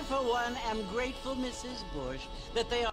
for one, am grateful, Mrs. Bush, that they are...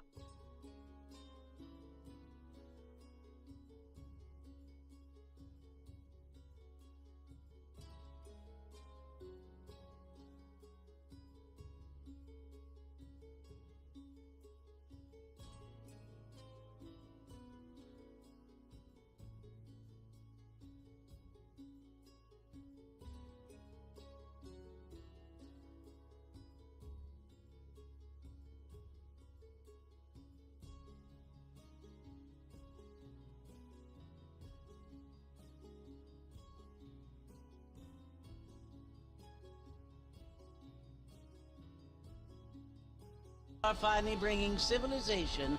are finally bringing civilization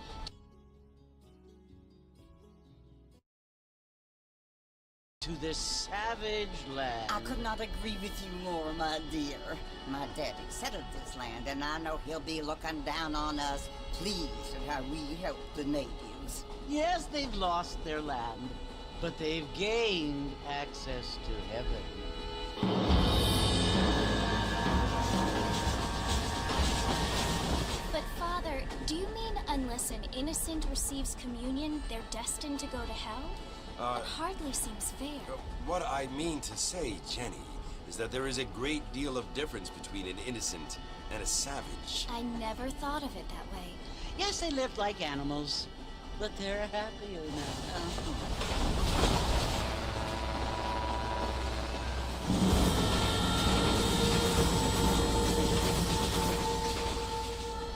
to this savage land. I could not agree with you more, my dear. My daddy settled this land, and I know he'll be looking down on us, pleased at how we help the natives. Yes, they've lost their land, but they've gained access to heaven. But Father, do you mean unless an innocent receives communion, they're destined to go to hell? That hardly seems fair. What I mean to say, Jenny, is that there is a great deal of difference between an innocent and a savage. I never thought of it that way. Yes, they lived like animals, but they're happier now.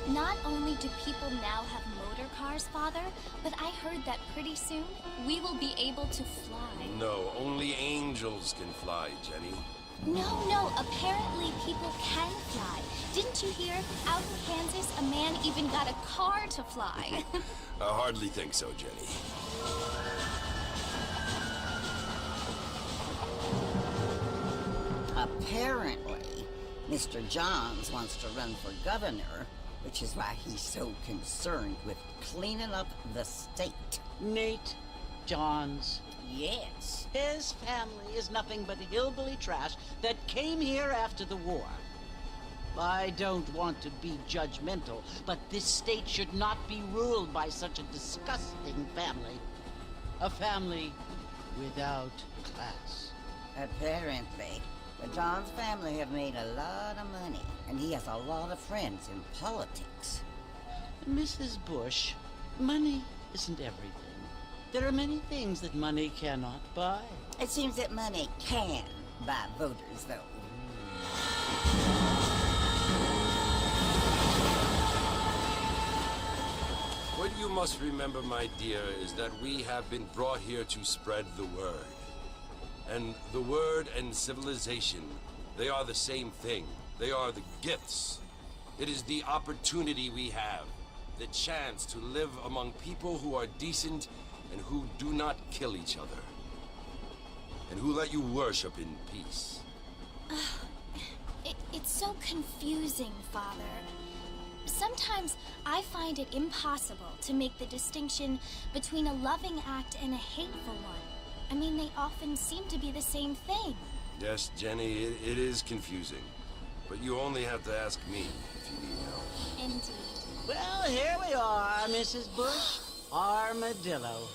Not only do people now have motor cars, Father, but I heard that pretty soon we will be able to fly. No, only angels can fly, Jenny. No, apparently people can fly. Didn't you hear? Out in Kansas, a man even got a car to fly. I hardly think so, Jenny. Apparently, Mr. Johns wants to run for governor, which is why he's so concerned with cleaning up the state. Nate Johns. Yes. His family is nothing but hillbilly trash that came here after the war. I don't want to be judgmental, but this state should not be ruled by such a disgusting family. A family without class. Apparently, the Johns family have made a lot of money, and he has a lot of friends in politics. Mrs. Bush, money isn't everything. There are many things that money cannot buy. It seems that money can buy voters, though. What you must remember, my dear, is that we have been brought here to spread the word. And the word and civilization, they are the same thing. They are the gifts. It is the opportunity we have, the chance to live among people who are decent and who do not kill each other. And who let you worship in peace. It's so confusing, Father. Sometimes I find it impossible to make the distinction between a loving act and a hateful one. I mean, they often seem to be the same thing. Yes, Jenny, it is confusing. But you only have to ask me if you need help. Indeed. Well, here we are, Mrs. Bush. Armadillo.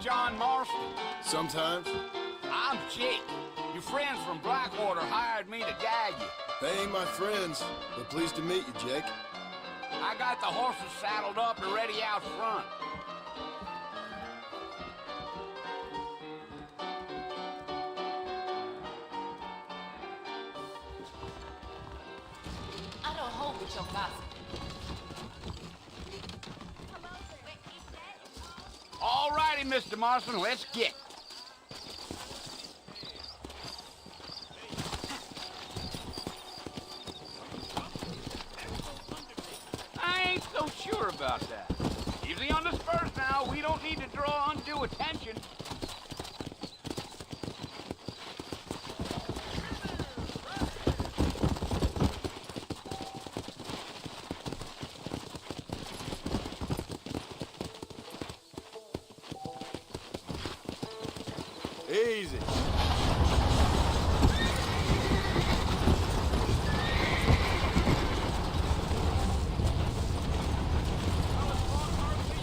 John Marston? Sometimes. I'm Jake. Your friends from Blackwater hired me to guide you. They ain't my friends, but pleased to meet you, Jake. I got the horses saddled up and ready out front. Mucho gas. All righty, Mr. Marston, let's get. I ain't so sure about that. Easy on the spurs now. We don't need to draw undue attention. Easy.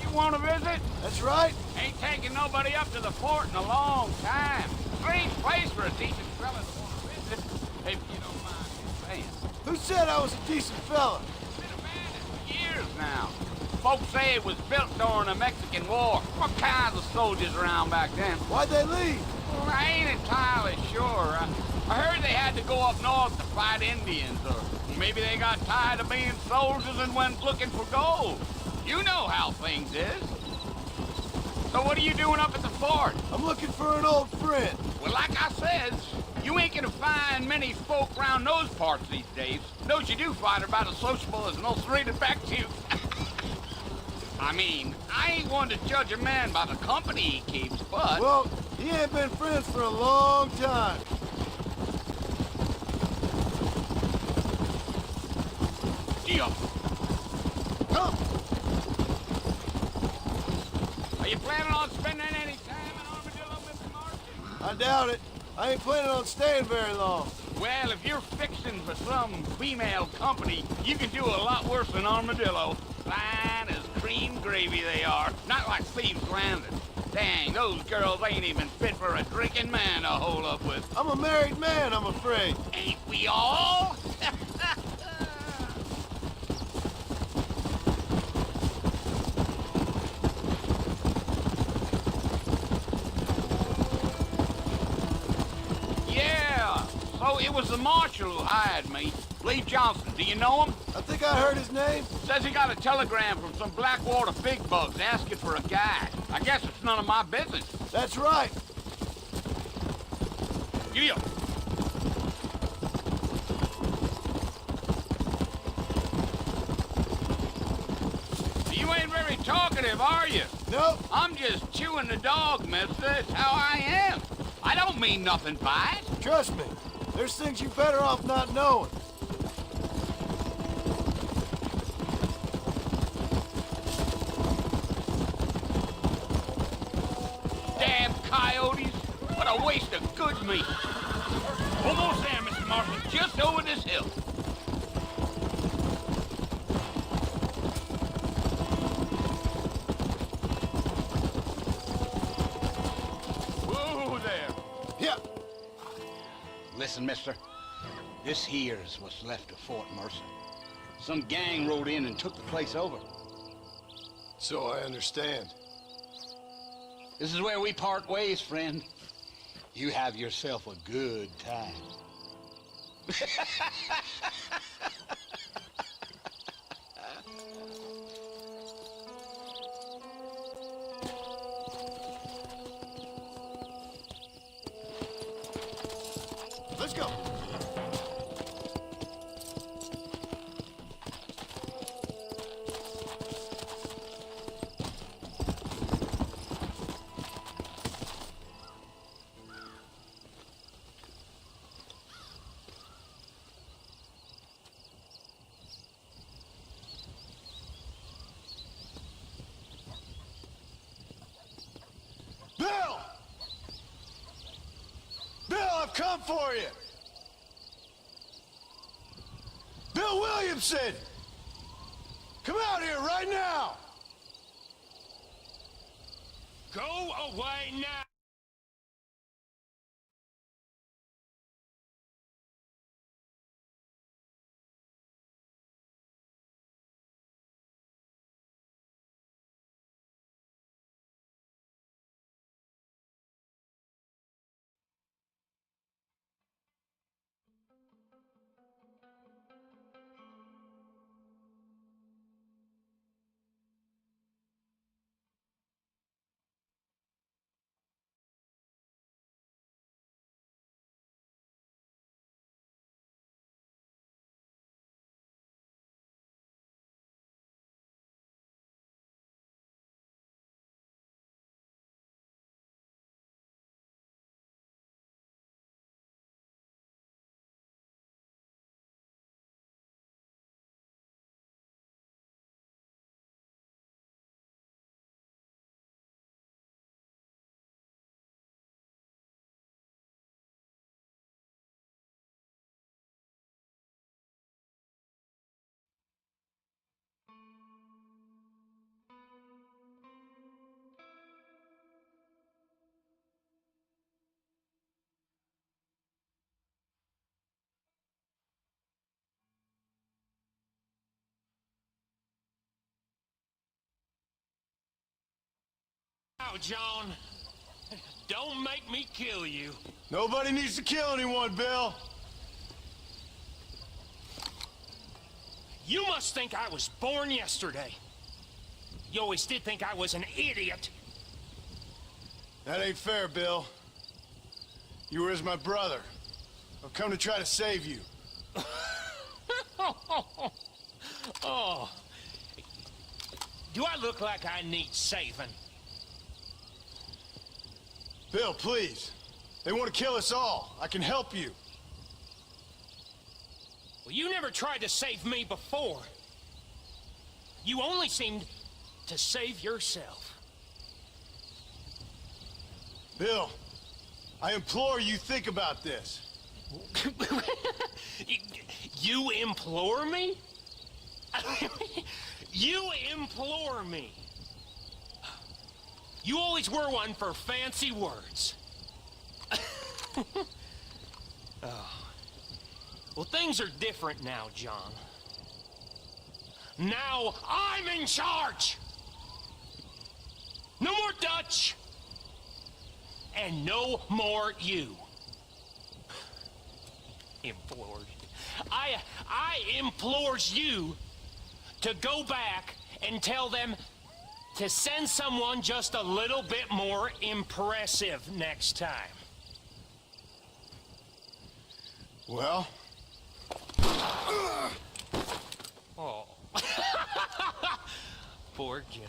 You want to visit? That's right. Ain't taking nobody up to the fort in a long time. Strange place for a decent fella to want to visit, if you don't mind me saying. Who said I was a decent fella? Been abandoned for years now. Folks say it was built during the Mexican War. What kinds of soldiers around back then? Why'd they leave? Well, I ain't entirely sure. I heard they had to go up north to fight Indians, or maybe they got tired of being soldiers and went looking for gold. You know how things is. So what are you doing up at the fort? I'm looking for an old friend. Well, like I says, you ain't gonna find many folk round those parts these days. Those you do find are about as sociable as an ulcerated back tooth. I mean, I ain't one to judge a man by the company he keeps, but... Well, he ain't been friends for a long time. Deal. Come! Are you planning on spending any time in Armadillo, Mr. Marston? I doubt it. I ain't planning on staying very long. Well, if you're fixing for some female company, you can do a lot worse than Armadillo. Fine as cream gravy they are, not like Thieves Landing. Dang, those girls ain't even fit for a drinking man to hole up with. I'm a married man, I'm afraid. Ain't we all? Yeah, so it was the marshal who hired me. Lee Johnson, do you know him? I think I heard his name. Says he got a telegram from some Blackwater big bugs asking for a guy. I guess it's none of my business. That's right. Giddy up. You ain't very talkative, are you? Nope. I'm just chewing the dog, mister. It's how I am. I don't mean nothing by it. Trust me. There's things you're better off not knowing. Damn coyotes. What a waste of good meat. Almost there, Mr. Marston. Just over this hill. Whoa there. Yeah. Listen, mister. This here's what's left of Fort Mercer. Some gang rode in and took the place over. So I understand. This is where we part ways, friend. You have yourself a good time. Let's go. Bill! Bill, I've come for you! Bill Williamson! Come out here right now! Go away now! now, John. Don't make me kill you. Nobody needs to kill anyone, Bill. You must think I was born yesterday. You always did think I was an idiot. That ain't fair, Bill. You were as my brother. I've come to try to save you. Oh. Do I look like I need saving? Bill, please. They want to kill us all. I can help you. Well, you never tried to save me before. You only seemed to save yourself. Bill, I implore you think about this. You implore me? You implore me. You always were one for fancy words. Oh. Well, things are different now, John. Now I'm in charge! No more Dutch! And no more you. Implored. I implores you to go back and tell them to send someone just a little bit more impressive next time. Well? Oh. Poor John.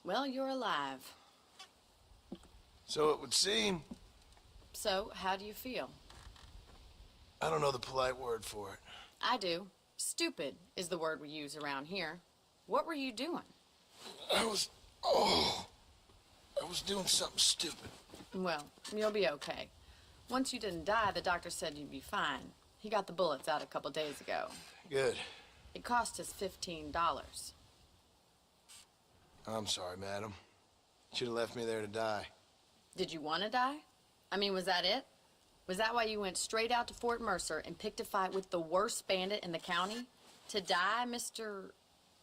Well, you're alive. So it would seem. So, how do you feel? I don't know the polite word for it. I do. Stupid is the word we use around here. What were you doing? I was doing something stupid. Well, you'll be okay. Once you didn't die, the doctor said you'd be fine. He got the bullets out a couple days ago. Good. It cost us $15. I'm sorry, madam. Should have left me there to die. Did you want to die? I mean, was that it? Was that why you went straight out to Fort Mercer and picked a fight with the worst bandit in the county? To die, Mr.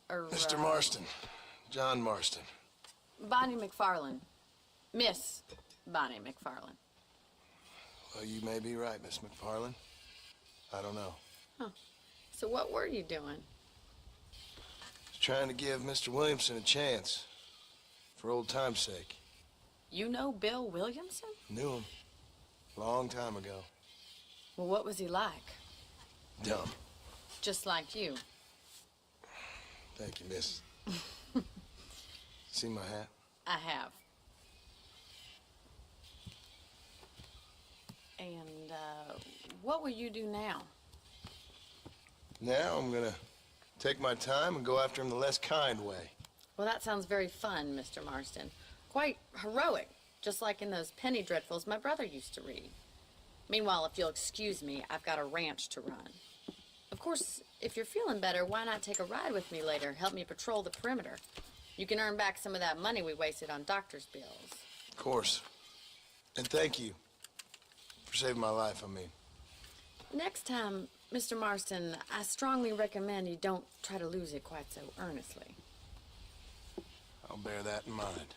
Mr. Marston. John Marston. Bonnie McFarland. Miss Bonnie McFarland. Well, you may be right, Miss McFarland. I don't know. Huh. So what were you doing? Just trying to give Mr. Williamson a chance. For old time's sake. You know Bill Williamson? Knew him. Long time ago. Well, what was he like? Dumb. Just like you. Thank you, miss. See my hat? I have. And, what will you do now? Now I'm gonna take my time and go after him the less kind way. Well, that sounds very fun, Mr. Marston. Quite heroic, just like in those penny dreadfuls my brother used to read. Meanwhile, if you'll excuse me, I've got a ranch to run. Of course, if you're feeling better, why not take a ride with me later? Help me patrol the perimeter. You can earn back some of that money we wasted on doctor's bills. Of course. And thank you for saving my life, I mean. Next time, Mr. Marston, I strongly recommend you don't try to lose it quite so earnestly. I'll bear that in mind.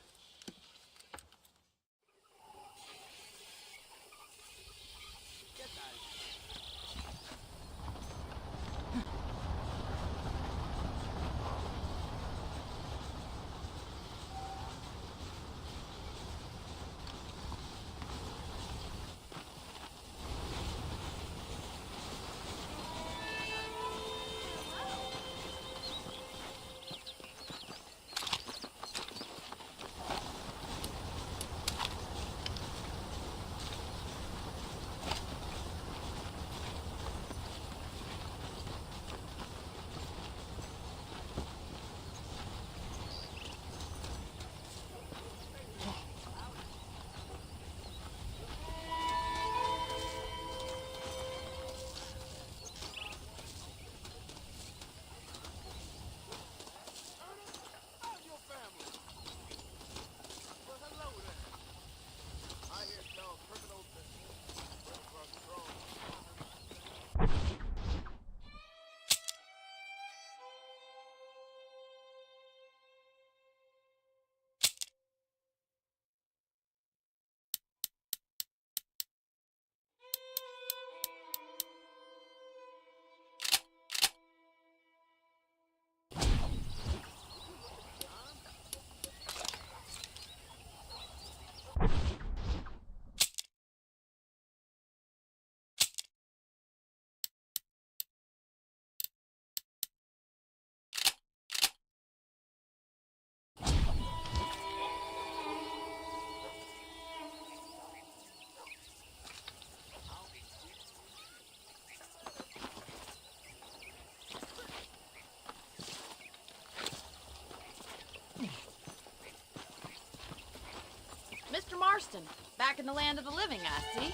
Marston, back in the land of the living, I see.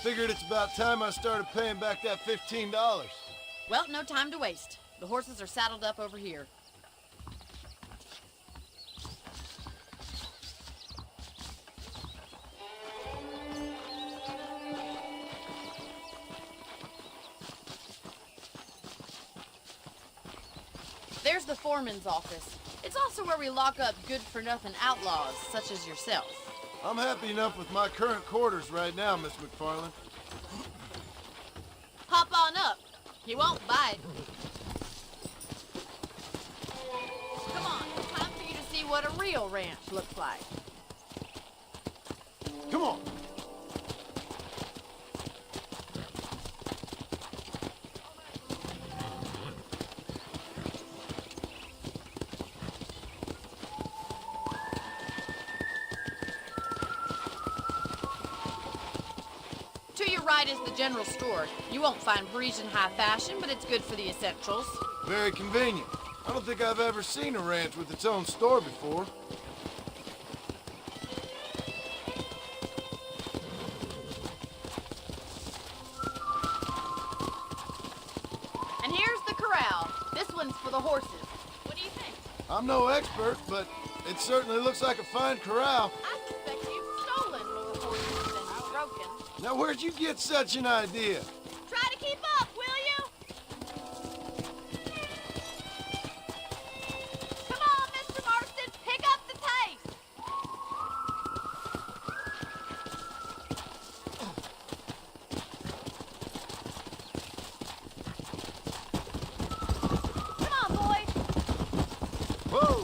Figured it's about time I started paying back that $15. Well, no time to waste. The horses are saddled up over here. There's the foreman's office. It's also where we lock up good-for-nothing outlaws, such as yourself. I'm happy enough with my current quarters right now, Miss McFarland. Hop on up. He won't bite. Come on, it's time for you to see what a real ranch looks like. Come on. To your right is the general store. You won't find Parisian high fashion, but it's good for the essentials. Very convenient. I don't think I've ever seen a ranch with its own store before. And here's the corral. This one's for the horses. What do you think? I'm no expert, but it certainly looks like a fine corral. I suspect you've stolen one of the horses and broken. Now, where'd you get such an idea? Try to keep up, will you? Come on, Mr. Marston, pick up the pace. Come on, boys. Whoa!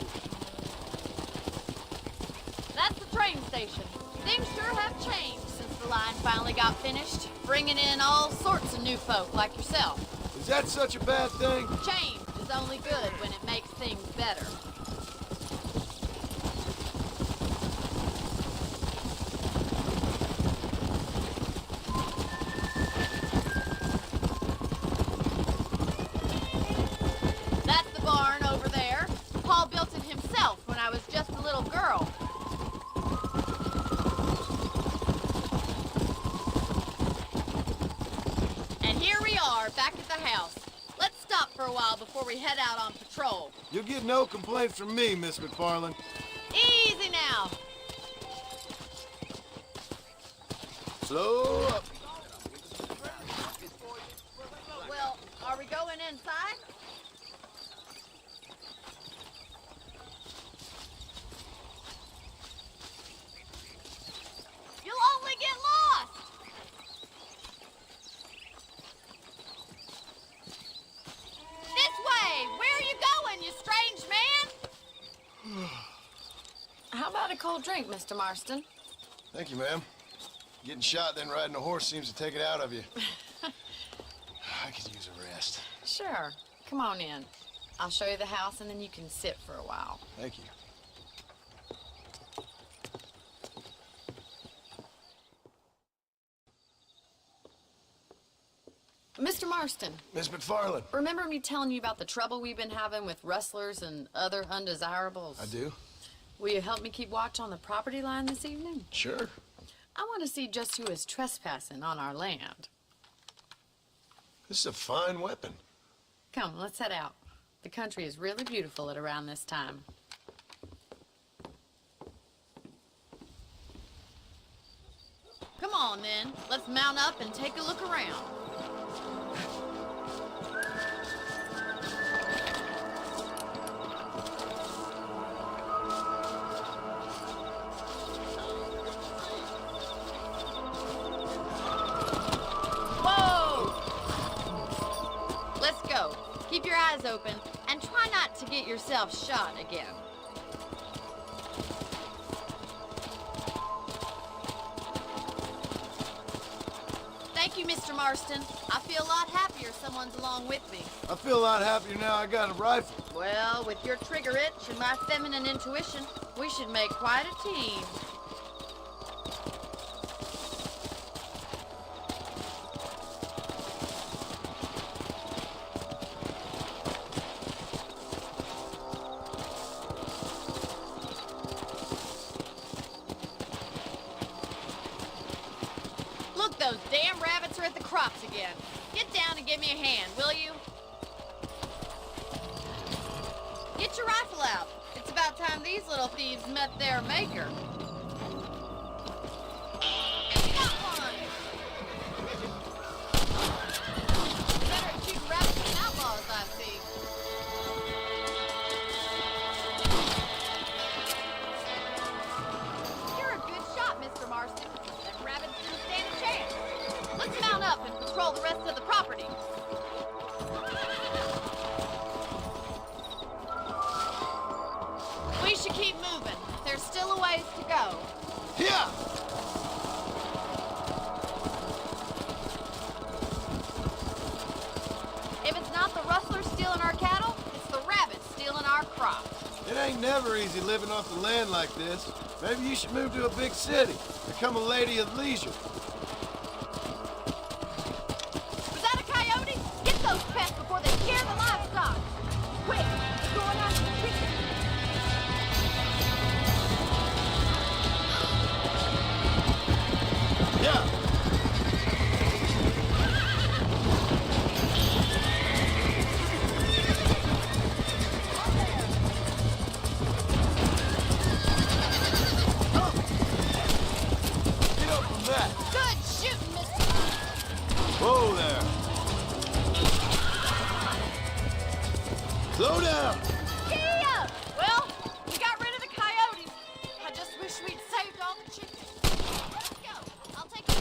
That's the train station. Things sure have changed since the line finally got finished, bringing in all sorts of new folk like yourself. Is that such a bad thing? Change is only good when it makes things better. That's the barn over there. Paul built it himself when I was just a little girl. And here we are, back at the house. Let's stop for a while before we head out on patrol. You'll get no complaints from me, Miss McFarland. Easy now. Slow up. Well, are we going inside? You'll only get lost. This way. Where are you going, you strange man? How about a cold drink, Mr. Marston? Thank you, ma'am. Getting shot then riding a horse seems to take it out of you. I could use a rest. Sure. Come on in. I'll show you the house and then you can sit for a while. Thank you. Mr. Marston, Miss McFarland. remember me telling you about the trouble we've been having with rustlers and other undesirables? I do? Will you help me keep watch on the property line this evening? Sure. I want to see just who is trespassing on our land. This is a fine weapon. Come, let's head out. The country is really beautiful at around this time. Come on, then. Let's mount up and take a look around. Whoa! Let's go. Keep your eyes open and try not to get yourself shot again. Thank you, Mr. Marston. I feel a lot happier someone's along with me. I feel a lot happier now I got a rifle. Well, with your trigger itch and my feminine intuition, we should make quite a team. the crops again. Get down and give me a hand, will you? Get your rifle out. It's about time these little thieves met their maker. Got one! Better at shooting rabbits than outlaws, I see. You're a good shot, Mr. Marston. Them rabbits didn't stand a chance. Let's mount up and patrol the rest of the property. We should keep moving. There's still a ways to go. Yeah! If it's not the rustlers stealing our cattle, it's the rabbits stealing our crops. It ain't never easy living off the land like this. Maybe you should move to a big city. Become a lady of leisure. Was that a coyote? Get those pests before they scare the livestock. Quick, we're going out to the kitchen. Yeah! Get up from that! Good shooting, Mr. Whoa there! Slow down! Gee up! Well, we got rid of the coyotes. I just wish we'd saved all the chickens. Let's go. I'll take you.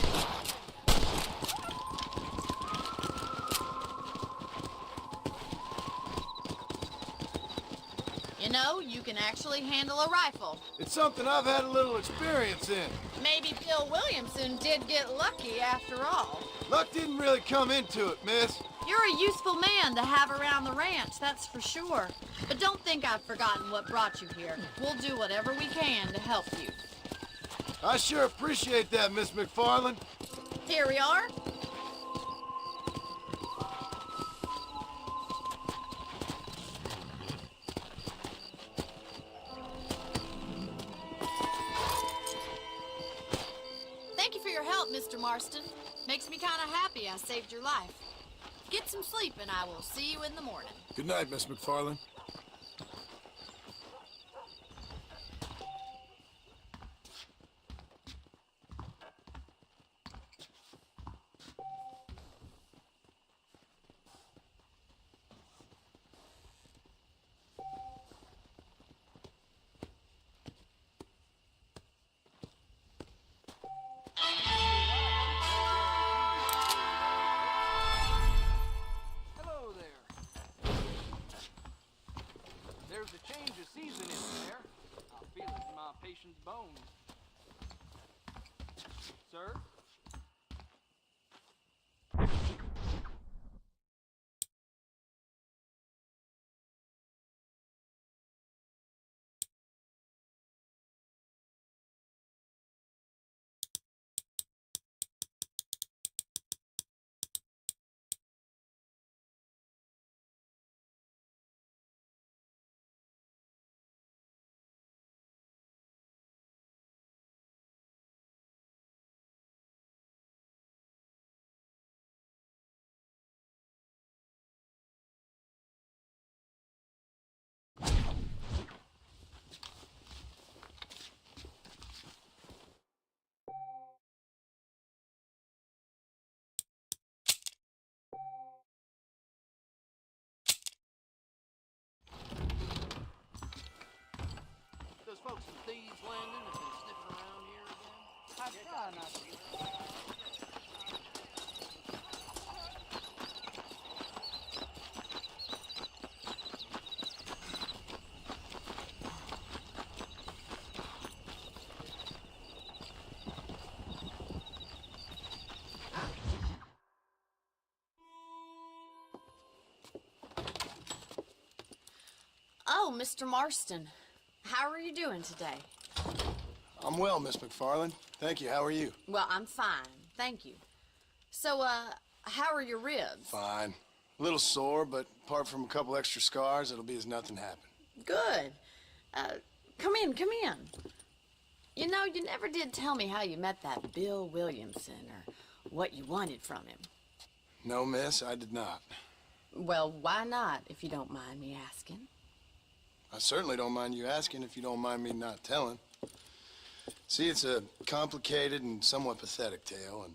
You know, you can actually handle a rifle. It's something I've had a little experience in. Maybe Bill Williamson did get lucky after all. Luck didn't really come into it, miss. You're a useful man to have around the ranch, that's for sure. But don't think I've forgotten what brought you here. We'll do whatever we can to help you. I sure appreciate that, Miss McFarland. Here we are. Thank you for your help, Mr. Marston. Makes me kind of happy I saved your life. Get some sleep and I will see you in the morning. Good night, Miss McFarland. Hello there. There's a change of season in there. I feel it in my patient's bones. Sir? Those folks from Thieves Landing have been sniffing around here again. I try not to. Oh, Mr. Marston. How are you doing today? I'm well, Miss McFarland. Thank you. How are you? Well, I'm fine. Thank you. So, how are your ribs? Fine. A little sore, but apart from a couple extra scars, it'll be as nothing happened. Good. Come in, come in. You know, you never did tell me how you met that Bill Williamson or what you wanted from him. No, miss, I did not. Well, why not, if you don't mind me asking? I certainly don't mind you asking if you don't mind me not telling. See, it's a complicated and somewhat pathetic tale, and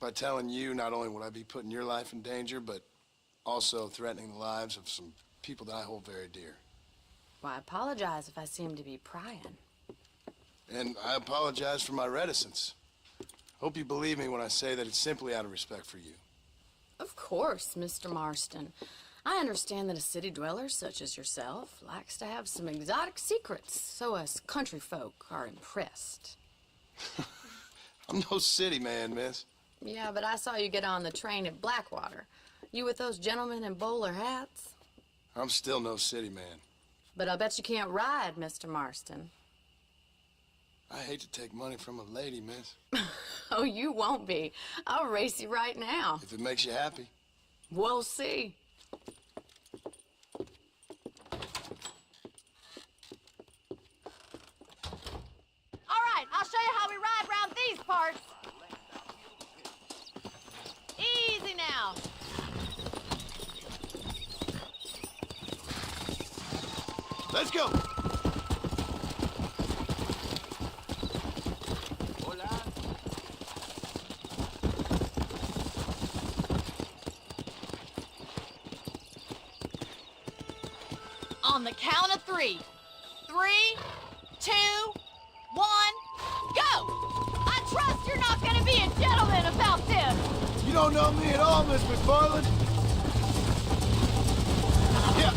by telling you, not only would I be putting your life in danger, but also threatening the lives of some people that I hold very dear. Well, I apologize if I seem to be prying. And I apologize for my reticence. Hope you believe me when I say that it's simply out of respect for you. Of course, Mr. Marston. I understand that a city dweller such as yourself likes to have some exotic secrets, so us country folk are impressed. I'm no city man, miss. Yeah, but I saw you get on the train at Blackwater. You with those gentlemen in bowler hats? I'm still no city man. But I'll bet you can't ride, Mr. Marston. I hate to take money from a lady, miss. Oh, you won't be. I'll race you right now. If it makes you happy. We'll see. All right, I'll show you how we ride around these parts. Easy now. Let's go! On the count of 3. 3, 2, 1, go! I trust you're not gonna be a gentleman about this. You don't know me at all, Miss McFarland. Yeah.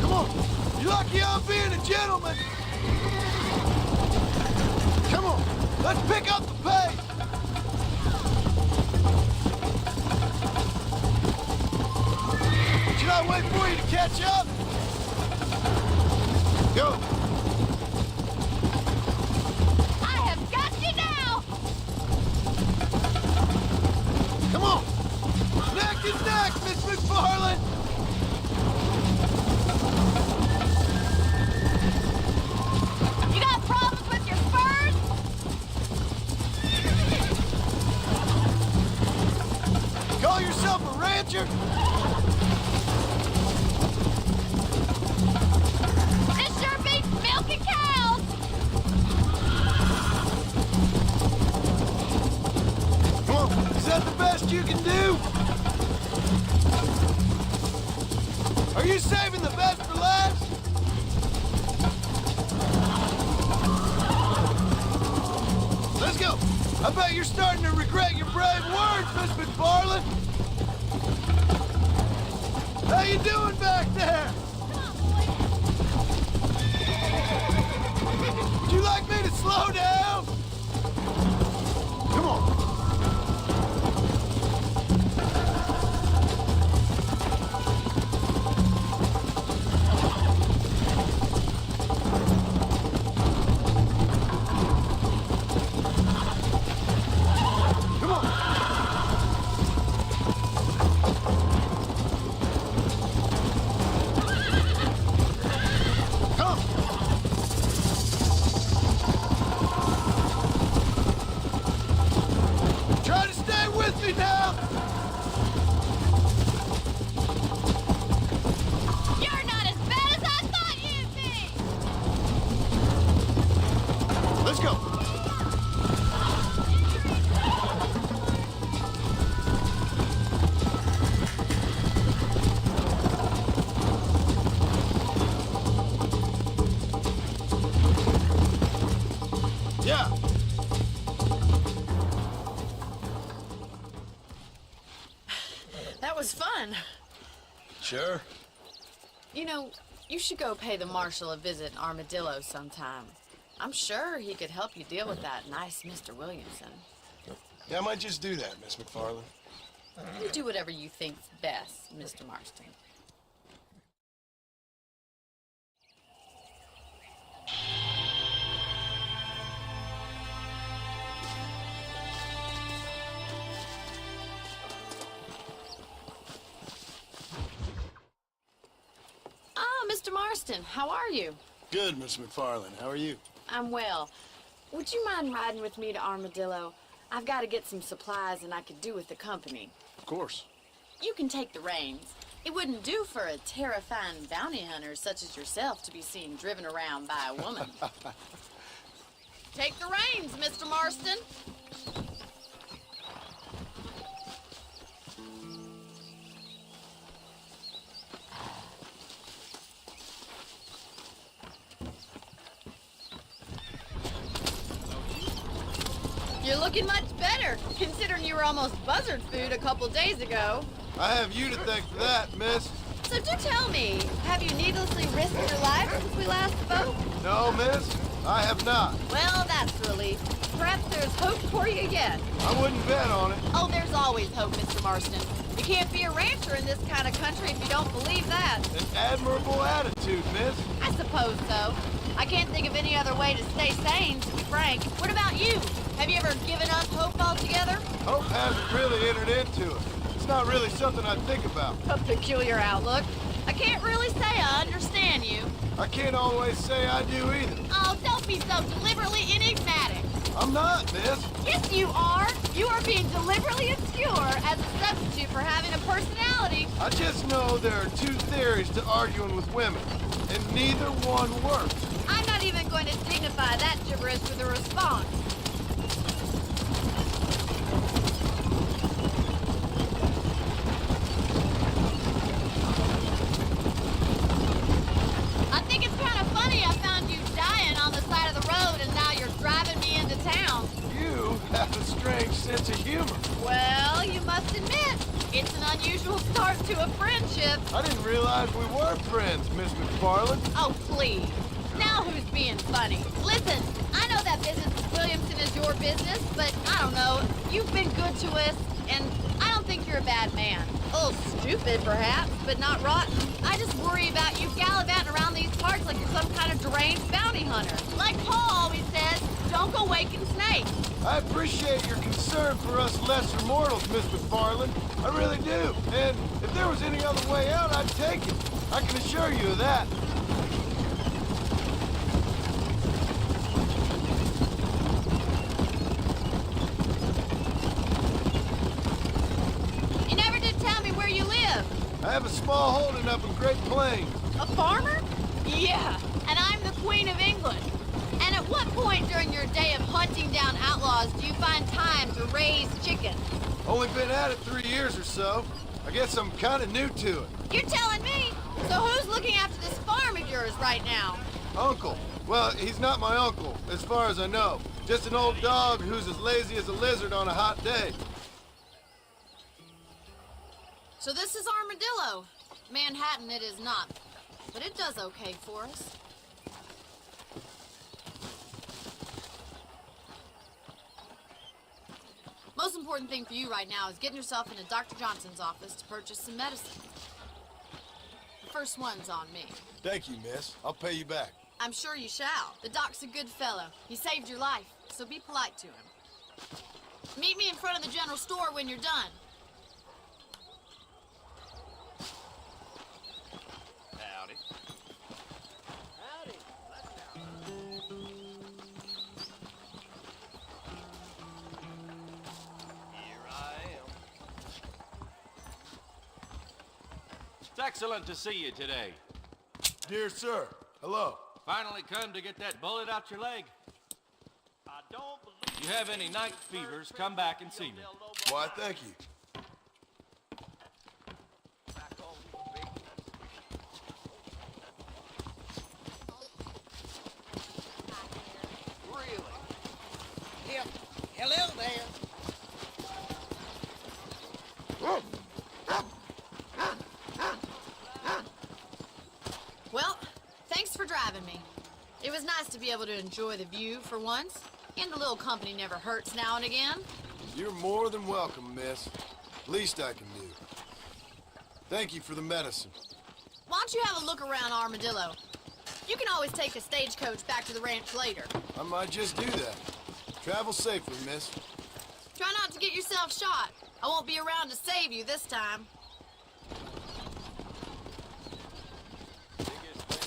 Come on. You're lucky I'm being a gentleman. Come on. Let's pick up the pace. Should I wait for you to catch up? Go. I have got you now. Come on. Neck and neck, Miss McFarland. You got problems with your spurs? Call yourself a rancher? This sure beats milking cows. Come on. Is that the best you can do? Are you saving the best for last? Let's go. I bet you're starting to regret your brave words, Miss McFarland. How you doing back there? Would you like me to slow down? Come on. Come on. Come. Try to stay with me now. You're not as bad as I thought you'd be. Let's go. Yeah. That was fun. Sure. You know, you should go pay the marshal a visit in Armadillo sometime. I'm sure he could help you deal with that nice Mr. Williamson. Yeah, I might just do that, Miss McFarland. You do whatever you think's best, Mr. Marston. Mr. Marston, how are you? Good, Miss McFarland. How are you? I'm well. Would you mind riding with me to Armadillo? I've got to get some supplies and I could do with the company. Of course. You can take the reins. It wouldn't do for a terrifying bounty hunter such as yourself to be seen driven around by a woman. Take the reins, Mr. Marston. You're looking much better, considering you were almost buzzard food a couple days ago. I have you to thank for that, miss. So do tell me, have you needlessly risked your life since we last spoke? No, miss, I have not. Well, that's a relief. Perhaps there's hope for you yet. I wouldn't bet on it. Oh, there's always hope, Mr. Marston. You can't be a rancher in this kind of country if you don't believe that. An admirable attitude, miss. I suppose so. I can't think of any other way to stay sane, to be frank. What about you? Have you ever given up hope altogether? Hope hasn't really entered into it. It's not really something I think about. A peculiar outlook. I can't really say I understand you. I can't always say I do either. Oh, don't be so deliberately enigmatic. I'm not, miss. Yes, you are. You are being deliberately obscure as a substitute for having a personality. I just know there are two theories to arguing with women, and neither one works. I'm not even going to dignify that gibberish with a response. I think it's kind of funny I found you dying on the side of the road and now you're driving me into town. You have a strange sense of humor. Well, you must admit, it's an unusual start to a friendship. I didn't realize we were friends, Miss McFarland. Oh, please. Now who's being funny? Listen, I know that business with Williamson is your business, but I don't know. You've been good to us, and I don't think you're a bad man. A little stupid, perhaps, but not rotten. I just worry about you gallivanting around these parts like you're some kind of deranged bounty hunter. Like Paul always says, don't go waking snakes. I appreciate your concern for us lesser mortals, Miss McFarland. I really do. And if there was any other way out, I'd take it. I can assure you of that. You never did tell me where you live. I have a small holding up in Great Plains. A farmer? Yeah, and I'm the Queen of England. And at what point during your day of hunting down outlaws do you find time to raise chickens? Only been at it 3 years or so. I guess I'm kind of new to it. You're telling me? So who's looking after this farm of yours right now? Uncle. Well, he's not my uncle, as far as I know. Just an old dog who's as lazy as a lizard on a hot day. So this is Armadillo. Manhattan it is not, but it does okay for us. Most important thing for you right now is getting yourself into Dr. Johnson's office to purchase some medicine. The first one's on me. Thank you, miss. I'll pay you back. I'm sure you shall. The doc's a good fellow. He saved your life, so be polite to him. Meet me in front of the general store when you're done. Howdy. Howdy. Here I am. It's excellent to see you today. Dear sir, hello. Finally come to get that bullet out your leg. I don't believe You have any night fevers, come back and see me. Why, thank you. back on you, big. Really? Yep. Hello there. Well, thanks for driving me. It was nice to be able to enjoy the view for once, and a little company never hurts now and again. You're more than welcome, miss. Least I can do. Thank you for the medicine. Why don't you have a look around Armadillo? You can always take a stagecoach back to the ranch later. I might just do that. Travel safely, miss. Try not to get yourself shot. I won't be around to save you this time. Biggest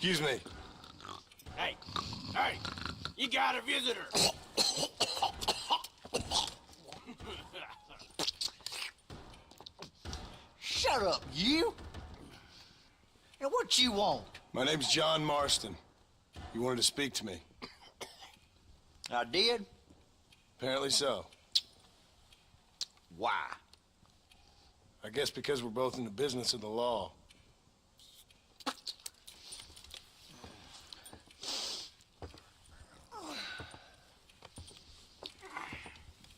Excuse me. Hey, hey, you got a visitor. Shut up, you! And what you want? My name's John Marston. You wanted to speak to me. I did? Apparently so. Why? I guess because we're both in the business of the law.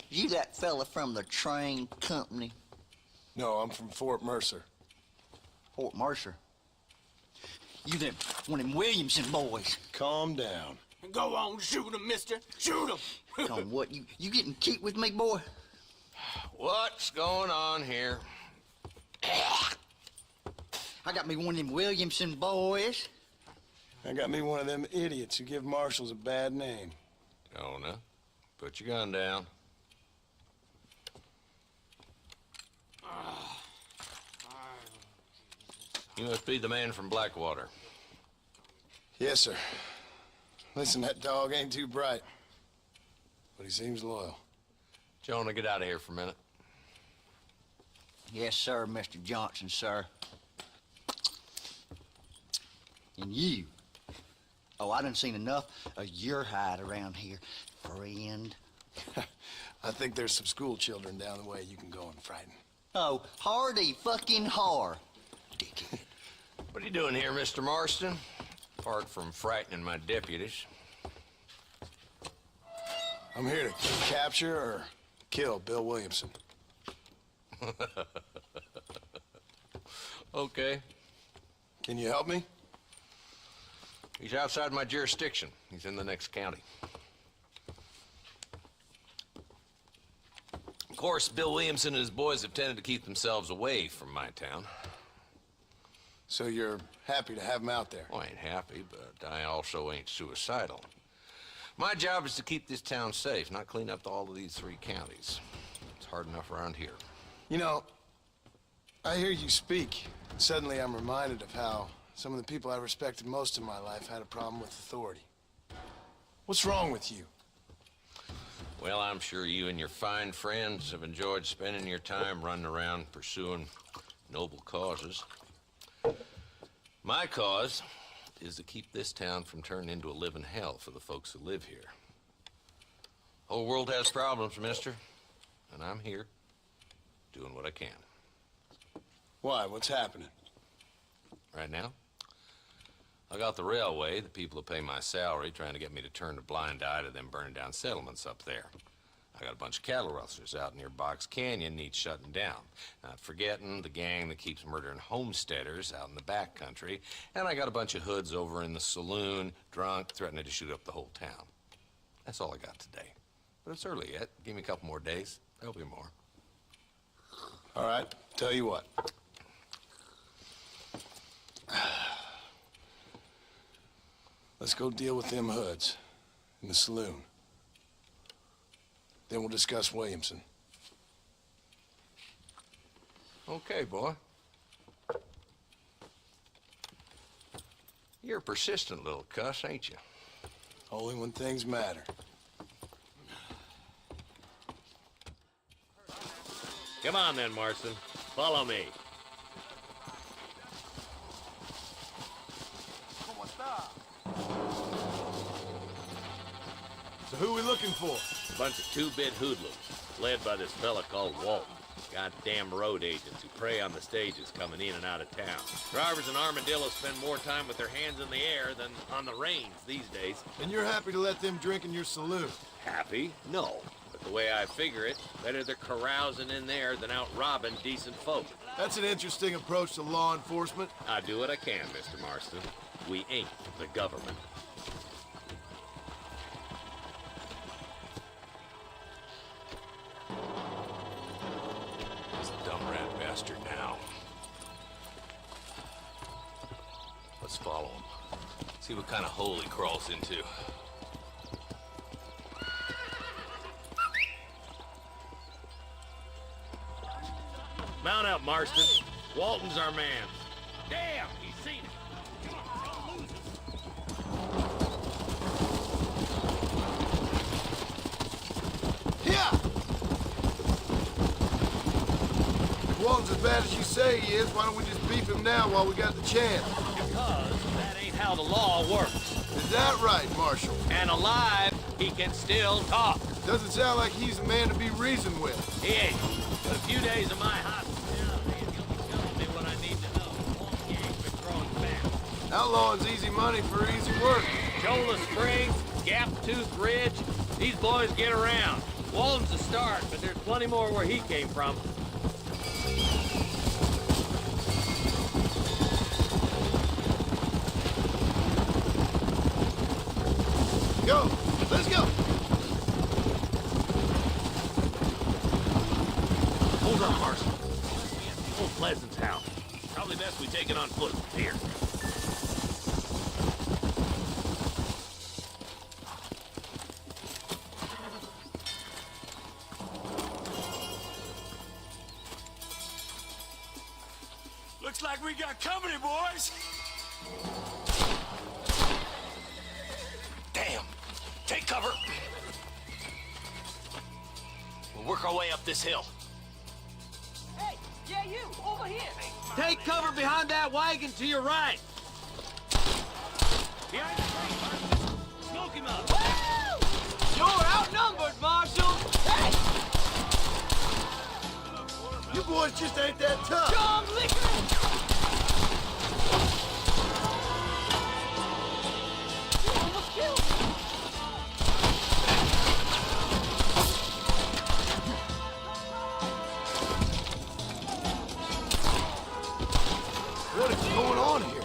You that fella from the train company? No, I'm from Fort Mercer. Fort Mercer? You them, one of them Williamson boys. Calm down. Go on, shoot him, mister. Shoot him. On what, you getting cute with me, boy? What's going on here? I got me one of them Williamson boys. I got me one of them idiots who give marshals a bad name. Jonah, put your gun down. You must be the man from Blackwater. Yes, sir. Listen, that dog ain't too bright, but he seems loyal. Jonah, get out of here for a minute. Yes, sir, Mr. Johnson, sir. And you. Oh, I done seen enough of your hide around here, friend. I think there's some school children down the way you can go and frighten. Oh, hardy fucking har. What are you doing here, Mr. Marston? Apart from frightening my deputies. I'm here to capture or kill Bill Williamson. Okay. Can you help me? He's outside my jurisdiction. He's in the next county. Of course, Bill Williamson and his boys have tended to keep themselves away from my town. So you're happy to have him out there? Well, I ain't happy, but I also ain't suicidal. My job is to keep this town safe, not clean up all of these 3 counties. It's hard enough around here. You know, I hear you speak. Suddenly I'm reminded of how some of the people I respected most in my life had a problem with authority. What's wrong with you? Well, I'm sure you and your fine friends have enjoyed spending your time running around pursuing noble causes. My cause is to keep this town from turning into a living hell for the folks who live here. Whole world has problems, mister, and I'm here doing what I can. Why? What's happening? Right now, I got the railway, the people who pay my salary, trying to get me to turn a blind eye to them burning down settlements up there. I got a bunch of cattle rustlers out near Box Canyon needs shutting down. Not forgetting the gang that keeps murdering homesteaders out in the back country. And I got a bunch of hoods over in the saloon, drunk, threatening to shoot up the whole town. That's all I got today. But it's early yet. Give me a couple more days. There'll be more. All right, tell you what. Let's go deal with them hoods in the saloon. Then we'll discuss Williamson. Okay, boy. You're a persistent little cuss, ain't you? Only when things matter. Come on then, Marston. Follow me. So who are we looking for? Bunch of 2-bit hoodlums, led by this fella called Walton. Goddamn road agents who prey on the stages coming in and out of town. Drivers in Armadillo spend more time with their hands in the air than on the reins these days. And you're happy to let them drink in your saloon? Happy? No. But the way I figure it, better they're carousing in there than out robbing decent folk. That's an interesting approach to law enforcement. I do what I can, Mr. Marston. We ain't the government. Dumb rat bastard now. Let's follow him. See what kind of hole he crawls into. Mount up, Marston. Walton's our man. Damn, he's seen it. Walton's as bad as you say he is, why don't we just beef him now while we got the chance? Because that ain't how the law works. Is that right, Marshal? And alive, he can still talk. Doesn't sound like he's a man to be reasoned with. He ain't. But a few days of my hospitality, and he'll be telling me what I need to know. Walt Gang's been growing fast. Outlawing's easy money for easy work. Cholla Springs, Gap Tooth Ridge, these boys get around. Walton's a start, but there's plenty more where he came from. Go! Let's go! Hold on, Marshal. Old Pleasant's house. Probably best we take it on foot. Here. Looks like we got company, boys. Damn. Take cover. We'll work our way up this hill. Hey, yeah, you, over here. Take cover behind that wagon to your right. Behind the tree, Marshal. Smoke him up. You're outnumbered, Marshal. You boys just ain't that tough. John Licker! What is going on here?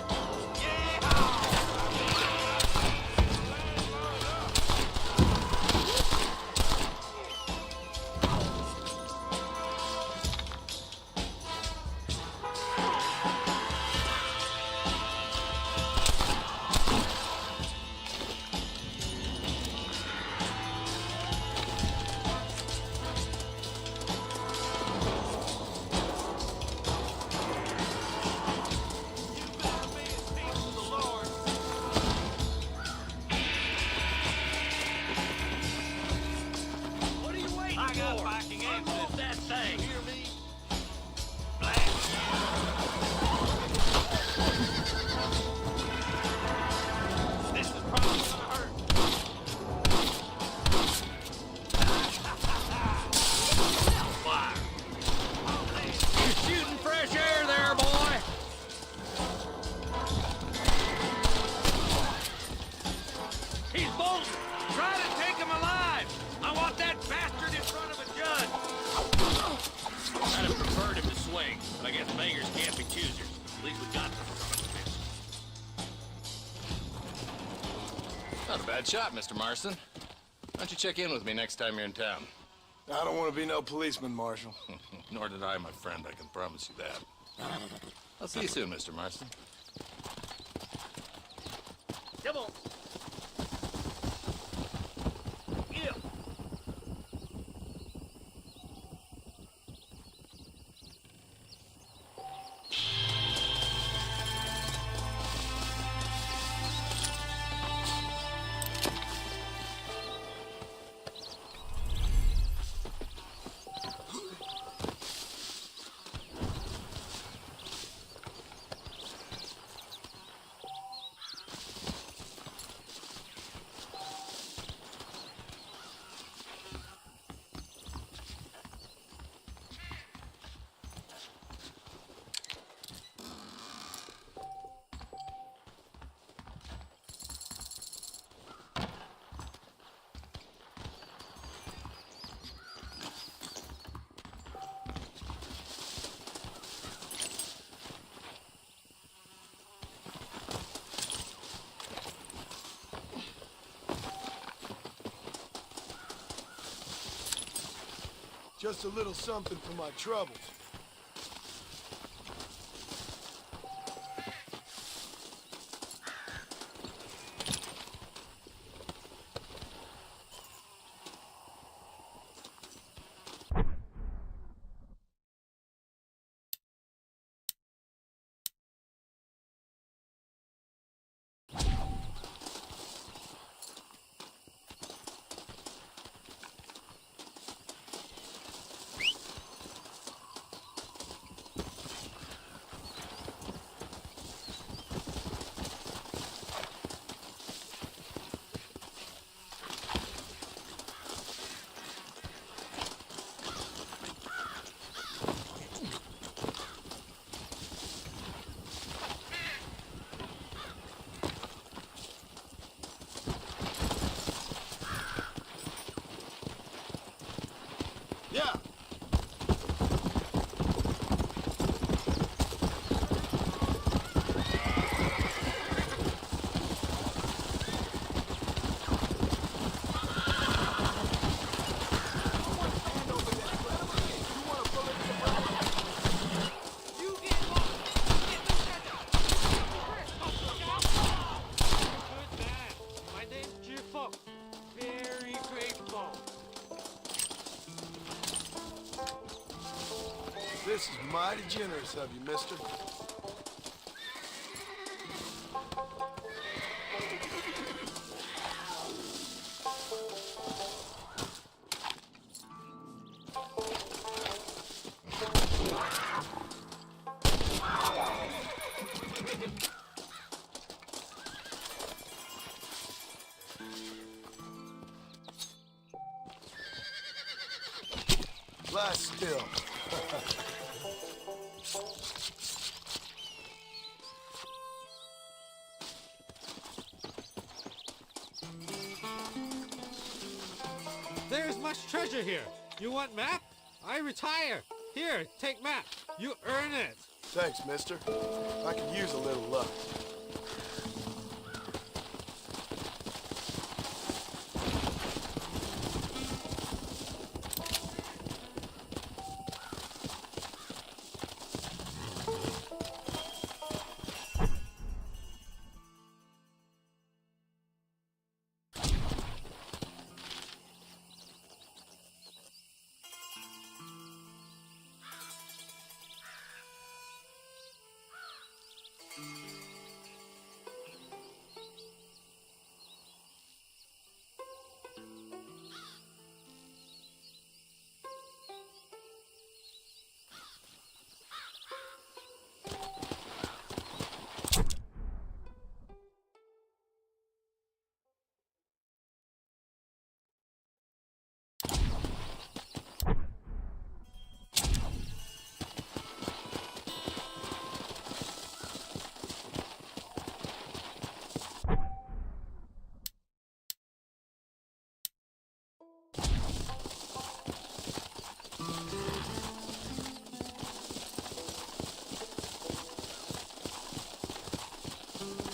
Not a bad shot, Mr. Marston. Why don't you check in with me next time you're in town? I don't want to be no policeman, Marshal. Nor did I, my friend. I can promise you that. I'll see you soon, Mr. Marston. Come on. Yeah. Just a little something for my troubles. Yeah. My name's Cheerful. Very grateful. This is mighty generous of you, mister. Lie still. There's much treasure here. You want map? I retire. Here, take map. You earn it. Thanks, mister. I could use a little luck.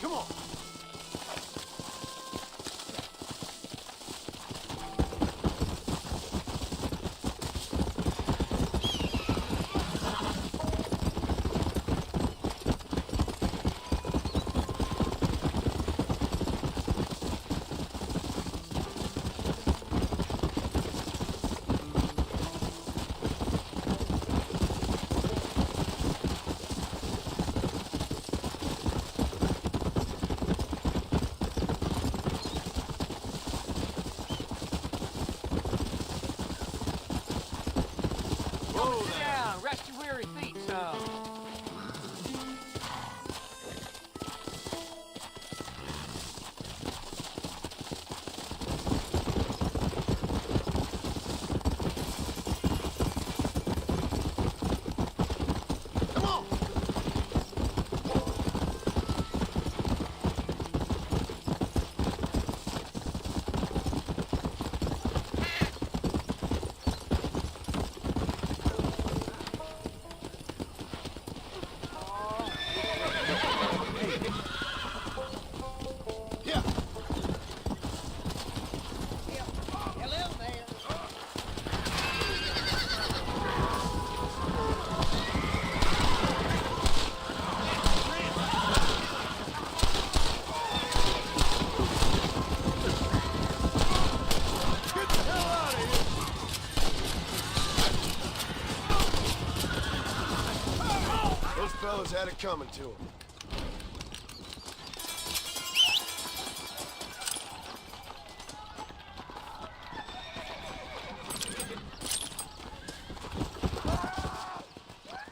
Come on. Sit down. Rest your weary feet some. Come on. Yeah. Hello there. Get the hell out of here. Those fellas had it coming to them.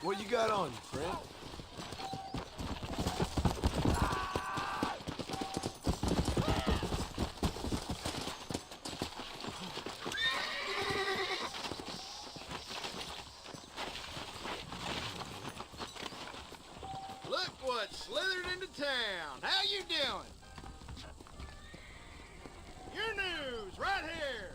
What you got on you, friend? Look what slithered into town. How you doing? Your news right here.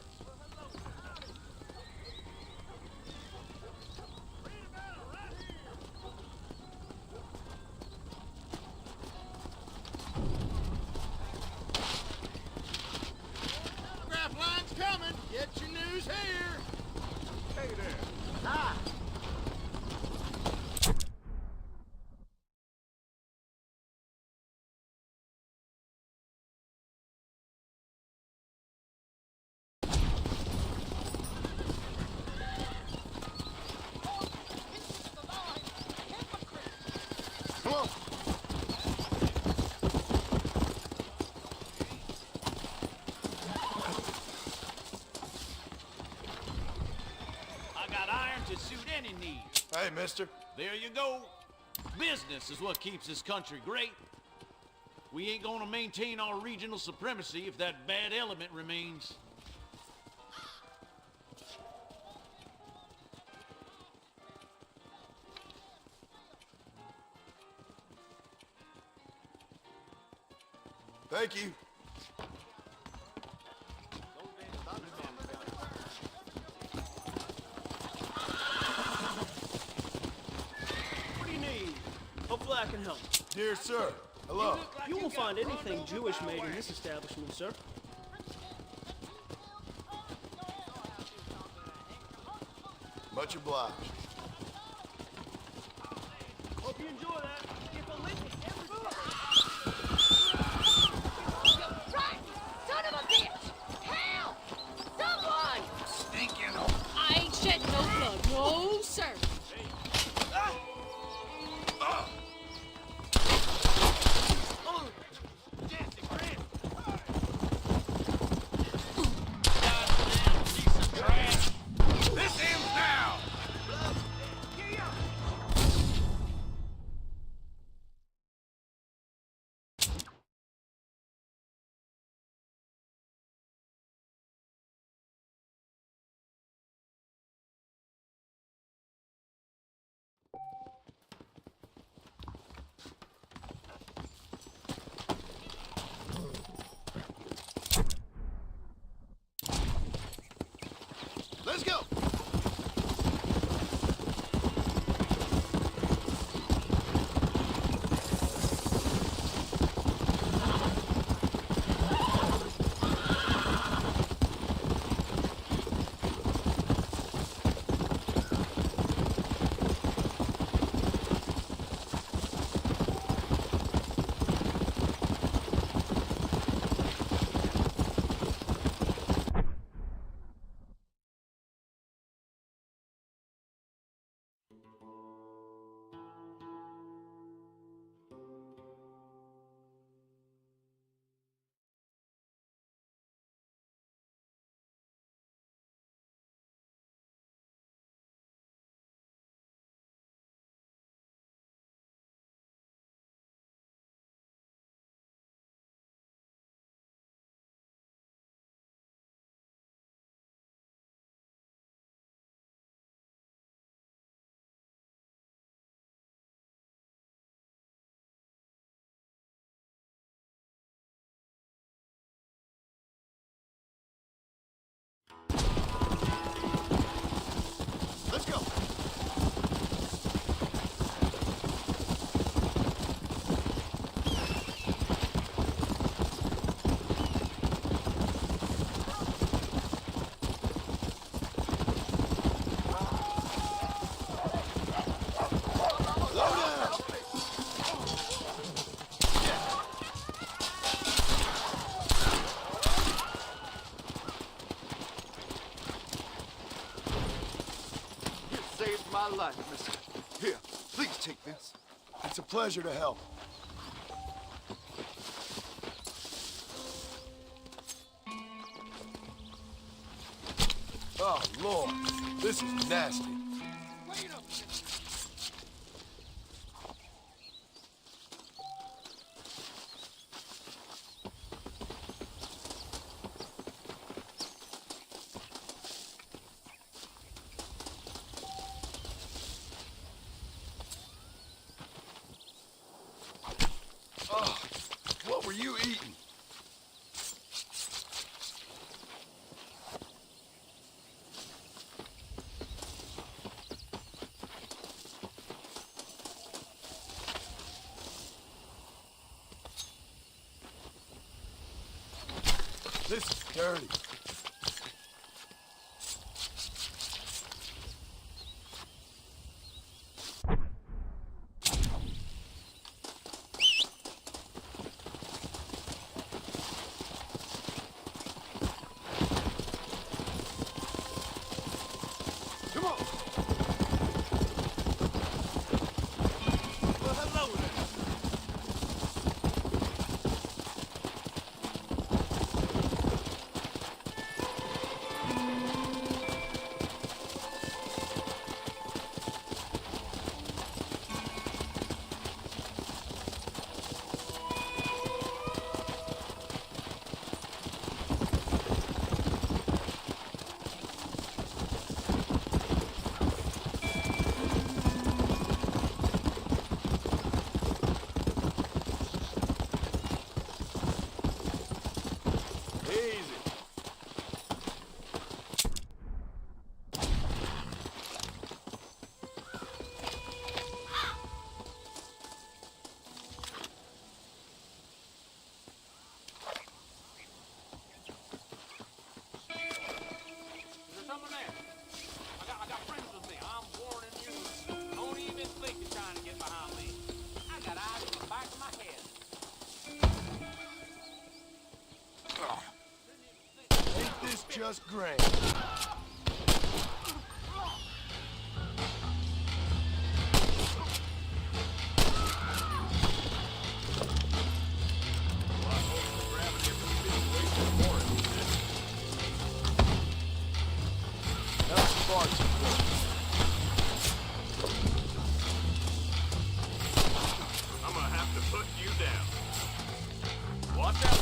Hey there. Ah! Come on. I got iron to suit any need. Hey, mister. There you go. Business is what keeps this country great. We ain't gonna maintain our regional supremacy if that bad element remains. Thank you. What do you need? Hopefully I can help. Dear sir, hello. You won't find anything Jewish made in this establishment, sir. Much obliged. Hope you enjoy that. Son of a bitch! Help! Someone! Stinking. I ain't shed no blood. No, sir. This ends now! Let's go. Let's go. Saved my life, mister. Here, please take this. It's a pleasure to help. Oh, Lord. This is nasty. Wait a minute. Oh, what were you eating? This is dirty. Come on. Well, hello there. Just great. I'm gonna have to put you down. Watch out.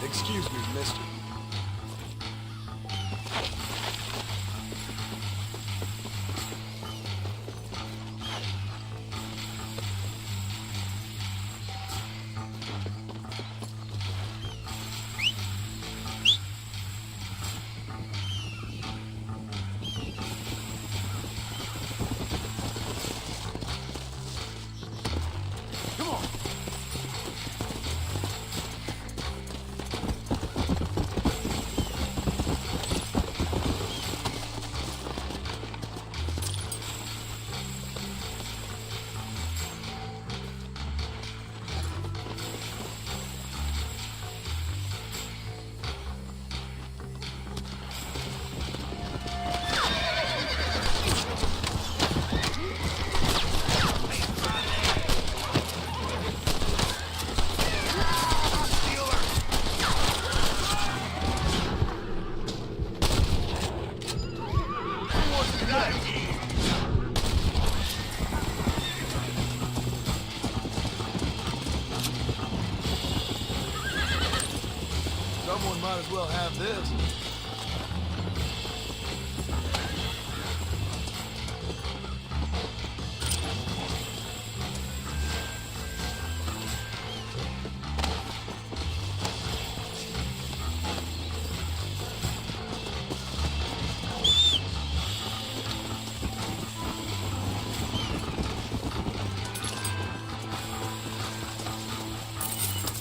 Excuse me, mister. Come on. Someone might as well have this.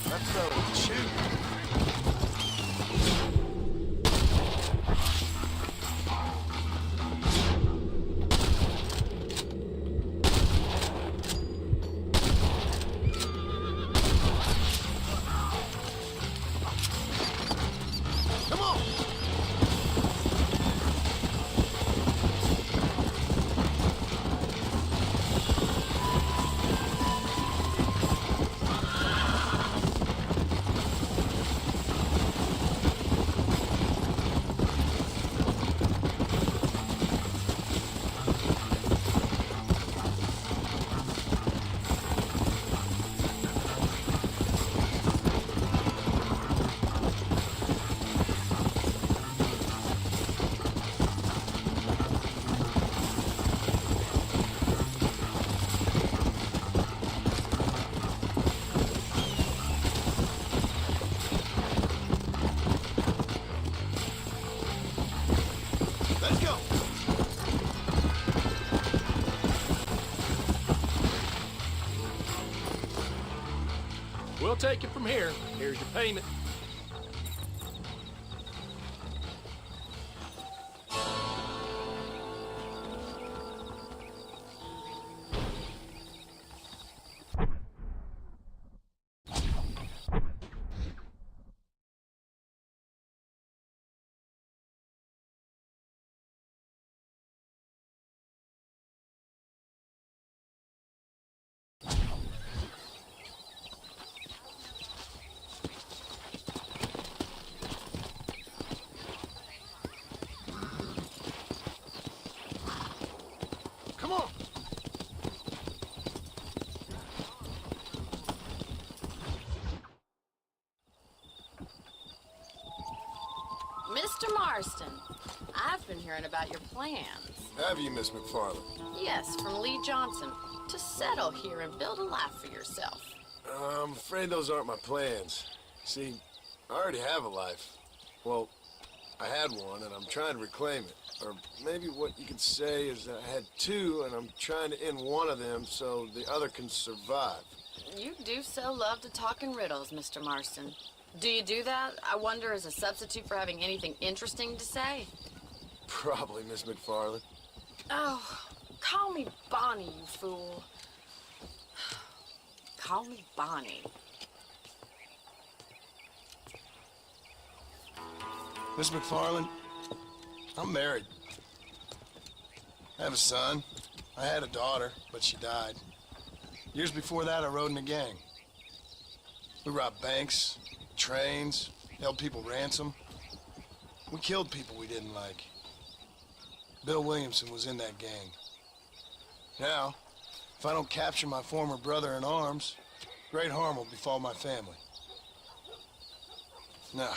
Let's go. Shoot. Come on! We'll take it from here. Here's your payment. Come on. Mr. Marston, I've been hearing about your plans. Have you, Miss McFarland? Yes, from Lee Johnson, to settle here and build a life for yourself. I'm afraid those aren't my plans. See, I already have a life. Well, I had one, and I'm trying to reclaim it. Or maybe what you could say is that I had two, and I'm trying to end one of them so the other can survive. You do so love to talk in riddles, Mr. Marston. Do you do that, I wonder, as a substitute for having anything interesting to say? Probably, Miss McFarland. Oh, call me Bonnie, you fool. Call me Bonnie. Miss McFarland, I'm married. I have a son. I had a daughter, but she died. Years before that, I rode in a gang. We robbed banks, trains, held people ransom. We killed people we didn't like. Bill Williamson was in that gang. Now, if I don't capture my former brother in arms, great harm will befall my family. Now,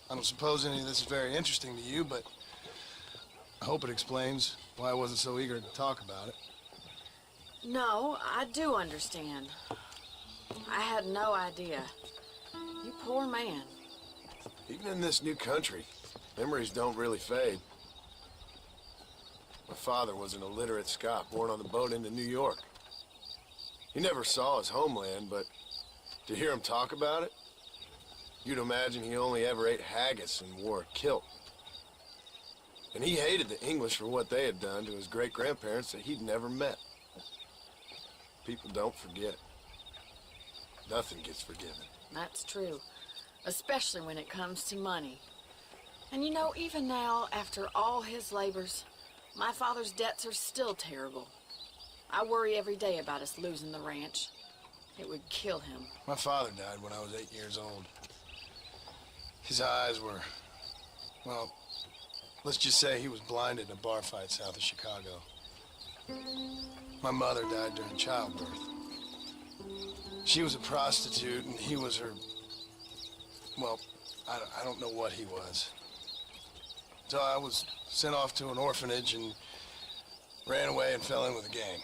I don't suppose any of this is very interesting to you, but I hope it explains why I wasn't so eager to talk about it. No, I do understand. I had no idea. You poor man. Even in this new country, memories don't really fade. My father was an illiterate Scot born on the boat into New York. He never saw his homeland, but to hear him talk about it, you'd imagine he only ever ate haggis and wore a kilt. And he hated the English for what they had done to his great-grandparents that he'd never met. People don't forget. Nothing gets forgiven. That's true. Especially when it comes to money. And you know, even now, after all his labors, my father's debts are still terrible. I worry every day about us losing the ranch. It would kill him. My father died when I was 8 years old. His eyes were, well, let's just say he was blinded in a bar fight south of Chicago. My mother died during childbirth. She was a prostitute, and he was her, well, I don't know what he was. So I was sent off to an orphanage and ran away and fell in with a gang.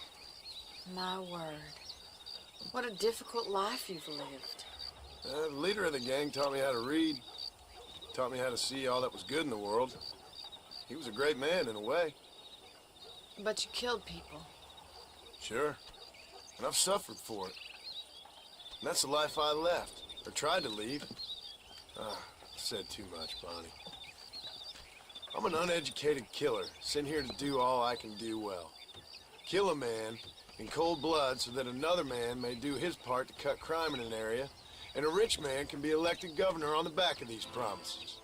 My word. What a difficult life you've lived. The leader of the gang taught me how to read, taught me how to see all that was good in the world. He was a great man in a way. But you killed people. Sure. And I've suffered for it. And that's the life I left, or tried to leave. I said too much, Bonnie. I'm an uneducated killer, sent here to do all I can do well. Kill a man in cold blood so that another man may do his part to cut crime in an area, and a rich man can be elected governor on the back of these promises.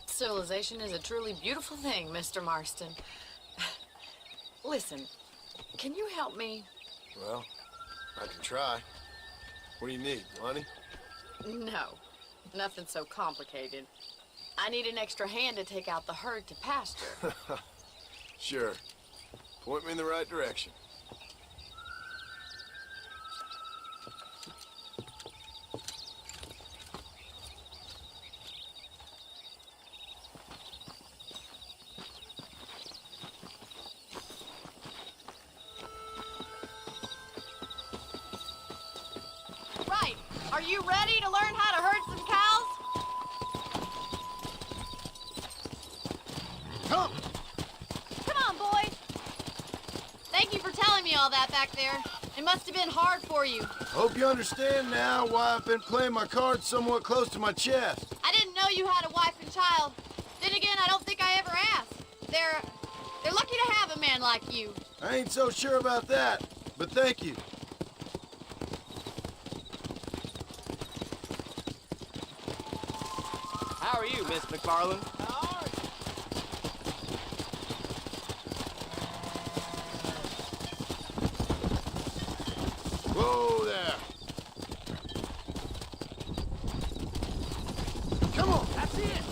Civilization is a truly beautiful thing, Mr. Marston. Listen, can you help me? Well, I can try. What do you need, money? No, nothing so complicated. I need an extra hand to take out the herd to pasture. Sure. Point me in the right direction. Right. Are you ready to learn how to herd some cows? Come on, boys. Thank you for telling me all that back there. It must have been hard for you. Hope you understand now why I've been playing my cards somewhat close to my chest. I didn't know you had a wife and child. Then again, I don't think I ever asked. They're lucky to have a man like you. I ain't so sure about that, but thank you. How are you, Miss McFarland? Whoa there. Come on. That's it.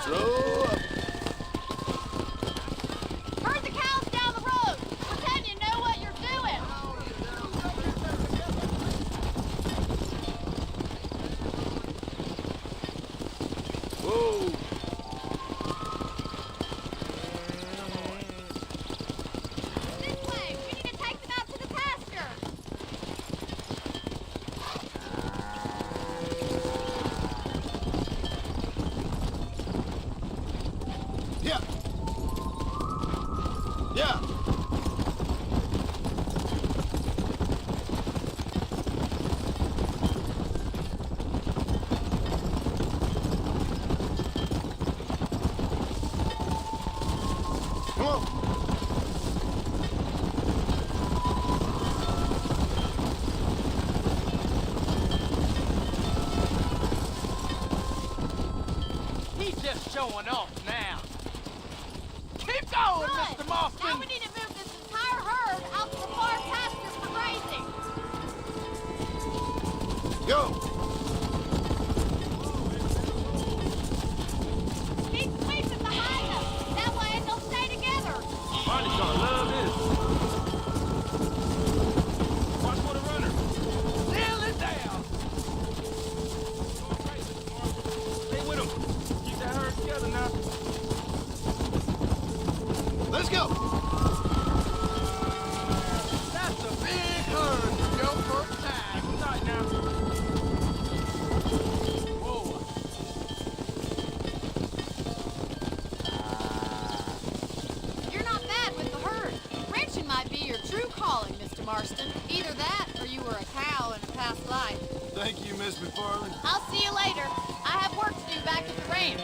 Slow up. Herd the cows down the road. Pretend you know what you're doing. Whoa. This way. We need to take them out to the pasture. Yeah. Yeah. Come on. He's just showing off now. Keep going, Good. Mr. Marston. Now we need to move this entire herd out to the far pasture for grazing. Go. Keep sweeping behind them. That way they'll stay together. Barney's gonna love this. Watch for the runner. Nail it down. Stay with him. Keep that herd together now. Let's go. That's a big herd for your first time. Good night now. Whoa. You're not bad with the herd. Ranching might be your true calling, Mr. Marston. Either that or you were a cow in a past life. Thank you, Miss McFarland. I'll see you later. I have work to do back at the ranch.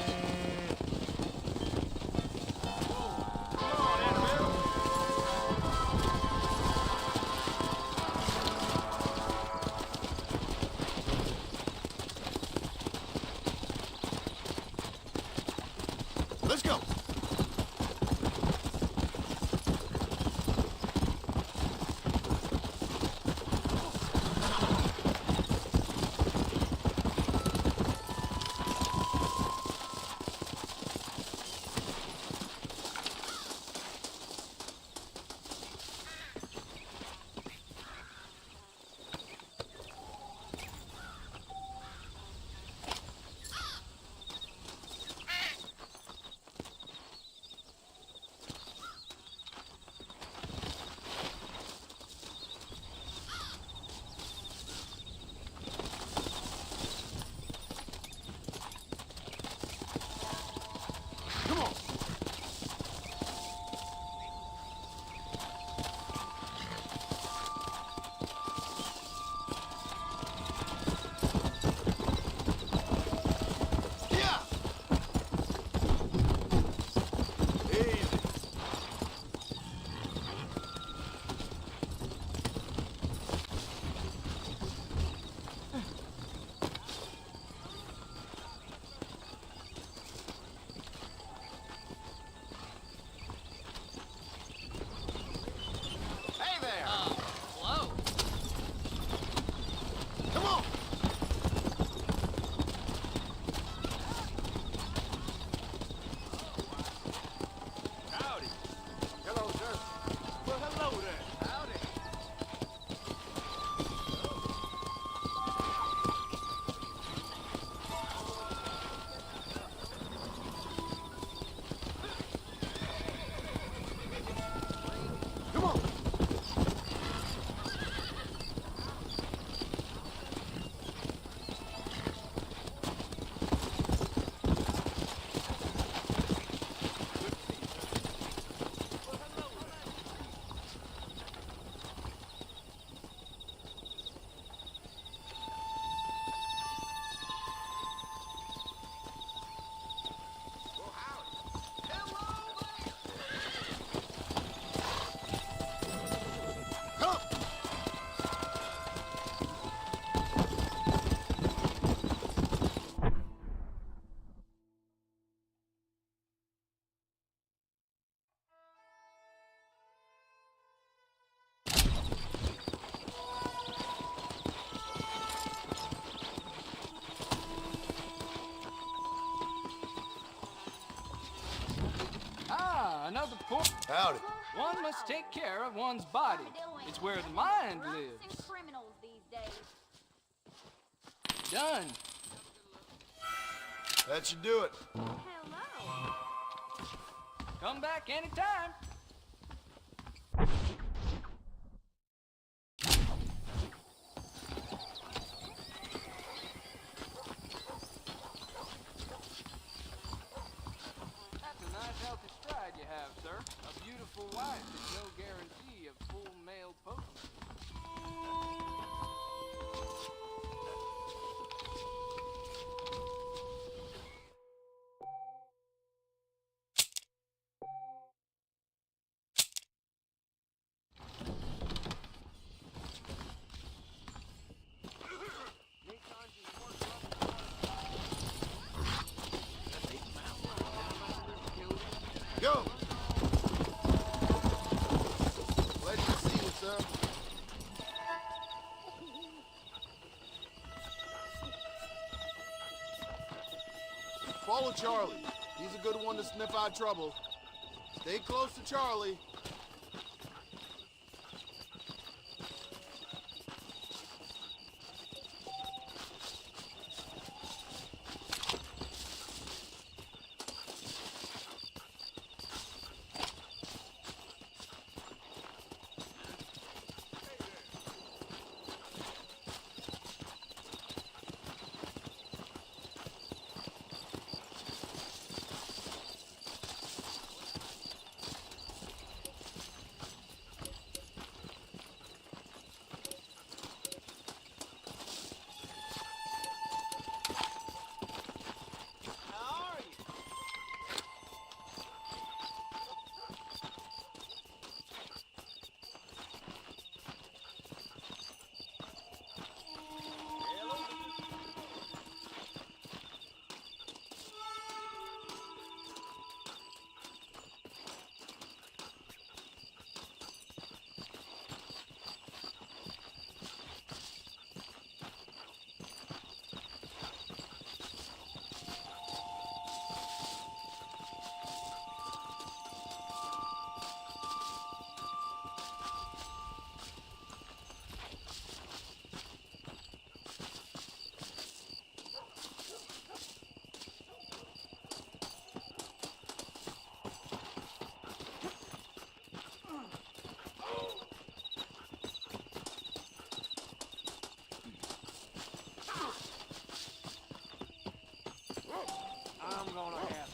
Let's go. Howdy. One must take care of one's body. It's where the mind lives. Criminals these days. Done. That should do it. Hello. Come back anytime. That's a nice healthy stride you have, sir. A beautiful wife is no guarantee of full male potency. Go! Glad to see you, sir. Follow Charlie. He's a good one to sniff out trouble. Stay close to Charlie. I'm gonna have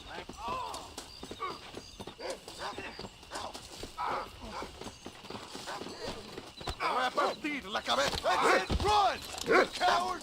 Repartido la cabeza. That's it. Run! You coward!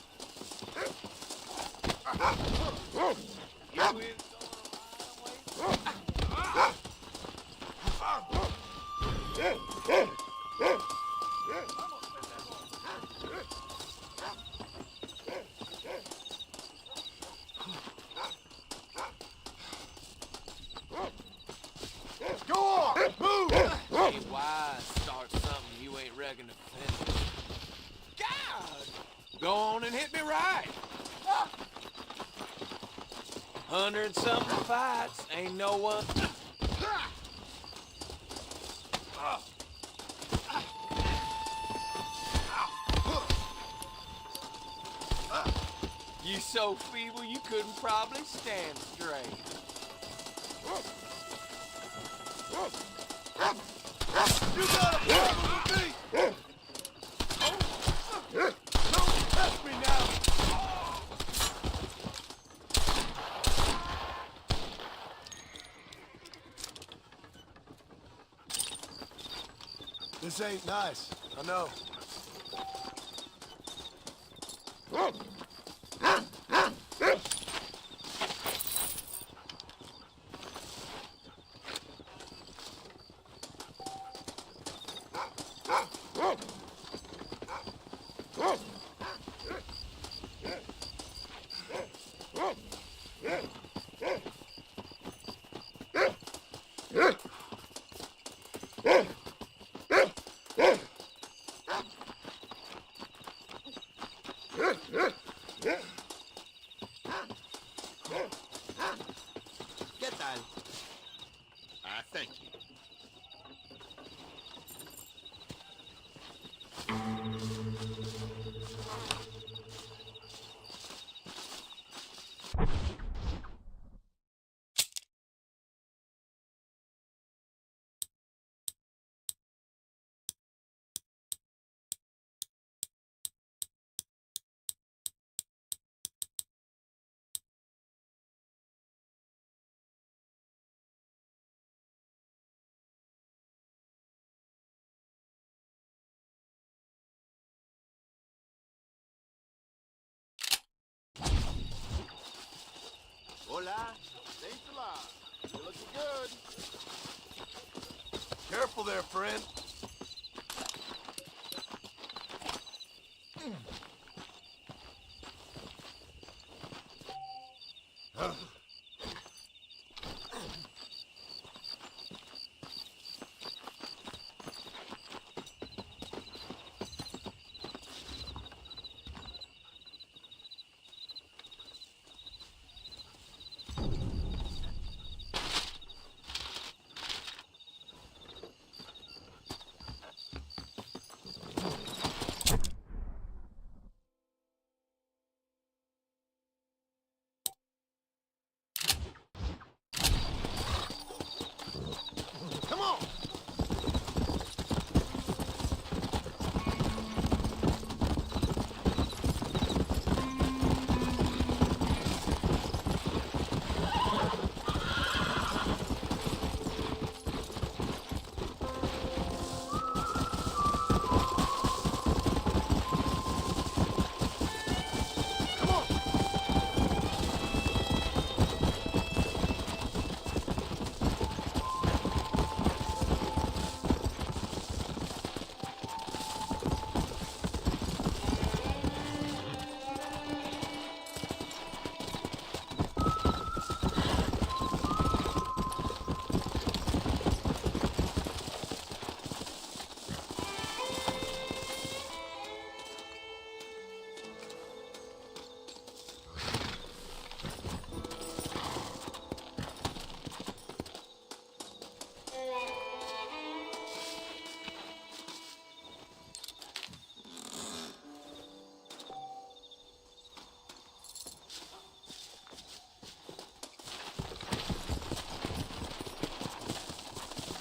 Go on! Move! Ain't wise start something you ain't reckon to finish. God! Go on and hit me right. 100-something fights, ain't no one. You so feeble you couldn't probably stand straight. You got a problem with me! Don't test me now! This ain't nice, I know. ¿Qué tal? Ah, thank you. good. Careful there, friend. Come on!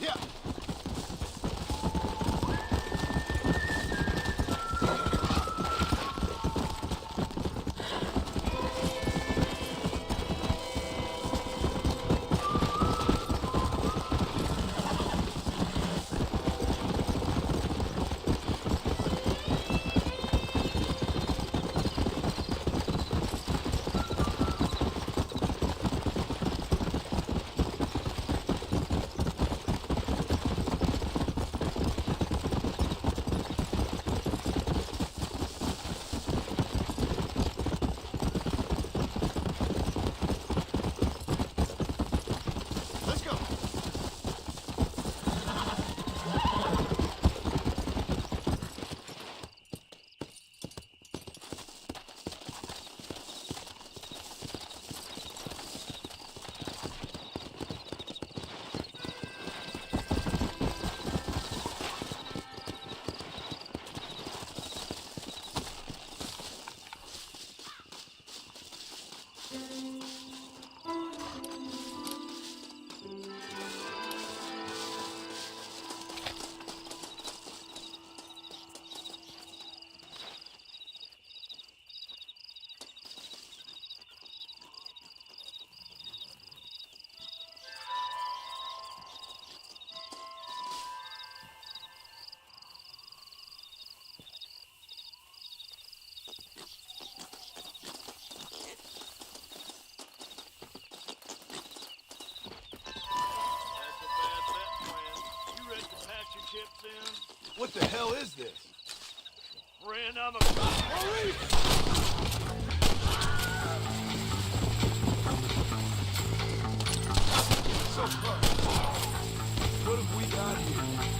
Yeah. Let's go. What the hell is this? Friend, I'm a... So close. What have we got here?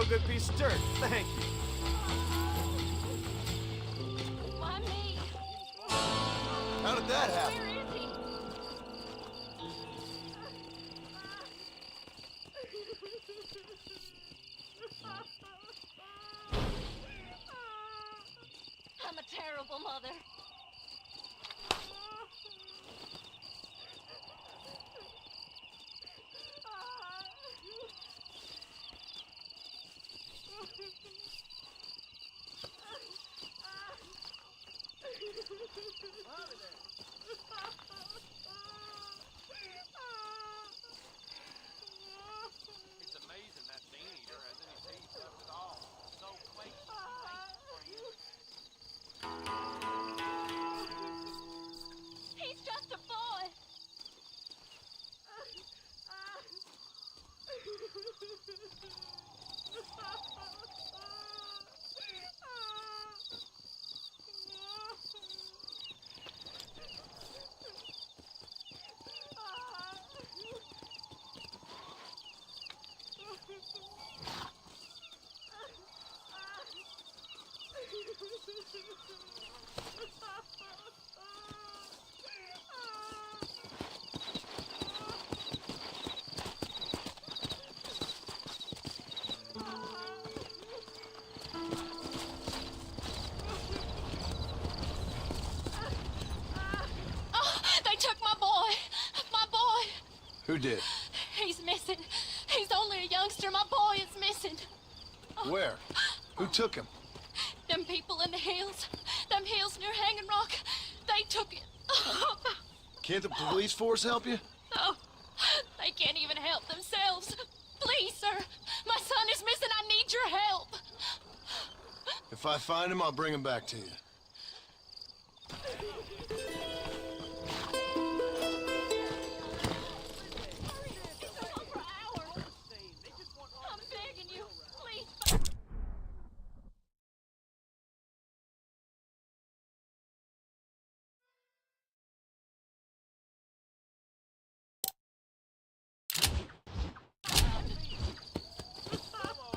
real good piece of jerk. Thank you. Why me? How did that happen? Where is he? I'm a terrible mother. It's amazing that Bean Eater has any teeth left at all. So clean. He's just a boy. They took my boy. My boy. Who did? He's missing. He's only a youngster. My boy is missing. Where? Who took him? Them people in the hills. Them hills near Hanging Rock. They took it. Can't the police force help you? Oh, they can't even help themselves. Please, sir. My son is missing. I need your help. If I find him, I'll bring him back to you. I'm begging you. Please.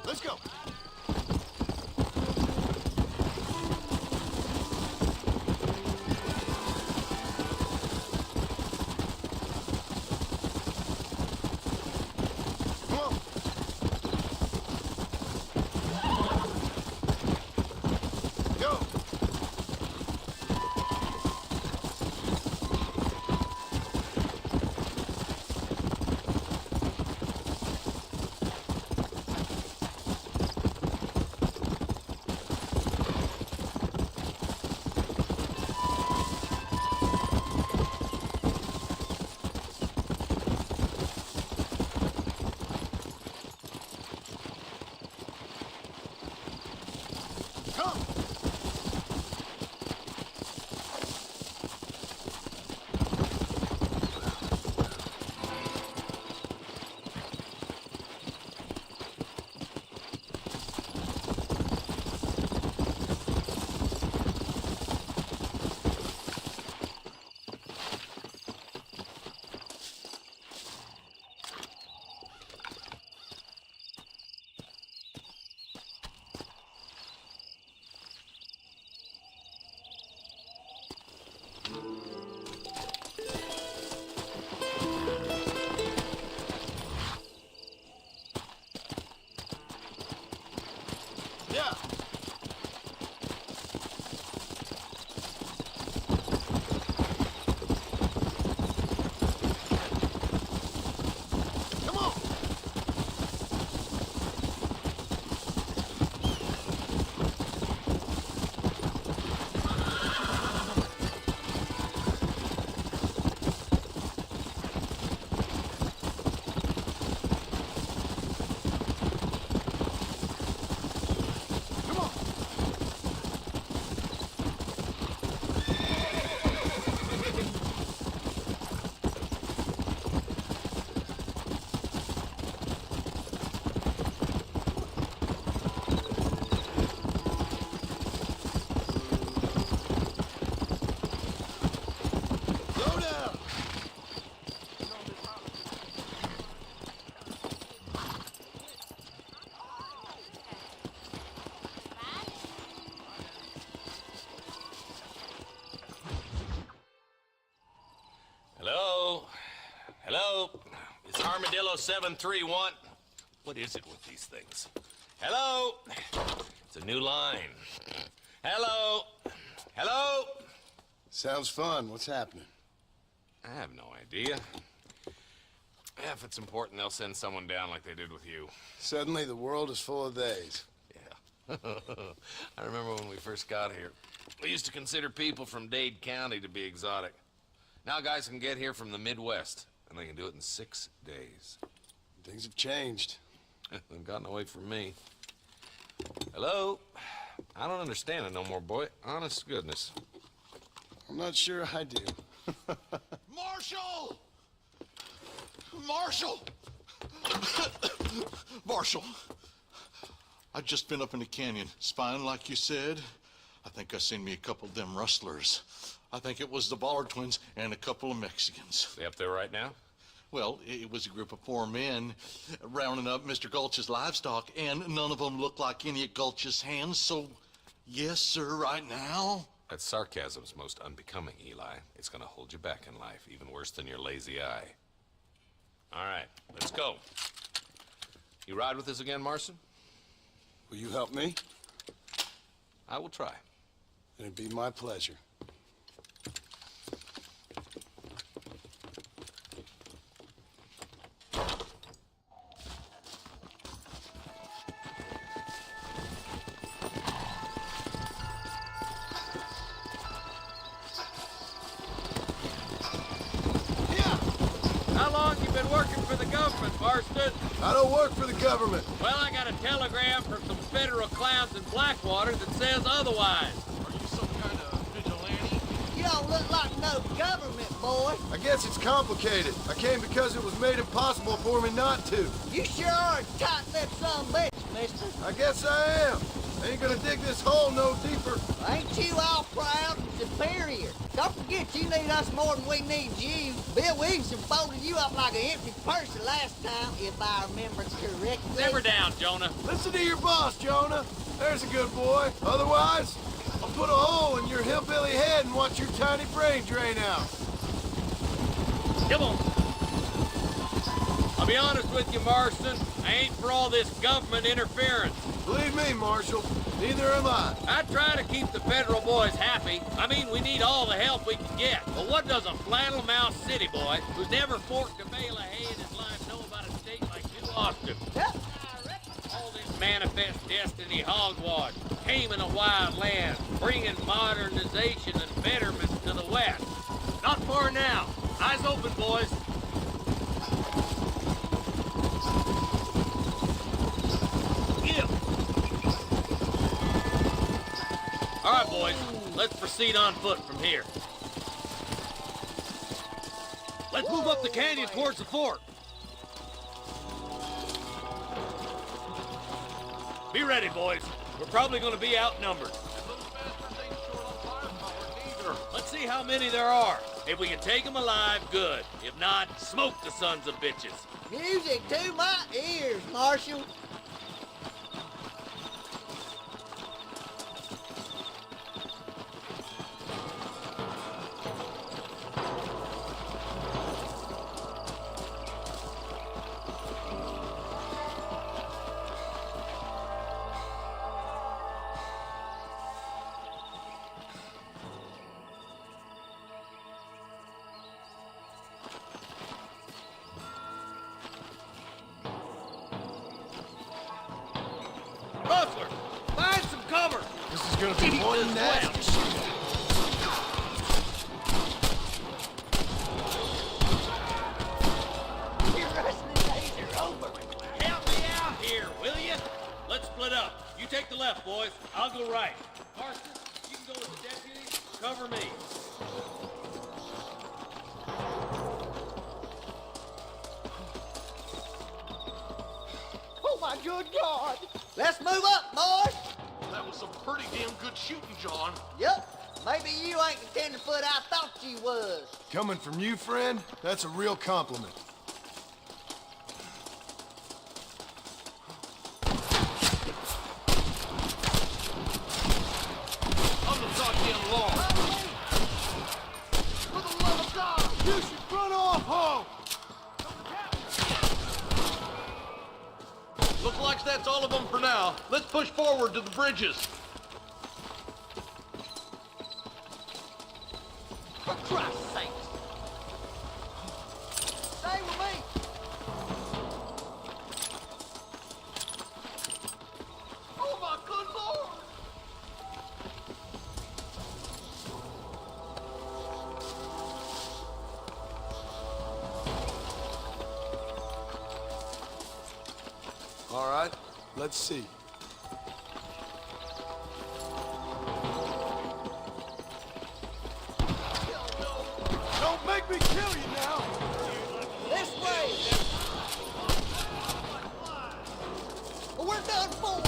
Let's go. Come on. Go. Armadillo 731. What is it with these things? Hello? It's a new line. Hello? Hello? Sounds fun. What's happening? I have no idea. Yeah, if it's important, they'll send someone down like they did with you. Suddenly, the world is full of theys. Yeah. I remember when we first got here. We used to consider people from Dade County to be exotic. Now guys can get here from the Midwest, and they can do it in 6 days. Things have changed. They've gotten away from me. Hello? I don't understand it no more, boy. Honest to goodness. I'm not sure I do. Marshal! Marshal! Marshal! I just been up in the canyon, spying like you said. I think I seen me a couple of them rustlers. I think it was the Ballard twins and a couple of Mexicans. They up there right now? Well, it was a group of 4 men rounding up Mr. Gulch's livestock, and none of them looked like any of Gulch's hands, so yes, sir, right now. That sarcasm's most unbecoming, Eli. It's gonna hold you back in life, even worse than your lazy eye. All right, let's go. You ride with us again, Marston? Will you help me? I will try. It'd be my pleasure. How long you been working for the government, Marston? I don't work for the government. Well, I got a telegram from some federal clowns in Blackwater that says otherwise. Are you some kind of vigilante? You don't look like no government, boy. I guess it's complicated. I came because it was made impossible for me not to. You sure are a tight-lipped son of a bitch, mister. I guess I am. I ain't gonna dig this hole no deeper. Ain't you all proud and superior? Don't forget you need us more than we need you. Bill Williamson folded you up like an empty purse the last time, if I remember correctly. Simmer down, Jonah. Listen to your boss, Jonah. There's a good boy. Otherwise, I'll put a hole in your hillbilly head and watch your tiny brain drain out. Come on. I'll be honest with you, Marston. I ain't for all this government interference. Believe me, Marshal, neither am I. I try to keep the federal boys happy. I mean, we need all the help we can get. But what does a flannel-mouthed city boy who's never forked a bale of hay in his life know about a state like New Austin? All this manifest destiny hogwash, taming a wild land, bringing modernization and betterment to the West. Not far now. Eyes open, boys. All right, boys, let's proceed on foot from here. Let's move up the canyon towards the fort. Be ready, boys. We're probably going to be outnumbered. Let's see how many there are. If we can take them alive, good. If not, smoke the sons of bitches. Music to my ears, Marshal. Rustler, find some cover. This is gonna be one nasty shootout. Help me out here, will you? Let's split up. You take the left, boys. I'll go right. Marston, you can go with the deputy. Cover me. Oh, my good God. Let's move up, boys. That was some pretty damn good shooting, John. Yup. Maybe you ain't the tenderfoot I thought you was. Coming from you, friend, that's a real compliment. On the goddamn law. For the love of God, you should run off home. now. Let's push forward to the bridges. For Christ's sake! Stay with me! Oh my good Lord! All right, let's see. Don't make me kill you now! This way! Well, we're done for!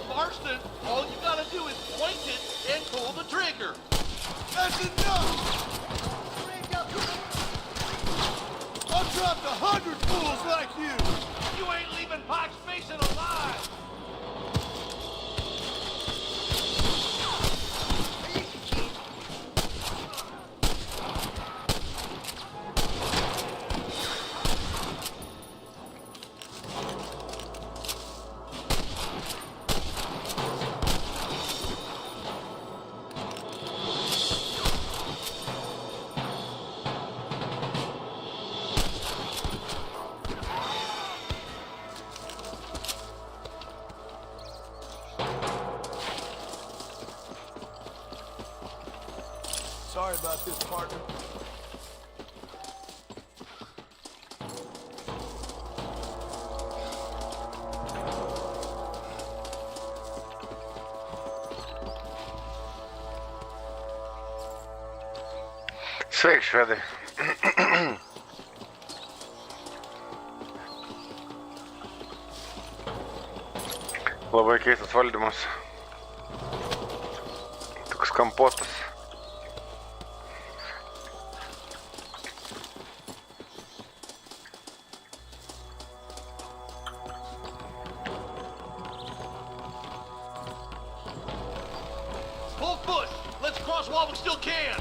Marston, all you gotta do is point it and pull the trigger. That's enough! I've dropped 100 fools like you! You ain't leaving Pike's Basin alive! Sorry about this, partner. Sveiki, švedai. Labai keistas valdymas. Toks kampuotas. Pull push! Let's cross while we still can!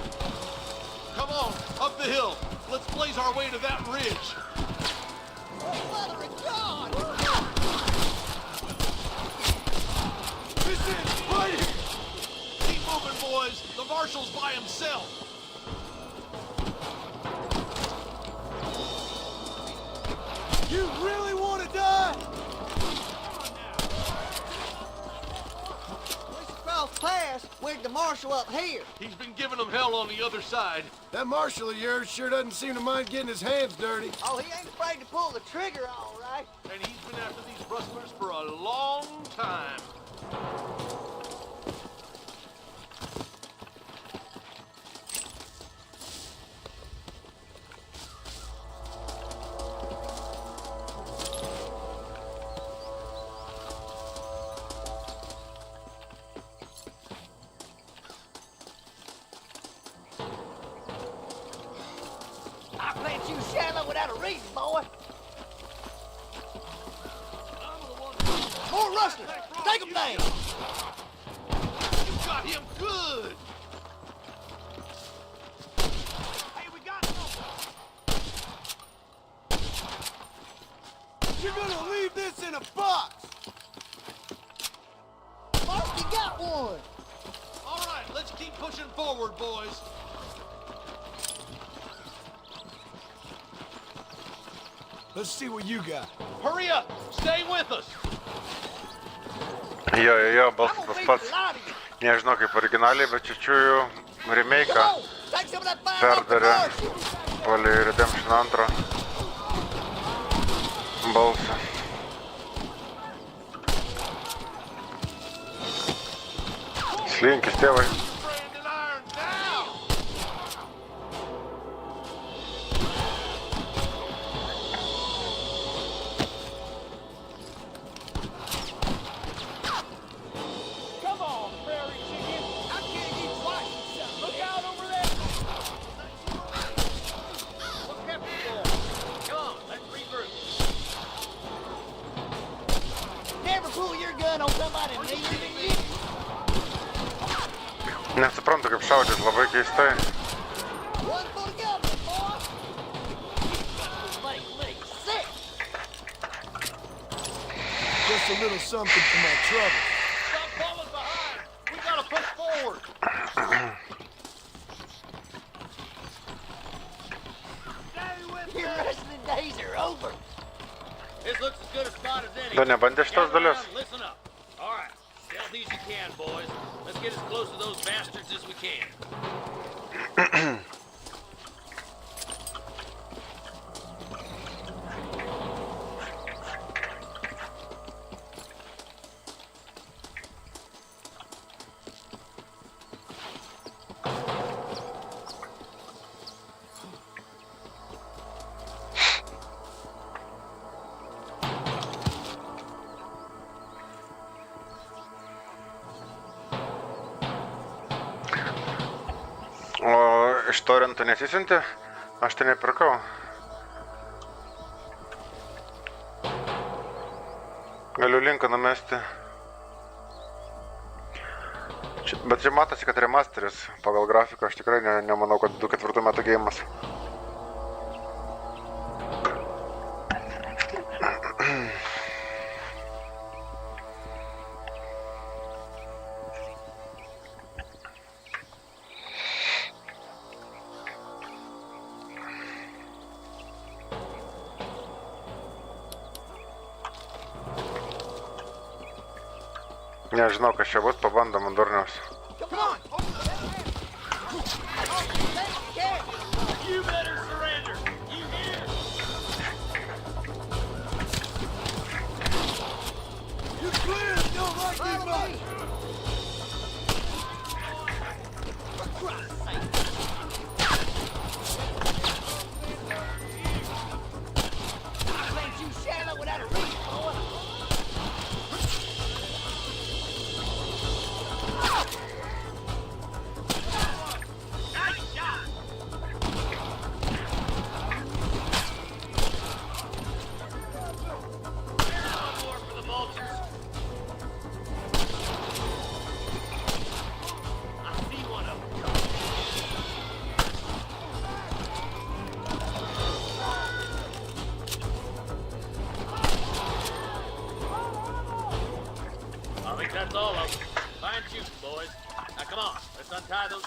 Come on, up the hill. Let's blaze our way to that ridge. Oh, Mother of God! This is right here! Keep moving, boys. The marshal's by himself. You really want to die? Cross pass with the marshal up here. He's been giving them hell on the other side. That marshal of yours sure doesn't seem to mind getting his hands dirty. Oh, he ain't afraid to pull the trigger, all right. And he's been after these rustlers for a long time. I plant you shallow without a reason, boy. More rustlers! Take them down! You got him good! Hey, we got something! You're gonna leave this in a box! Mark, you got one! All right, let's keep pushing forward, boys. Let's see what you got. Hurry up! Stay with us! Jo, balsas tas pats. Nežinau kaip originaliai, bet čiūčiųjų remake'ą perdarė palei Redemption 2 balsą. Slinkis, tėvai. Nesuprantu, kaip šaudyt, labai keistai. Just a little something for my trouble. Stop falling behind! We gotta push forward! Your wrestling days are over. This looks as good a spot as any. Dar nebandė šitos Gather dalies? around, listen up. All right, stealthy as you can, boys. Let's get as close to those bastards as we can. O iš Torrento nesisiuntė? Aš tai nepirkau. Galiu linką numesti. Bet čia matosi, kad remasteris pagal grafiką. Aš tikrai nemanau, kad 2004 metų geimas. Nežinau, kas čia bus, pabandom ant durniaus. You better surrender. You hear? You clear! Don't like me much! You shallow without a reason, boy. I think that's all of them. Fine shooting, boys. Now come on, let's untie those.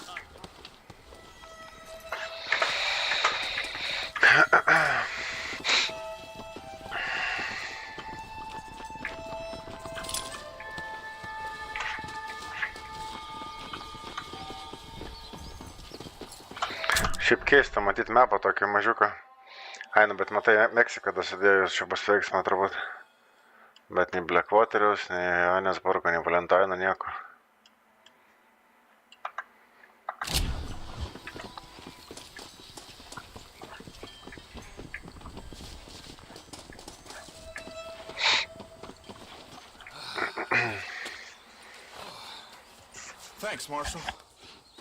Šiaip keista, matyt mapą tokį mažiuką. Ai, nu, bet matai, Meksika dasidėjus čia bus veiksmą turbūt. Bet nei Blackwateriaus, nei Johannesburgo, nei Valentino, nieko. Thanks, Marshal.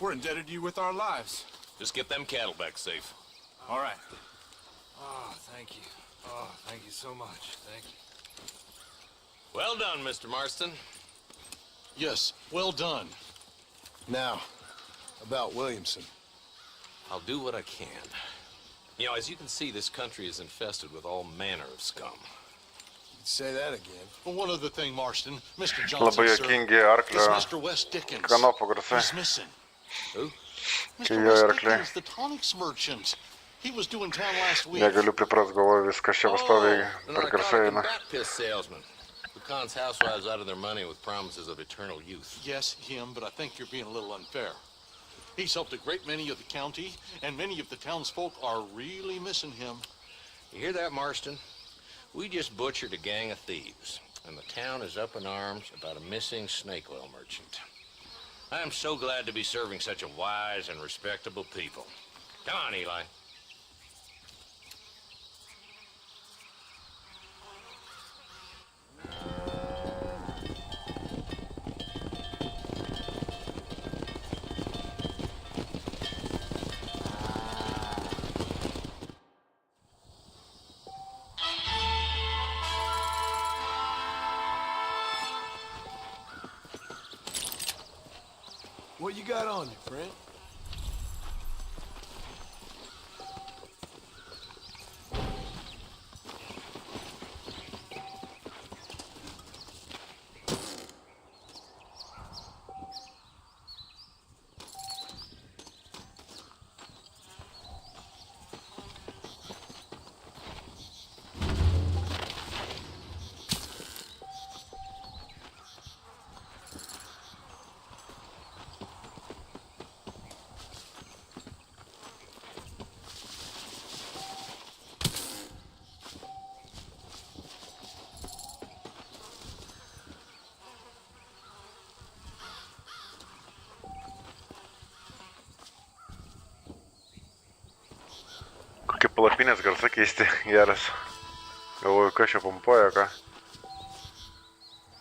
We're indebted to you with our lives. Just get them cattle back safe. All right. Oh, thank you. Oh, thank you so much. Thank you. Well done, Mr. Marston. Yes, well done. Now, about Williamson. I'll do what I can. You know, as you can see, this country is infested with all manner of scum. Say that again. Well, one other thing, Marston. Mr. Labai Johnson, sir, juokingi is arklio Mr. West Dickens. kanopų garsai. He's missing. Who? Čia Mr. jo West arkliai. Dickens, the tonics merchant. He was due in town last week. Negaliu pripras, galvoju, viskas čia pastoviai the per garsai narcotic and eina. bat piss salesman. Lucan's housewives out of their money with promises of eternal youth. Yes, him, but I think you're being a little unfair. He's helped a great many of the county, and many of the townsfolk are really missing him. You hear that, Marston? We just butchered a gang of thieves, and the town is up in arms about a missing snake oil merchant. I am so glad to be serving such a wise and respectable people. Come on, Eli. What you got on you, friend? Kokie palapinės garsai keisti, geras. Galvoju, kas čia pumpuoja, ką.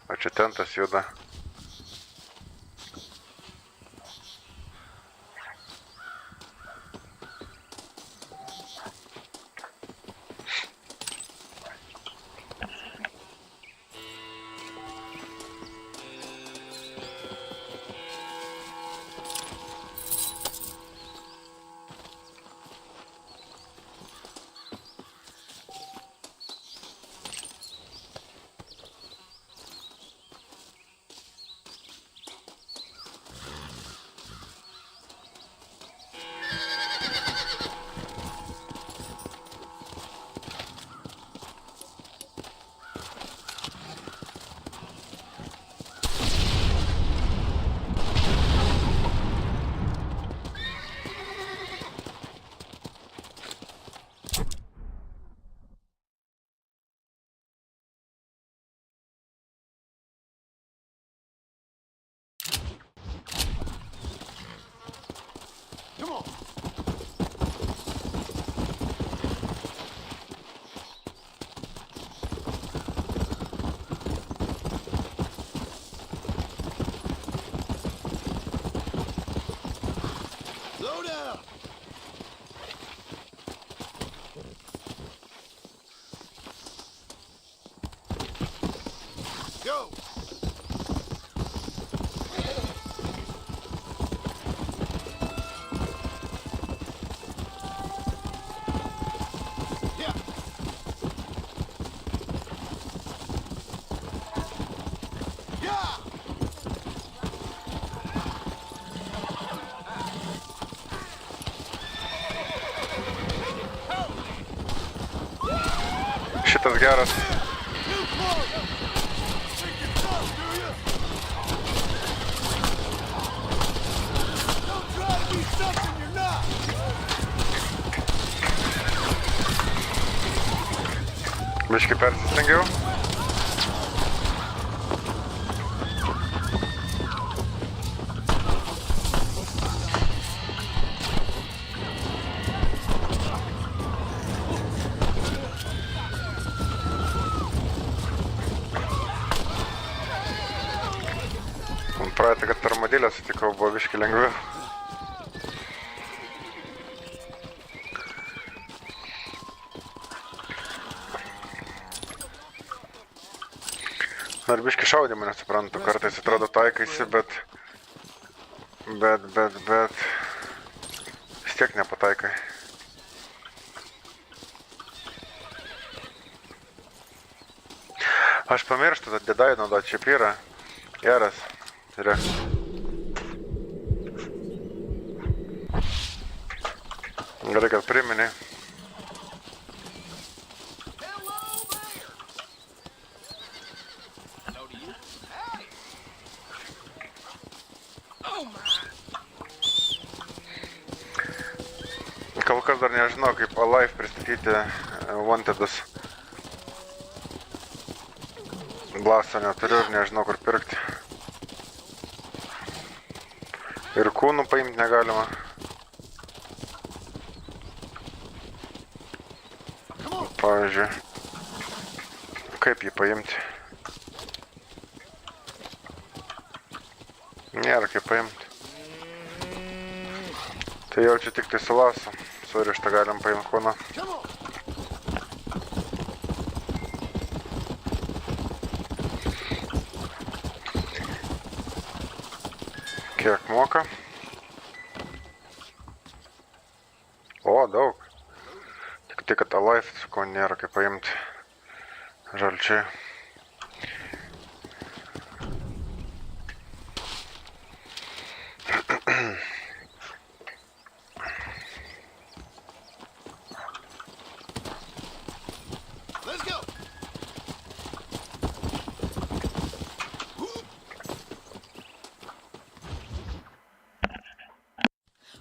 O čia tentas juda. Come on. Slow down. Go. Šitas geras. Biškį persistengiau. Praeitą, kad armadilę sutikau, buvo biškį lengviau. Dar biškį šaudimą nesuprantu, kartais atrodo taikaisi, bet vis tiek nepataikai. Aš pamirštu, kad dėdai naudot šiaip yra geras. Yra. Gerai, kad priminė. Kol kas dar nežinau, kaip Alive pristatyti Wantedus. Blasto neturiu ir nežinau, kur pirkti. Ir kūnų paimti negalima. Pavyzdžiui, kaip jį paimti? Nėra kaip paimti. Tai jau čia tik tai su lasu. Surištą galim paimti kūną. Kiek moka? O, daug. Tik kad tą laisvę, ko nėra kaip paimti. Žalčiai. Let's go.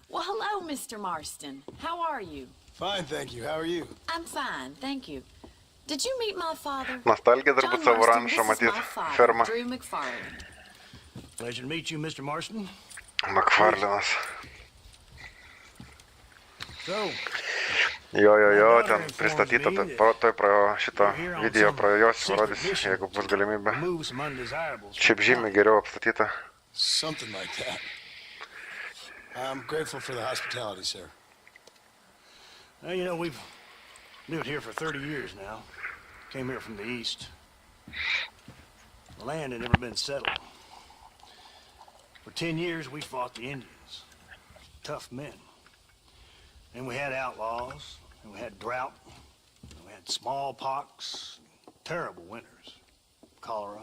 Well, hello, Mr. Marston. How are you? Fine, thank you. How are you? I'm fine, thank you. Did you meet my father? Nostalgija John turbūt savo Marston, rančą this is matyt. my father, Fermą. Drew McFarland. Pleasure to meet you, Mr. Marston. McFarlane'as. So, Jo, ten pristatyta, toj pro šito video pro jos rodys, jeigu bus galimybė. Šiaip žymiai geriau apstatyta. Something like that. I'm grateful for the hospitality, sir. well, you know, we've lived here for 30 years now. Came here from the east. The land had never been settled. For 10 years, we fought the Indians. Tough men. And we had outlaws, and we had drought, and we had smallpox, terrible winters, cholera.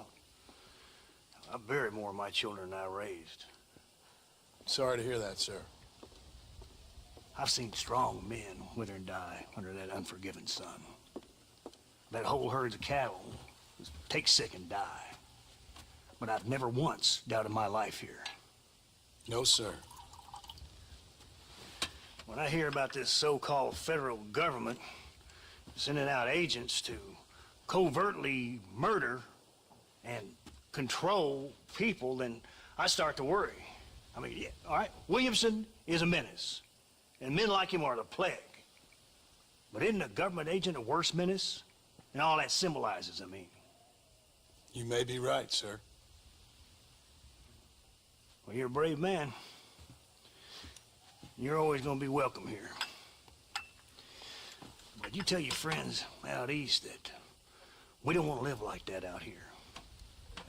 I buried more of my children than I raised. Sorry to hear that, sir. I've seen strong men wither and die under that unforgiving sun. That whole herds of cattle just take sick and die. But I've never once doubted my life here. No, sir. When I hear about this so-called federal government sending out agents to covertly murder and control people, then I start to worry. I mean, yeah, all right, Williamson is a menace, and men like him are the plague. But isn't a government agent a worse menace? And all that symbolizes, I mean. You may be right, sir. Well, you're a brave man. You're always going to be welcome here. But you tell your friends out east that we don't want to live like that out here.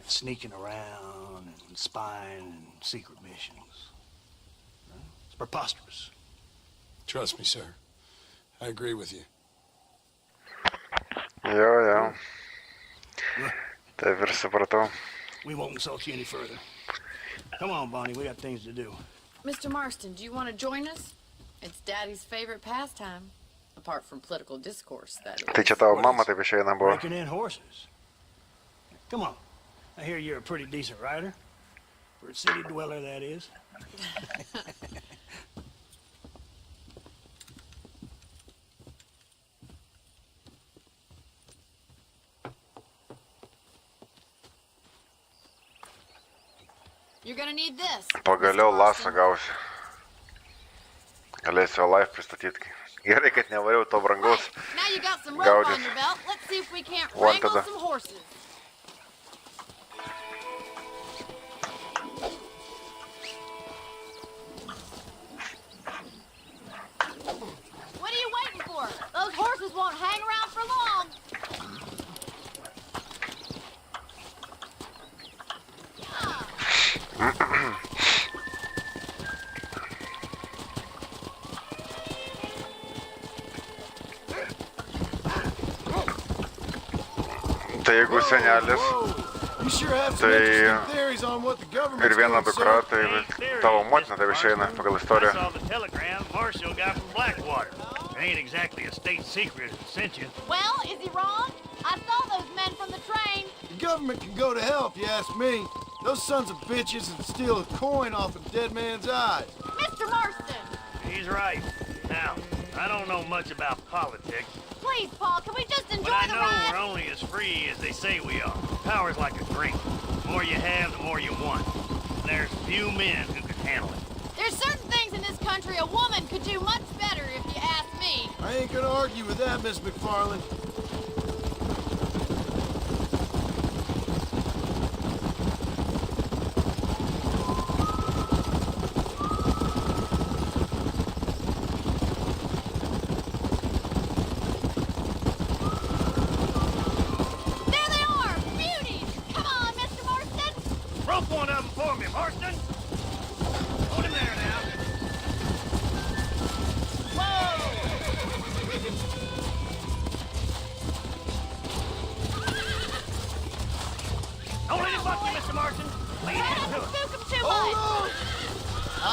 Sneaking around and spying and secret missions. It's preposterous. Trust me, sir. I agree with you. Jo. Taip ir supratau. We won't insult you any further. Come on, Bonnie, we got things to do. Mr. Marston, do you want to join us? It's Daddy's favorite pastime. Apart from political discourse, that is. Tai čia tavo mama taip išeina buvo. Breaking in horses. Come on. I hear you're a pretty decent rider. For a city dweller, that is. You're gonna need this. Pagaliau lasą gausiu. Galėsiu live pristatyti. Gerai, kad nevariau to brangaus. Now you got some rope on your belt. Let's see if we can't wrangle some horses. What are you waiting for? Those horses won't hang around for long. Tai jeigu senelis, tai ir viena dukra, tai tavo motina taip išeina pagal istoriją. Ain't exactly a state secret that sent you. Well, is he wrong? I saw those men from the train. The government can go to hell if you ask me. Those sons of bitches would steal a coin off a dead man's eyes. Mr. Marston! He's right. Now, I don't know much about politics. Please, Paul, can we just enjoy But I the know ride? we're only as free as they say we are. Power's like a drink. The more you have, the more you want. And there's few men who can handle it. There's certain things in this country a woman could do much better if you ask me. I ain't gonna argue with that, Miss McFarland. There they are! Beauties! Come on, Mr. Marston! Rope one of them for me, Marston! Hold him there now. Whoa!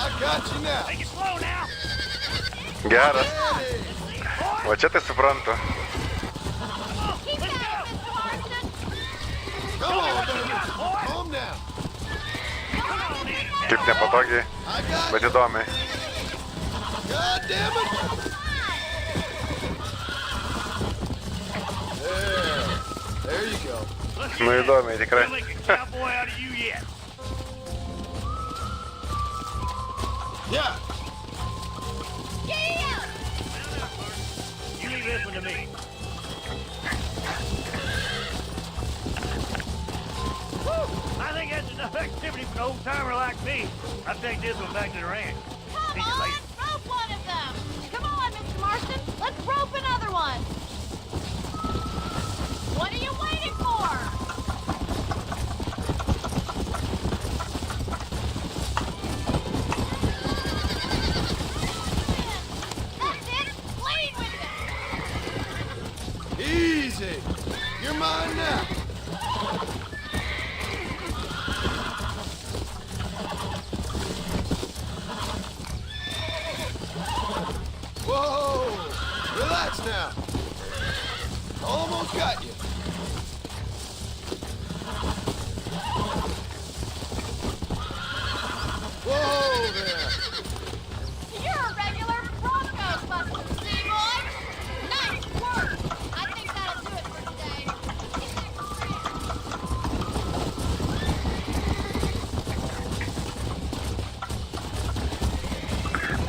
I got you now. Take it slow now. Geras. Va čia tai suprantu. Keep at it, Mr. Marston. Come on, baby. Calm down. Kaip nepatogiai, bet įdomiai. God damn it. There you go. Nu įdomiai, tikrai. Cowboy out of you yet. Yeah. You leave this one to me. Whew, I think that's enough activity for an old timer like me. I'll take this one back to the ranch. Come on, rope one of them. Come on, Mr. Marston. Let's rope another one. What are you waiting for? That's it. Lead with it. Easy. You're mine now. Whoa! Relax now. Almost got you. Whoa there. You're a regular Broncos buster, Seymour. Nice work. I think that'll do it for today.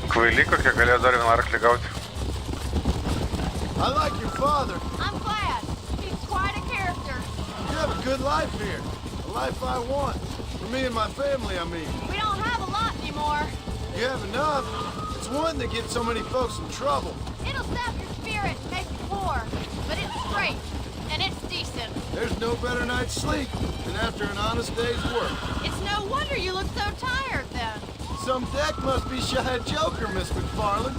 Kvaily kokie galėjo dar vieną arklį gauti. I like your father. I'm glad. He's quite a character. You have a good life here. A life I want. For me and my family, I mean. We don't have a lot anymore. You have enough. It's one that gets so many folks in trouble. It'll sap your spirit and make you poor. But it's straight. And it's decent. There's no better night's sleep than after an honest day's work. It's no wonder you look so tired then. Some deck must be shy of Joker, Miss McFarland.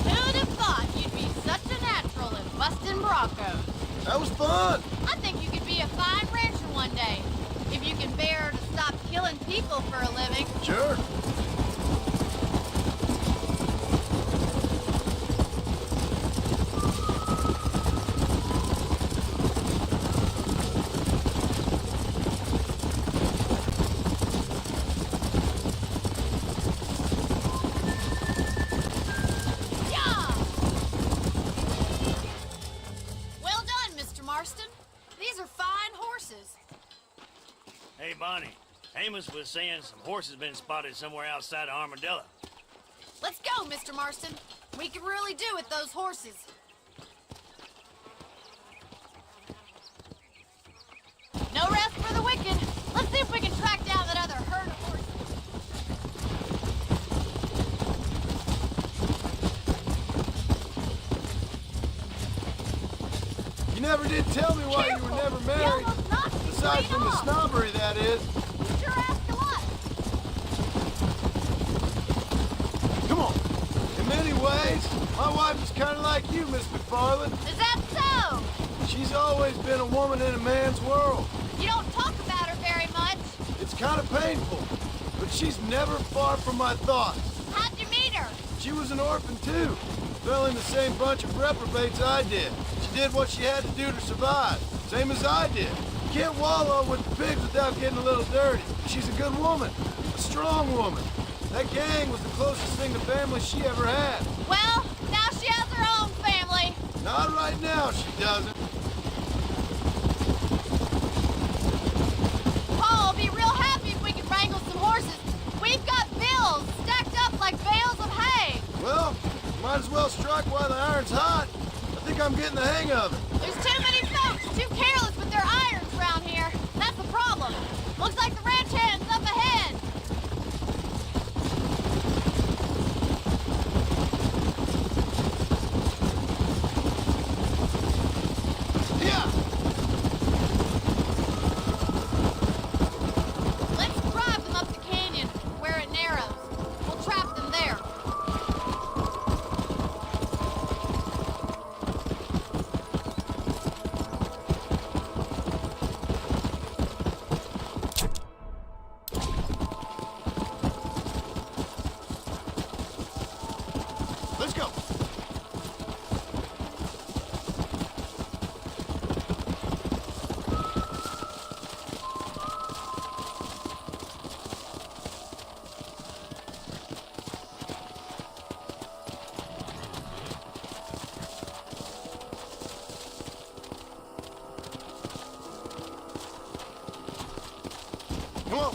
Who'd have thought you'd be such a natural in busting Broncos? That was fun. I think you could be a fine rancher one day. If you can bear to stop killing people for a living. Sure. Yeah! Well done, Mr. Marston. These are fine horses. Hey, Bonnie. Amos was saying some horses been spotted somewhere outside of Armadillo. Let's go, Mr. Marston. We could really do with those horses. No rest for the wicked. Let's see if we can track down that other herd of horses. You never did tell me why you were never married. Aside from the snobbery, that is. Sure asked a lot. Come on. In many ways, my wife is kind of like you, Miss McFarland. Is that so? She's always been a woman in a man's world. You don't talk about her very much. It's kind of painful, but she's never far from my thoughts. How'd you meet her? She was an orphan, too. Fell in the same bunch of reprobates I did. She did what she had to do to survive, same as I did. You can't wallow with the pigs without getting a little dirty. She's a good woman, a strong woman. That gang was the closest thing to family she ever had. Well, now she has her own family. Not right now, she doesn't. Paul will be real happy if we can wrangle some horses. We've got bills stacked up like bales of hay. Well, might as well strike while the iron's hot. I think I'm getting the hang of it. There's too many folks too careless with their irons around here. That's the problem. Looks like the ranch hand's up ahead. Yeah. Let's drive them up the canyon where it narrows. We'll trap them there. go. Come on.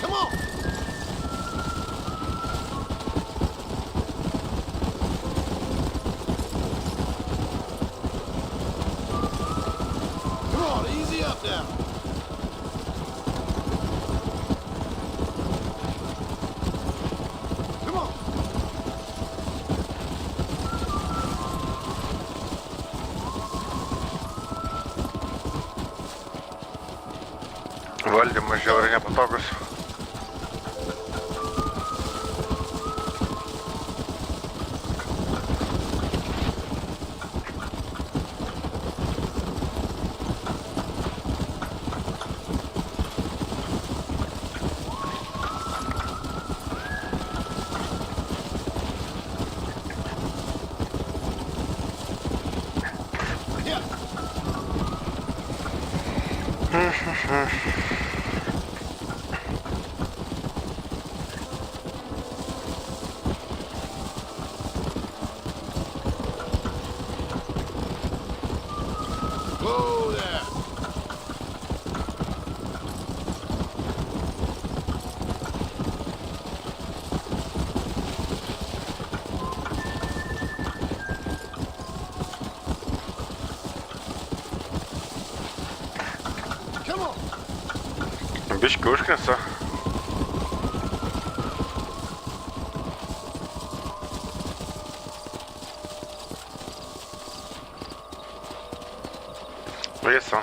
Come on. Come on, easy up now. Come on. Valdymui žiauriai nepatogus. Whoa there. Come on. Biški užknisa. Vėsu.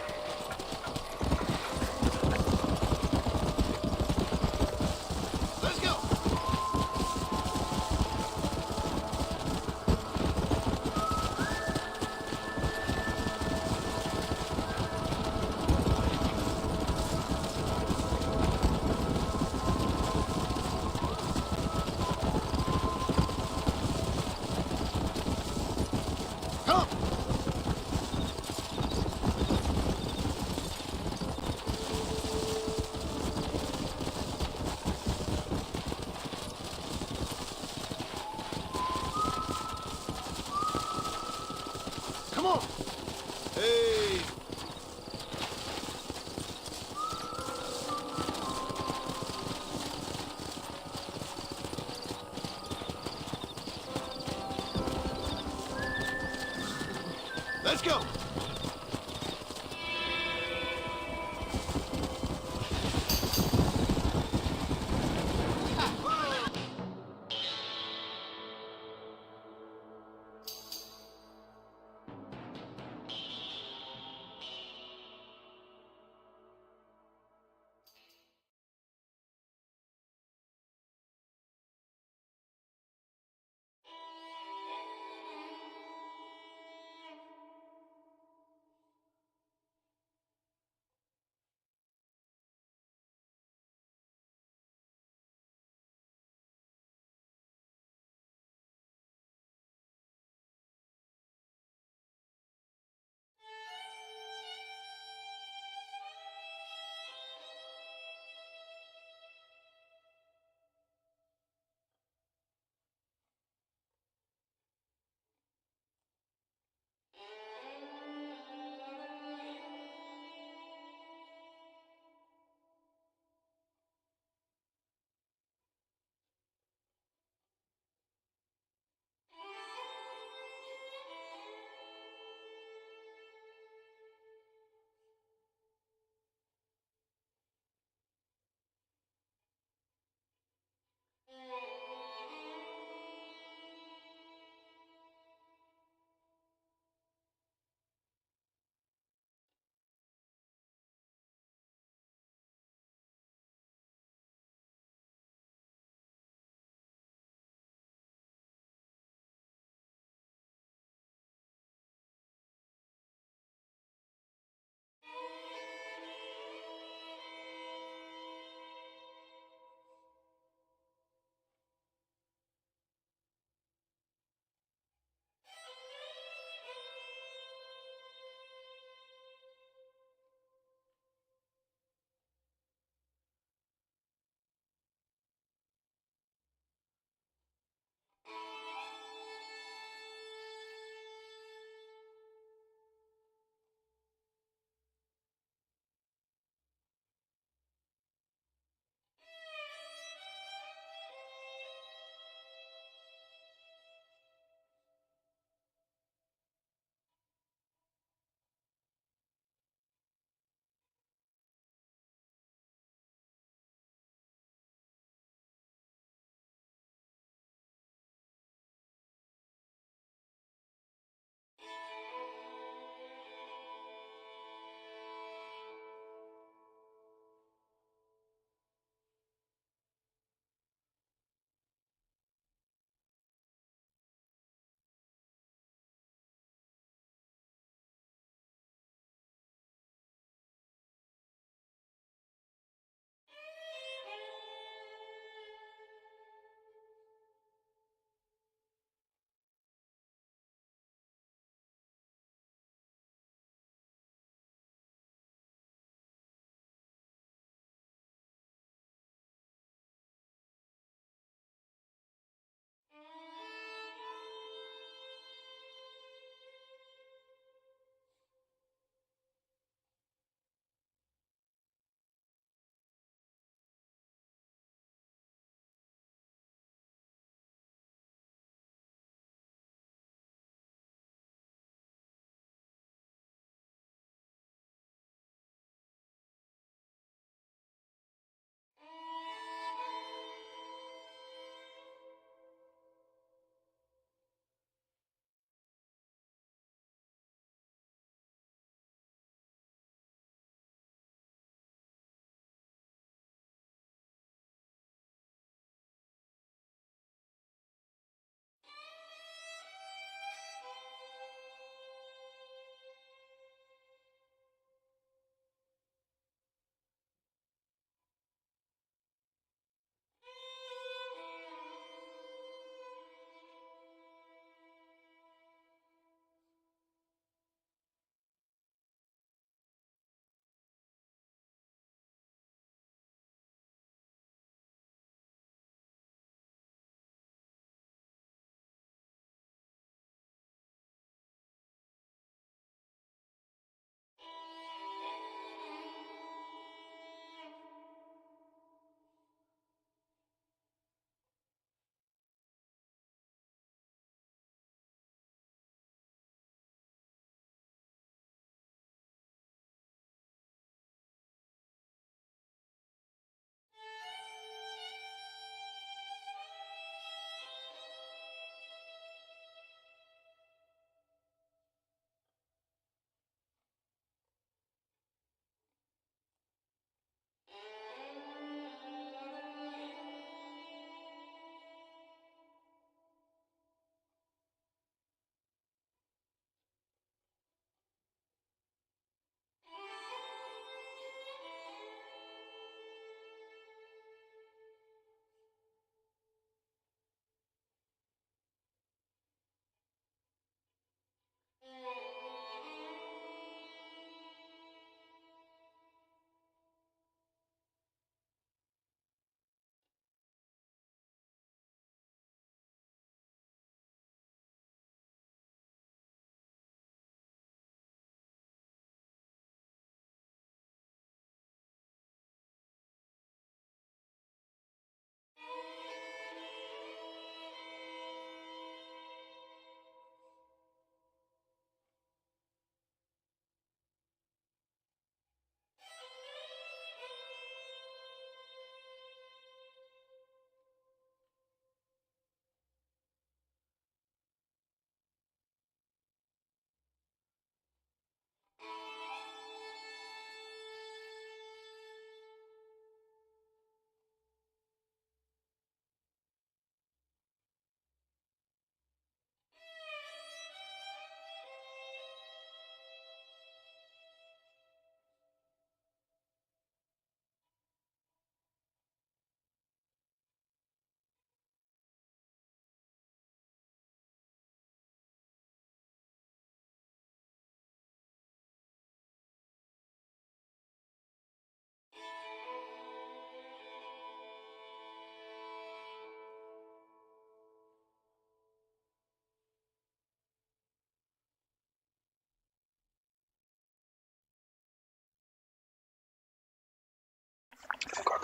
Let's go. Come. Come on. Hey. Let's go.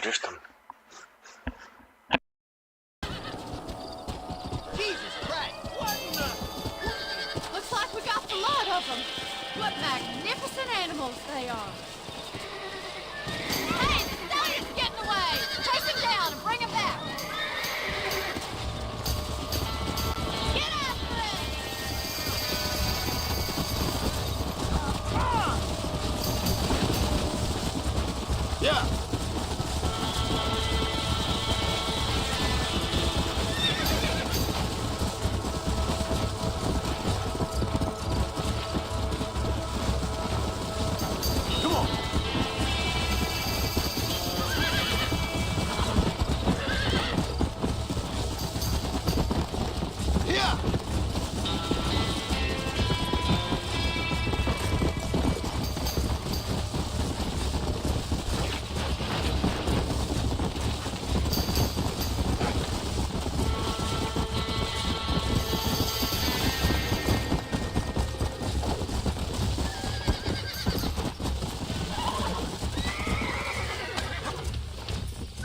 Tristram. Jesus Christ! What in the... Looks like we got the lot of them. What magnificent animals they are. Hey, the stallion's getting away! Chase him down and bring him back! Get after it! Yeah. Come on. Yeah.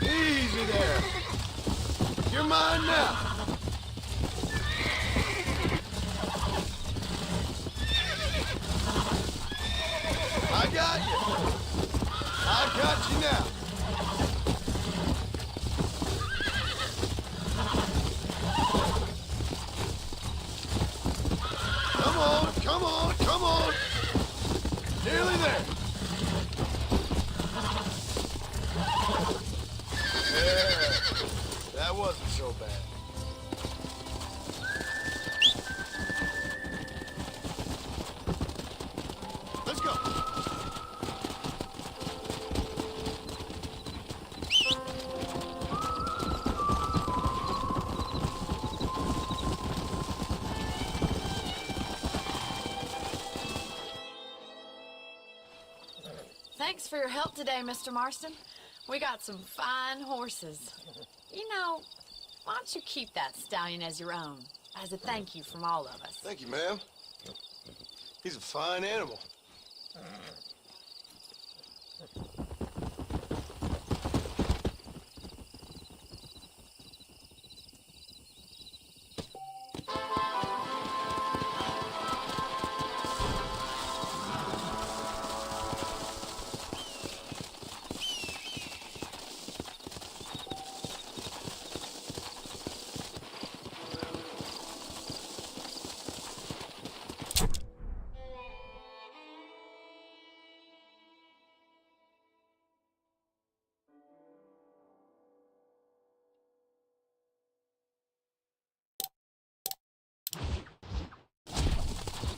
Easy there. You're mine now. I got you. I got you now. Come on, come on, come on. Nearly there. Yeah, that wasn't so bad. Let's go. Thanks for your help today, Mr. Marston. We got some fine horses. You know, why don't you keep that stallion as your own, as a thank you from all of us? Thank you, ma'am. He's a fine animal.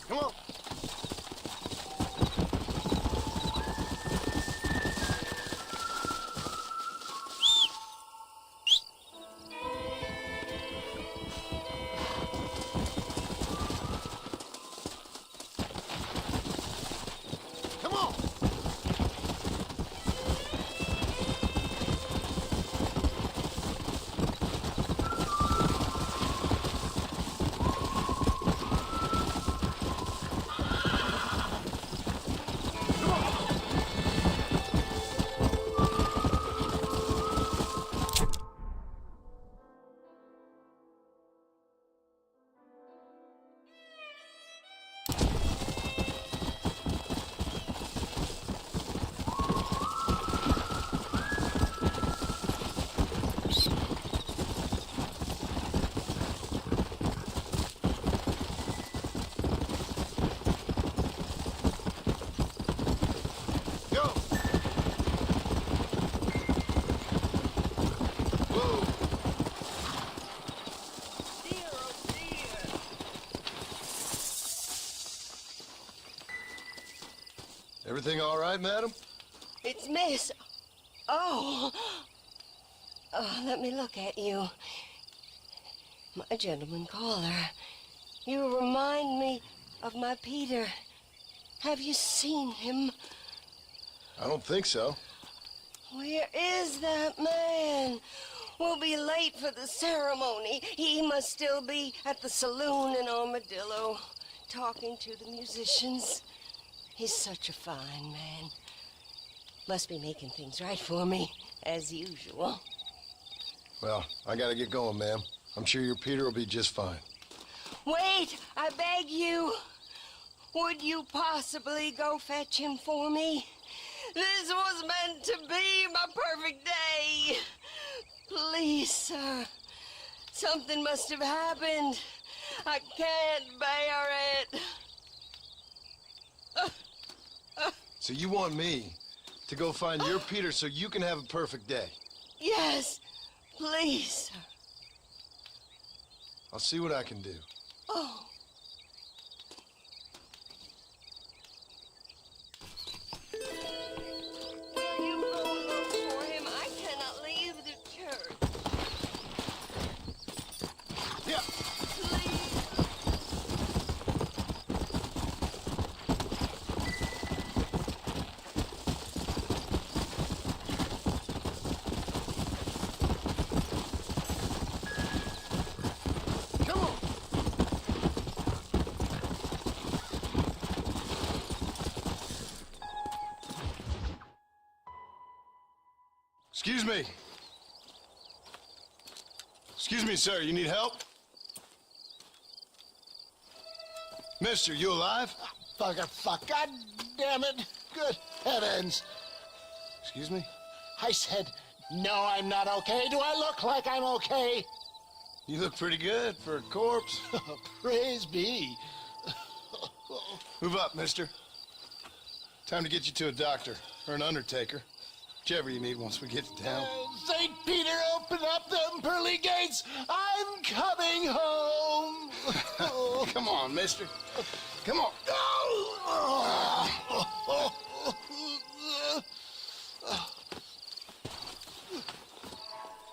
Come on. Come on. Everything all right, madam? It's Miss. Oh. Oh, let me look at you. My gentleman caller. You remind me of my Peter. Have you seen him? I don't think so. Where is that man? We'll be late for the ceremony. He must still be at the saloon in Armadillo, talking to the musicians. He's such a fine man. Must be making things right for me. as usual. Well, I gotta get going, ma'am. I'm sure your Peter will be just fine. Wait, I beg you. Would you possibly go fetch him for me? This was meant to be my perfect day. Please, sir. Something must have happened. I can't bear it. So you want me to go find your Peter so you can have a perfect day? Yes, please, sir. I'll see what I can do. Oh. Will you go look for him? I cannot leave the church. Yeah. Excuse me. Excuse me, sir. You need help? Mister, you alive? Fuck. God damn it. Good heavens. Excuse me? I said, no, I'm not okay. Do I look like I'm okay? You look pretty good for a corpse. Praise be. Move up, mister. Time to get you to a doctor or an undertaker. Whichever you need once we get to town. St. Peter, open up them pearly gates. I'm coming home. Come on, mister. Come on.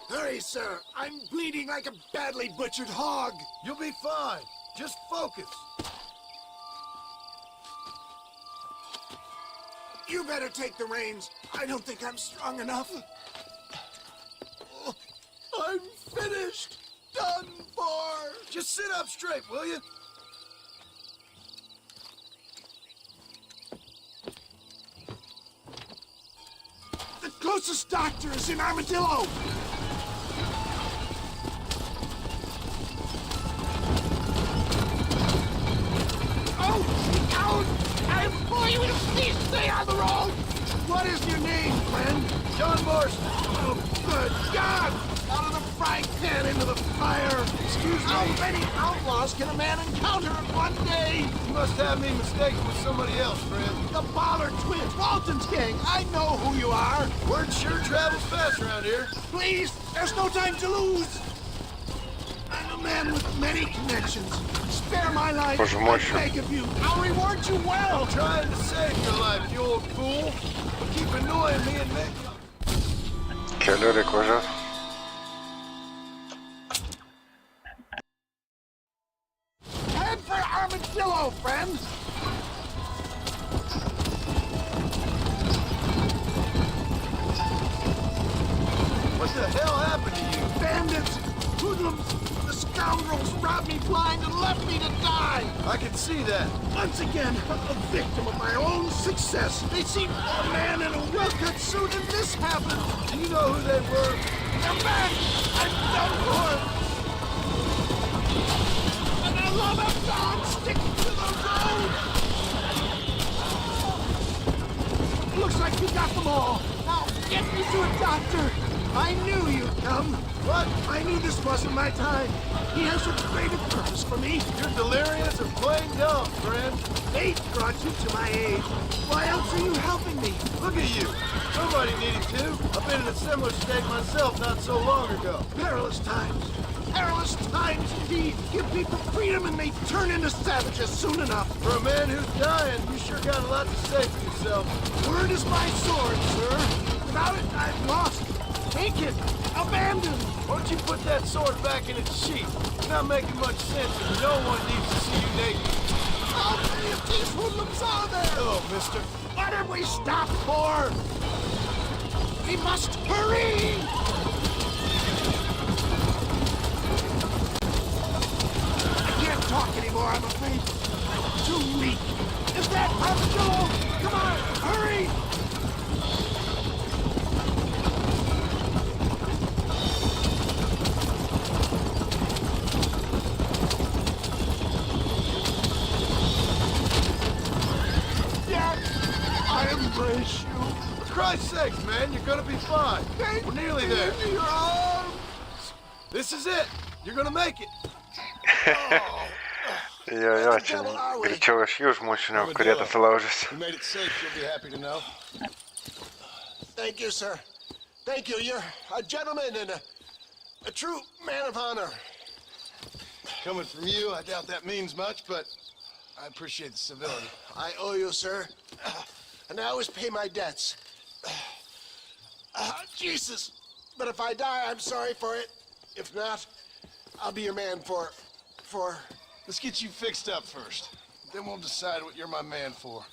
Hurry, sir. I'm bleeding like a badly butchered hog. You'll be fine. Just focus. You better take the reins. I don't think I'm strong enough. I'm finished. Done for. Just sit up straight, will you? The closest doctor is in Armadillo. Oh, out! I implore you to please stay on the road. What is your name, friend? John Marston. Oh, good God! Out of the frying pan into the fire. Excuse me. How many outlaws can a man encounter in one day? You must have me mistaken with somebody else, friend. The Ballard twins, Walton's gang. I know who you are. Word sure travels fast around here. Please, there's no time to lose. I'm a man with many connections. Spare my life, I beg of you. I'll reward you well. I'm trying to save your life, you old fool. But keep annoying me and make... Quelle heure est quoi, Jeff? Head for Armadillo, friend. What the hell happened to you? Bandits, hoodlums, the scoundrels robbed me blind and left me to die. I can see that. Once again, a victim of my own success. They seemed a man in a well-cut suit, and this happened. Do you know who they were? They're back. I'm done for. And I love a dog sticking to the road. Looks like you got them all. Now, get me to a doctor. I knew you'd come. What? I knew this wasn't my time. He has a greater purpose for me. You're delirious or plain dumb, friend. Fate brought you to my aid. Why else are you helping me? Look at you. Somebody needed to. I've been in a similar state myself not so long ago. Perilous times. Perilous times indeed. Give people freedom and they turn into savages soon enough. For a man who's dying, you sure got a lot to say for yourself. Word is my sword, sir. Without it, I've lost. Taken. Abandoned. Why don't you put that sword back in its sheath? It's not making much sense and no one needs to see you naked. How many of these hoodlums are there? Oh, mister. What have we stopped for? We must hurry! I can't talk anymore, I'm afraid. Too weak. Is that Armadillo? Come on, hurry! Christ's sakes, man, you're gonna be fine. We're nearly there. This is it. You're gonna make it. Jo, čia greičiau aš jų užmušiu, negu kurie tas laužys. You made it safe, you'll be happy to know. Thank you, sir. Thank you. You're a gentleman and a true man of honor. Coming from you, I doubt that means much, but I appreciate the civility. I owe you, sir. And I always pay my debts. Jesus. But if I die, I'm sorry for it. If not, I'll be your man for... Let's get you fixed up first. Then we'll decide what you're my man for.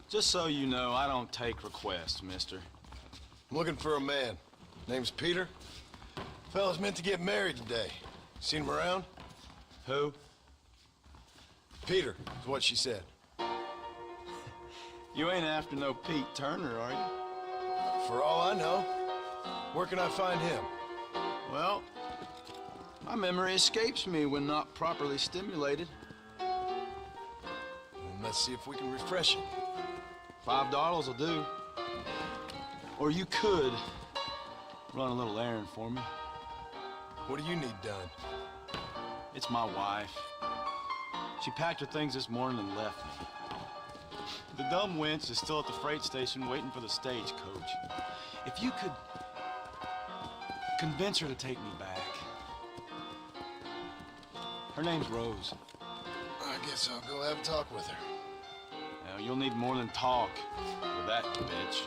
Just so you know, I don't take requests, mister. I'm looking for a man. Name's Peter. Fella's meant to get married today. Seen him around? Who? Peter, is what she said. You ain't after no Pete Turner, are you? For all I know. Where can I find him? Well, my memory escapes me when not properly stimulated. Let's see if we can refresh it. $5 will do. Or you could run a little errand for me. What do you need done? It's my wife. She packed her things this morning and left me. The dumb wench is still at the freight station waiting for the stagecoach. If you could convince her to take me back. Her name's Rose. I guess I'll go have a talk with her. Now, you'll need more than talk with that bitch.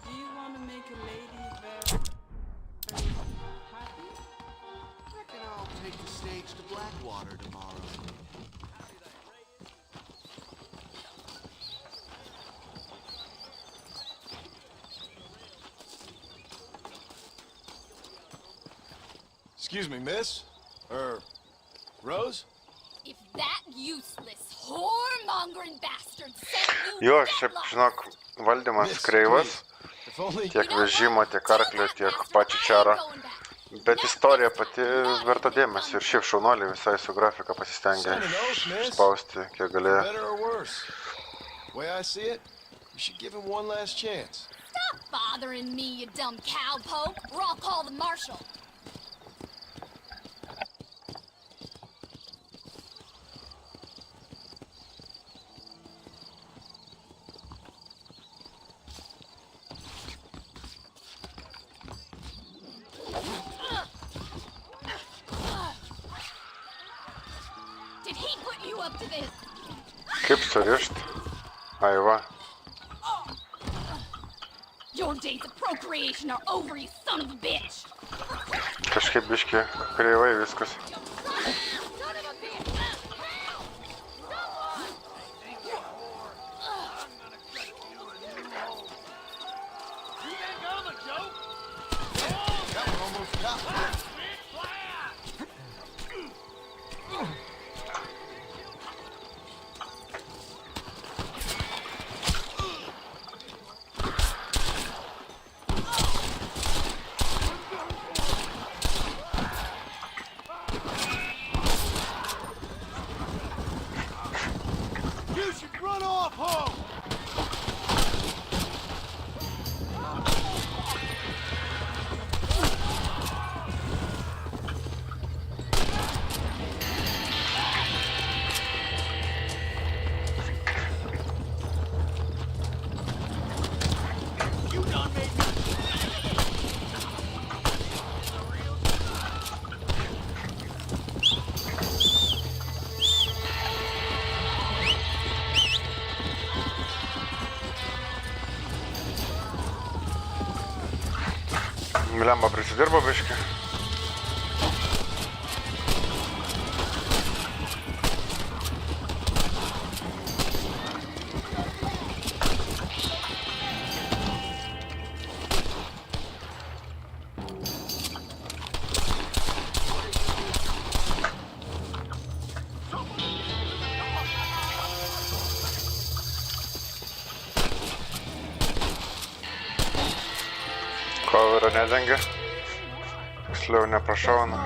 Do you want to make a lady very happy? Reckon I'll take the stage to Blackwater tomorrow. Excuse me, miss? Rose? If that useless, whoremongering bastard sent you Jo, šiaip, žinok, valdymas kreivas, tiek vežimo, tiek arklio, tiek pačių čaro. Bet istorija pati verta dėmesio ir šiaip šaunuoliai visai su grafika pasistengė spausti, kiek galėjo. Better or worse? The way I see it, you should give him one last chance. Stop bothering me, you dumb cowpoke, or I'll call the marshal. Did he put you up to this? Kaip surišt? Ai va. Your days of procreation are over, you son of a bitch! Kažkaip biški kreivai viskas. Lemba prisidirbo biški. Coverio nedengia. Tiksliau neprašauna.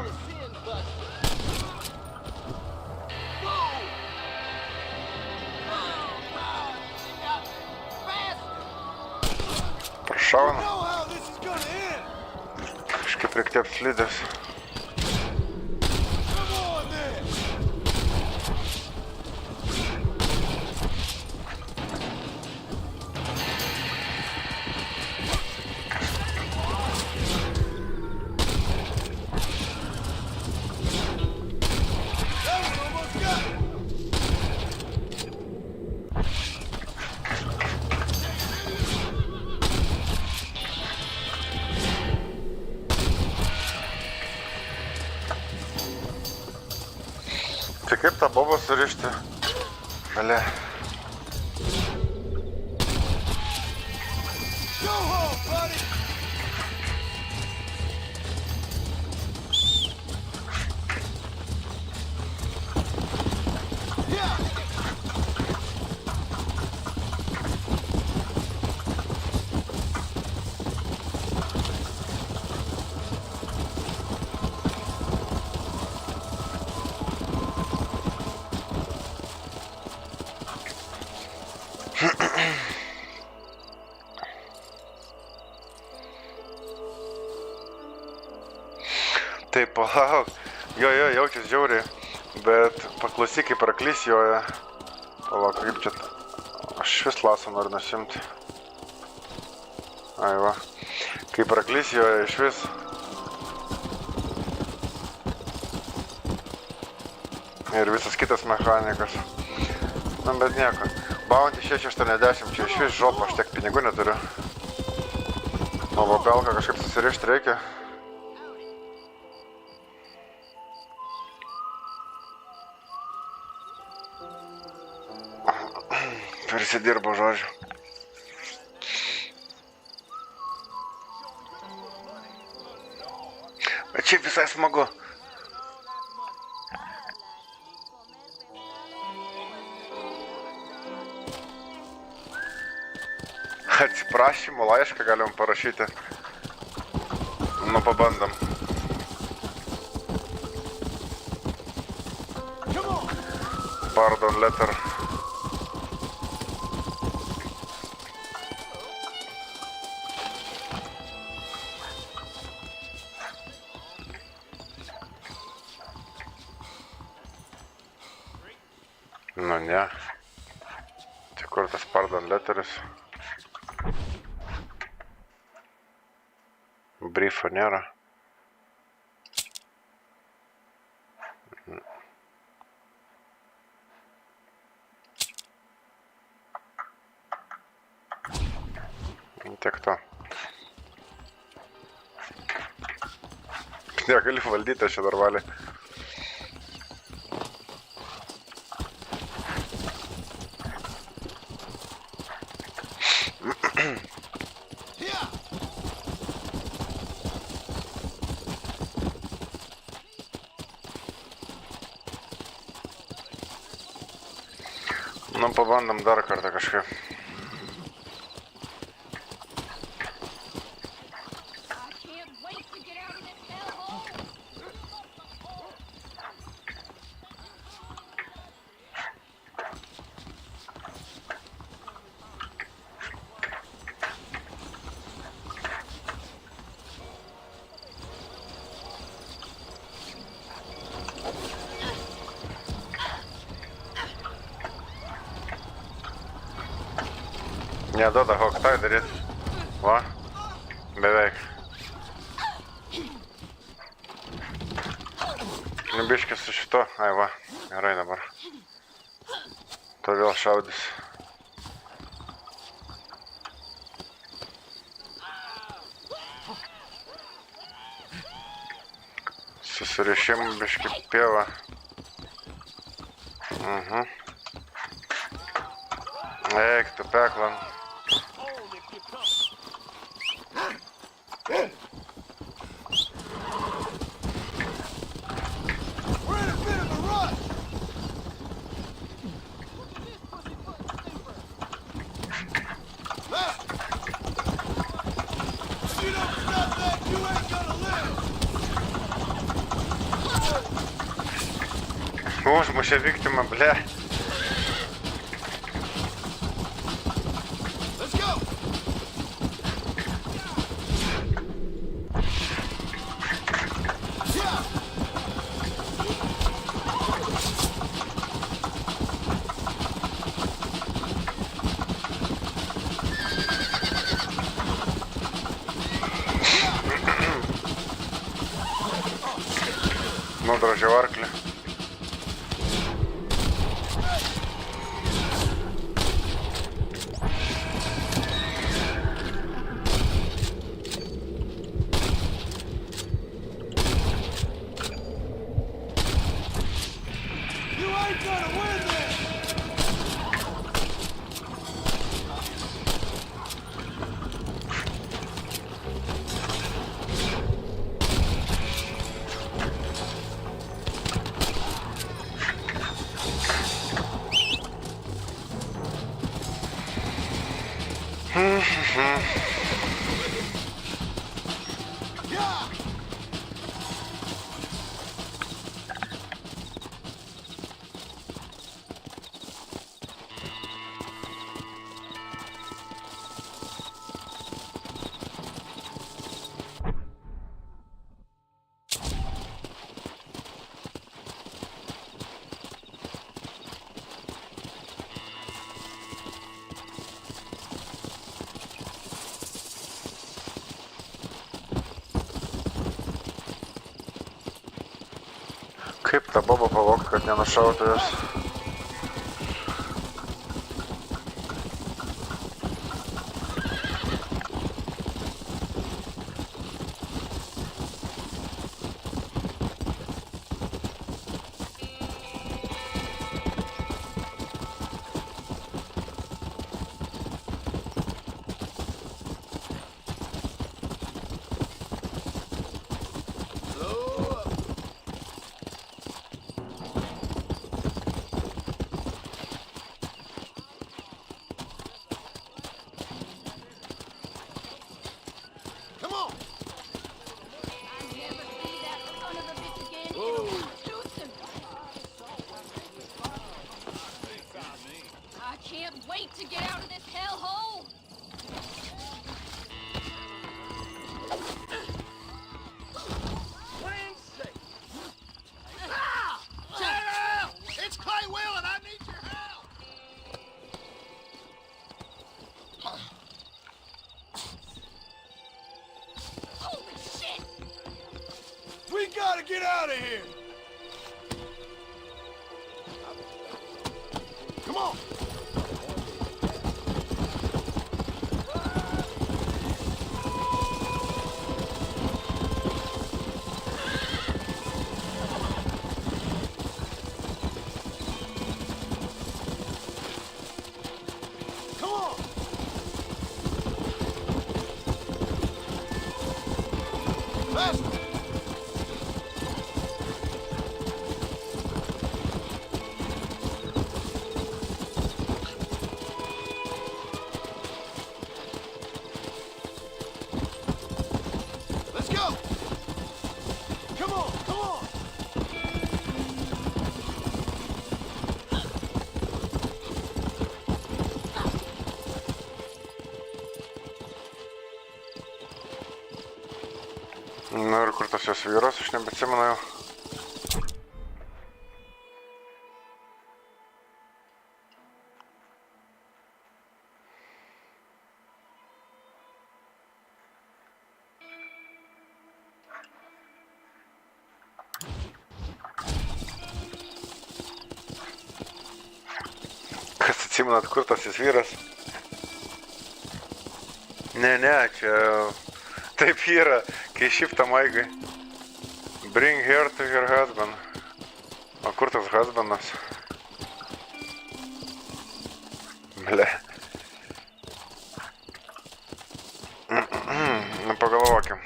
Prašauna. Kažkaip reikia apslydęs. Tai kaip tą bobą surišti? Gale. Taip, palauk. Jo, jaučiasi žiauriai. Bet paklausyk, kaip arklys joja. Palauk, kaip čia... Aš vis lasą noriu nusimti. Ai va. Kaip arklys joja iš vis. Ir visas kitas mechanikas. Na, bet nieko. Bounty 680, čia iš vis žopo, aš tiek pinigų neturiu. O babelką kažkaip susirišti reikia. Prisidirbo, žodžiu. Bet šiaip visai smagu. Atsiprašymo laišką galim parašyti. Nu, pabandom. Pardon letter. Nu ne. Tai kur tas pardon letteris? Briefo nėra. Tiek to. Negali valdyti šią darbalį. Nu, pabandom dar kartą kažkaip. Neduoda hoktai daryt. Va. Beveik. Nubiškis su šito. Ai va. Gerai dabar. To vėl šaudys. Susirišim biški pievą. Eik, tu peklan. Užmušė viktimą, ble. Nudrožiau arklį. Kaip tą bobą pavogti, kad nenušautų jos? We gotta get out of here! Come on! Come on! Faster! Let's go! Come on, come on! Nu ir kur tas jos vyras, aš nebeatsimenu jau. Kas atsimenat, kur tas jis vyras? Ne, čia taip yra, kai šiftą maigai. Bring her to her husband. O kur tas husbandas? Ble. Nu pagalvokim.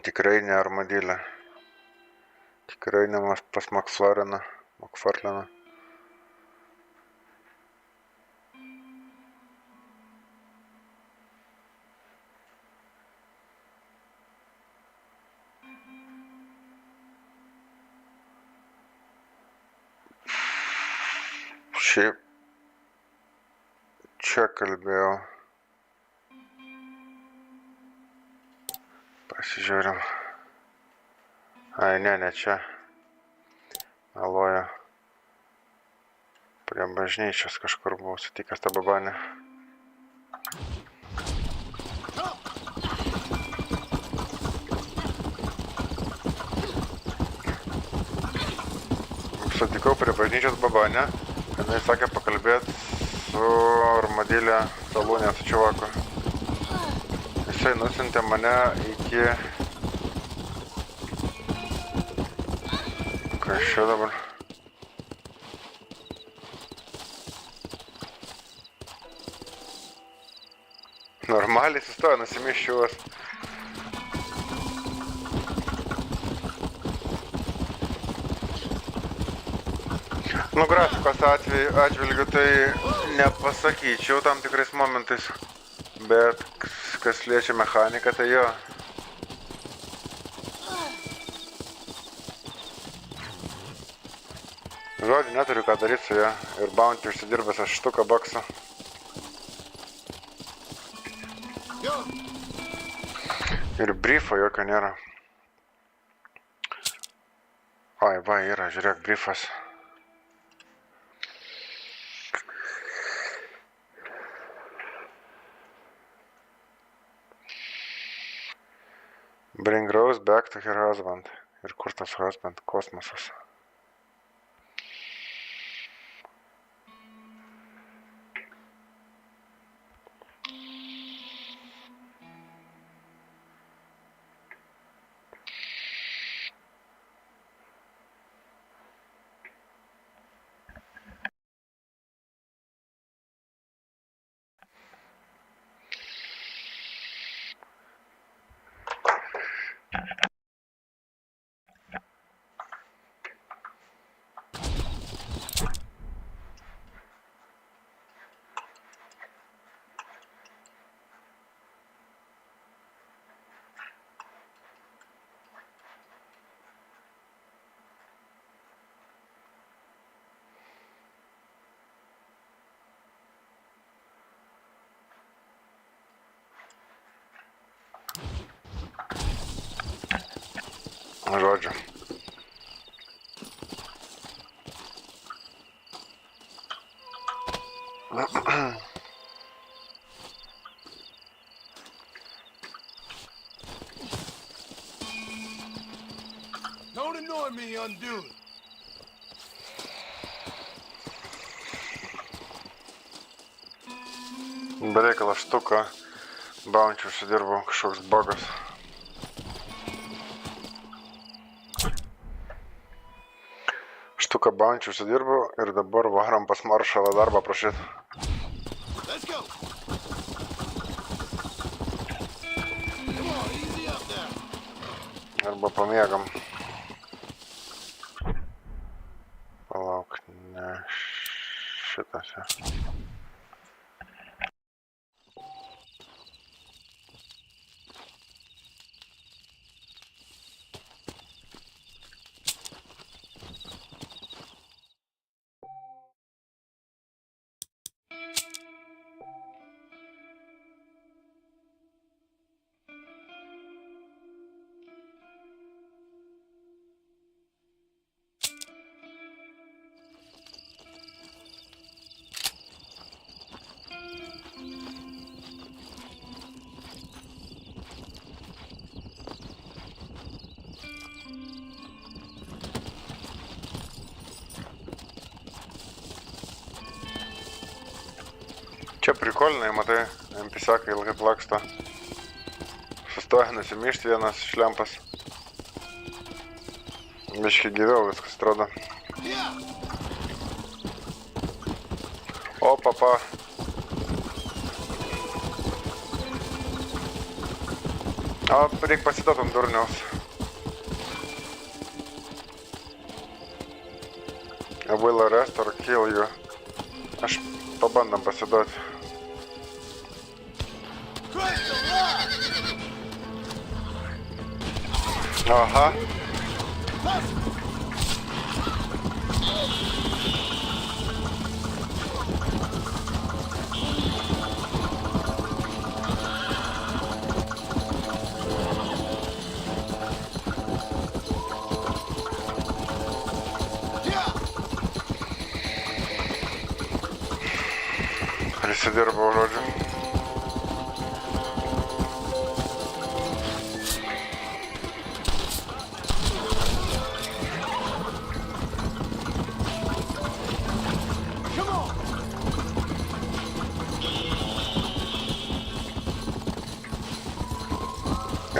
Tikrai ne armadilė. Tikrai ne pas Makfarleną. Šiaip čia kalbėjau. Pasižiūrim. Ai, ne čia. Meluoju. Prie bažnyčios kažkur buvau sutikęs tą babanę. Sutikau prie bažnyčios babanę. Jis sakė pakalbėti su armadilė salūnė su čiuvaku. Jisai nusintė mane iki... Kas čia dabar? Normaliai sustoja, nusimeščiuos. Nu, grafikos atžvilgiu tai nepasakyčiau tam tikrais momentais, bet kas liečia mechaniką, tai jo. Žodžiu, neturiu ką daryti su ja ir bounty užsidirbęs aš štuką baksų. Ir briefo jokio nėra. Oi, va, yra, žiūrėk, briefas. Bring Rose back to her husband. Ir kur tas husband? Kosmosas. Žodžiu. Don't annoy me unduly. Bereikalą štuką bounty užsidirbau, kažkoks bugas. Štuką bounty užsidirbau ir dabar varom pas maršalą darbą prašyt. Let's go. Come on, easy up now. Arba pamiegam. Palauk, ne šitas. Čia prikolinai, matai, NPC-kai ilgai plaksto. Sustoja nusimyšti vienas šlempas. Biški gyviau viskas atrodo. O, papa. O, reik pasiduot ant durniaus. I will arrest or kill you. Aš pabandom pasiduot. Aha. Prisidirbau, žodžiu.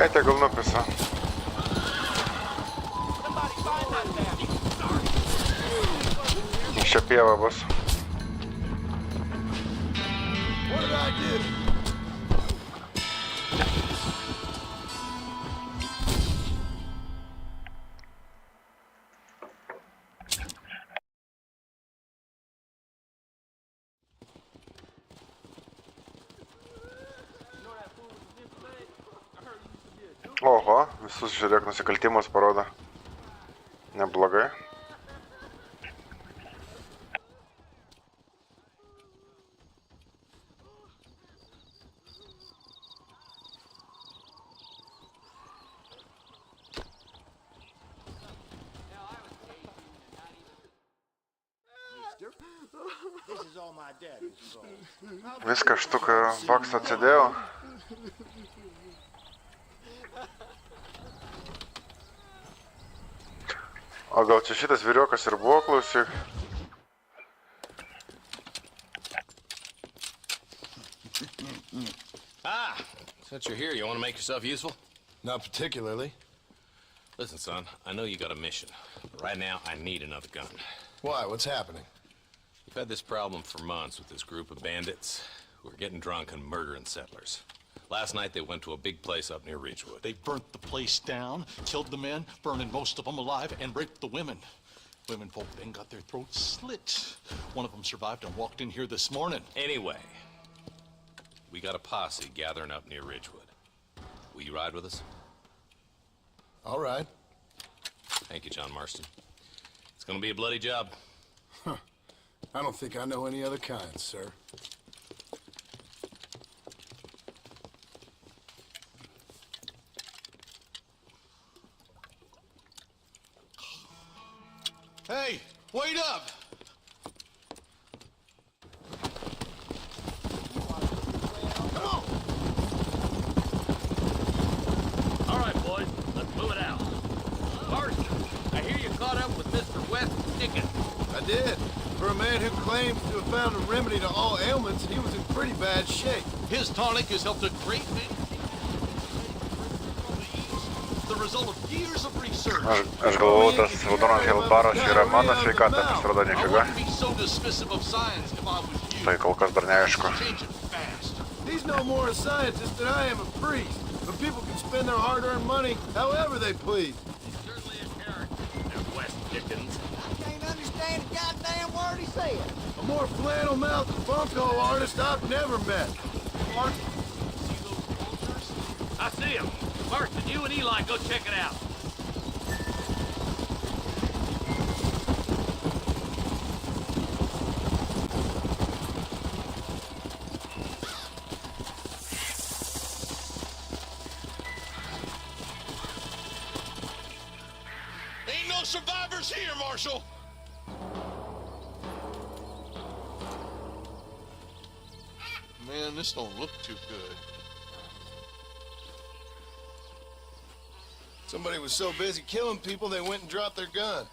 Ei, tegul nupisa. Čia pieva bus. What did I do? Oho, visus žiūrėk nusikaltimus parodo. Neblogai. Viską štuką boksą atsidėjau. O gal čia šitas vyriokas ir buvo, klausyk? Ah, since you're here, you want to make yourself useful? Not particularly. Listen, son, I know you got a mission. But right now, I need another gun. Why? What's happening? We've had this problem for months with this group of bandits who are getting drunk and murdering settlers. Last night, they went to a big place up near Ridgewood. They burnt the place down, killed the men, burning most of them alive, and raped the women. Women folk then got their throats slit. One of them survived and walked in here this morning. Anyway, we got a posse gathering up near Ridgewood. Will you ride with us? All right. Thank you, John Marston. It's gonna be a bloody job. Huh. I don't think I know any other kind, sir. Hey, wait up! Come on! All right, boys, let's move it out. Marston, I hear you caught up with Mr. West Dickens. I did. For a man who claims to have found a remedy to all ailments, he was in pretty bad shape. His tonic has helped a great many. The result of years of research. Aš galvojau, tas raudonas helbaras yra mano sveikata, pasirodo nifiga. Tai kol kas dar neaišku. He's no more a scientist than I am a priest. But people can spend their hard-earned money however they please. He's certainly a character, that West Dickens. I can't understand a goddamn word he said. A more flannel-mouthed bunko artist I've never met. I see him. Marston, you and Eli go check it out. Ain't no survivors here, Marshal! Man, this don't look too good. Somebody was so busy killing people, they went and dropped their gun.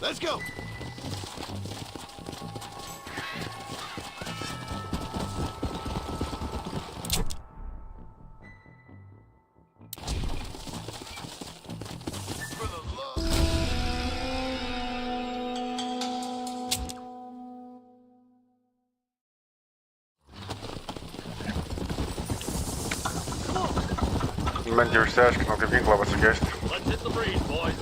Let's go! Będzie już ciężko, no winkla was jest. Let's hit the breeze, boys.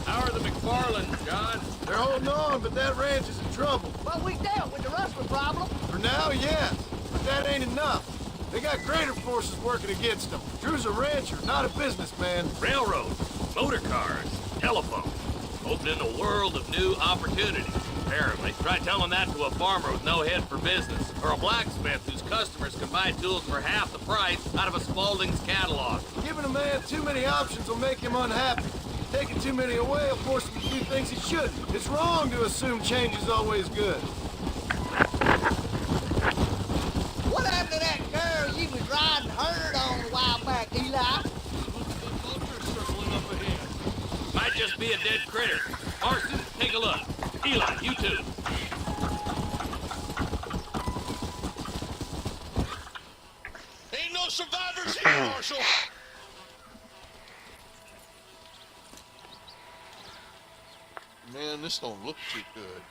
How are the McFarlands, John? They're holding on, but that ranch is in trouble. Well, we dealt with the rustler problem. For now, yes. But that ain't enough. They got greater forces working against them. Drew's a rancher, not a businessman. Railroads, motor cars, telephone. Opening a world of new opportunities, apparently. Try telling that to a farmer with no head for business, or a blacksmith whose customers can buy tools for half the price out of a Spaulding's catalog. Giving a man too many options will make him unhappy. Taking too many away will force him to do things he shouldn't. It's wrong to assume change is always good. What happened to that girl you was riding herd on a while back, Eli? Might just be a dead critter. Marston, take a look. Eli, you too. Ain't no survivors here, Marshal. Man, this don't look too good.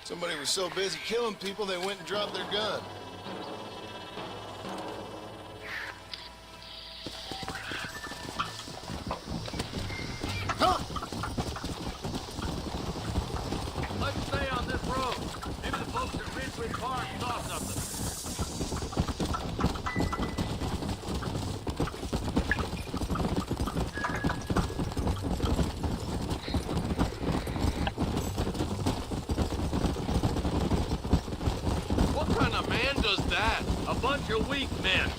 Somebody was so busy killing people, they went and dropped their gun. Let's stay on this road. Maybe the folks at Ridgewood Park saw something. What kind of man does that? A bunch of weak men.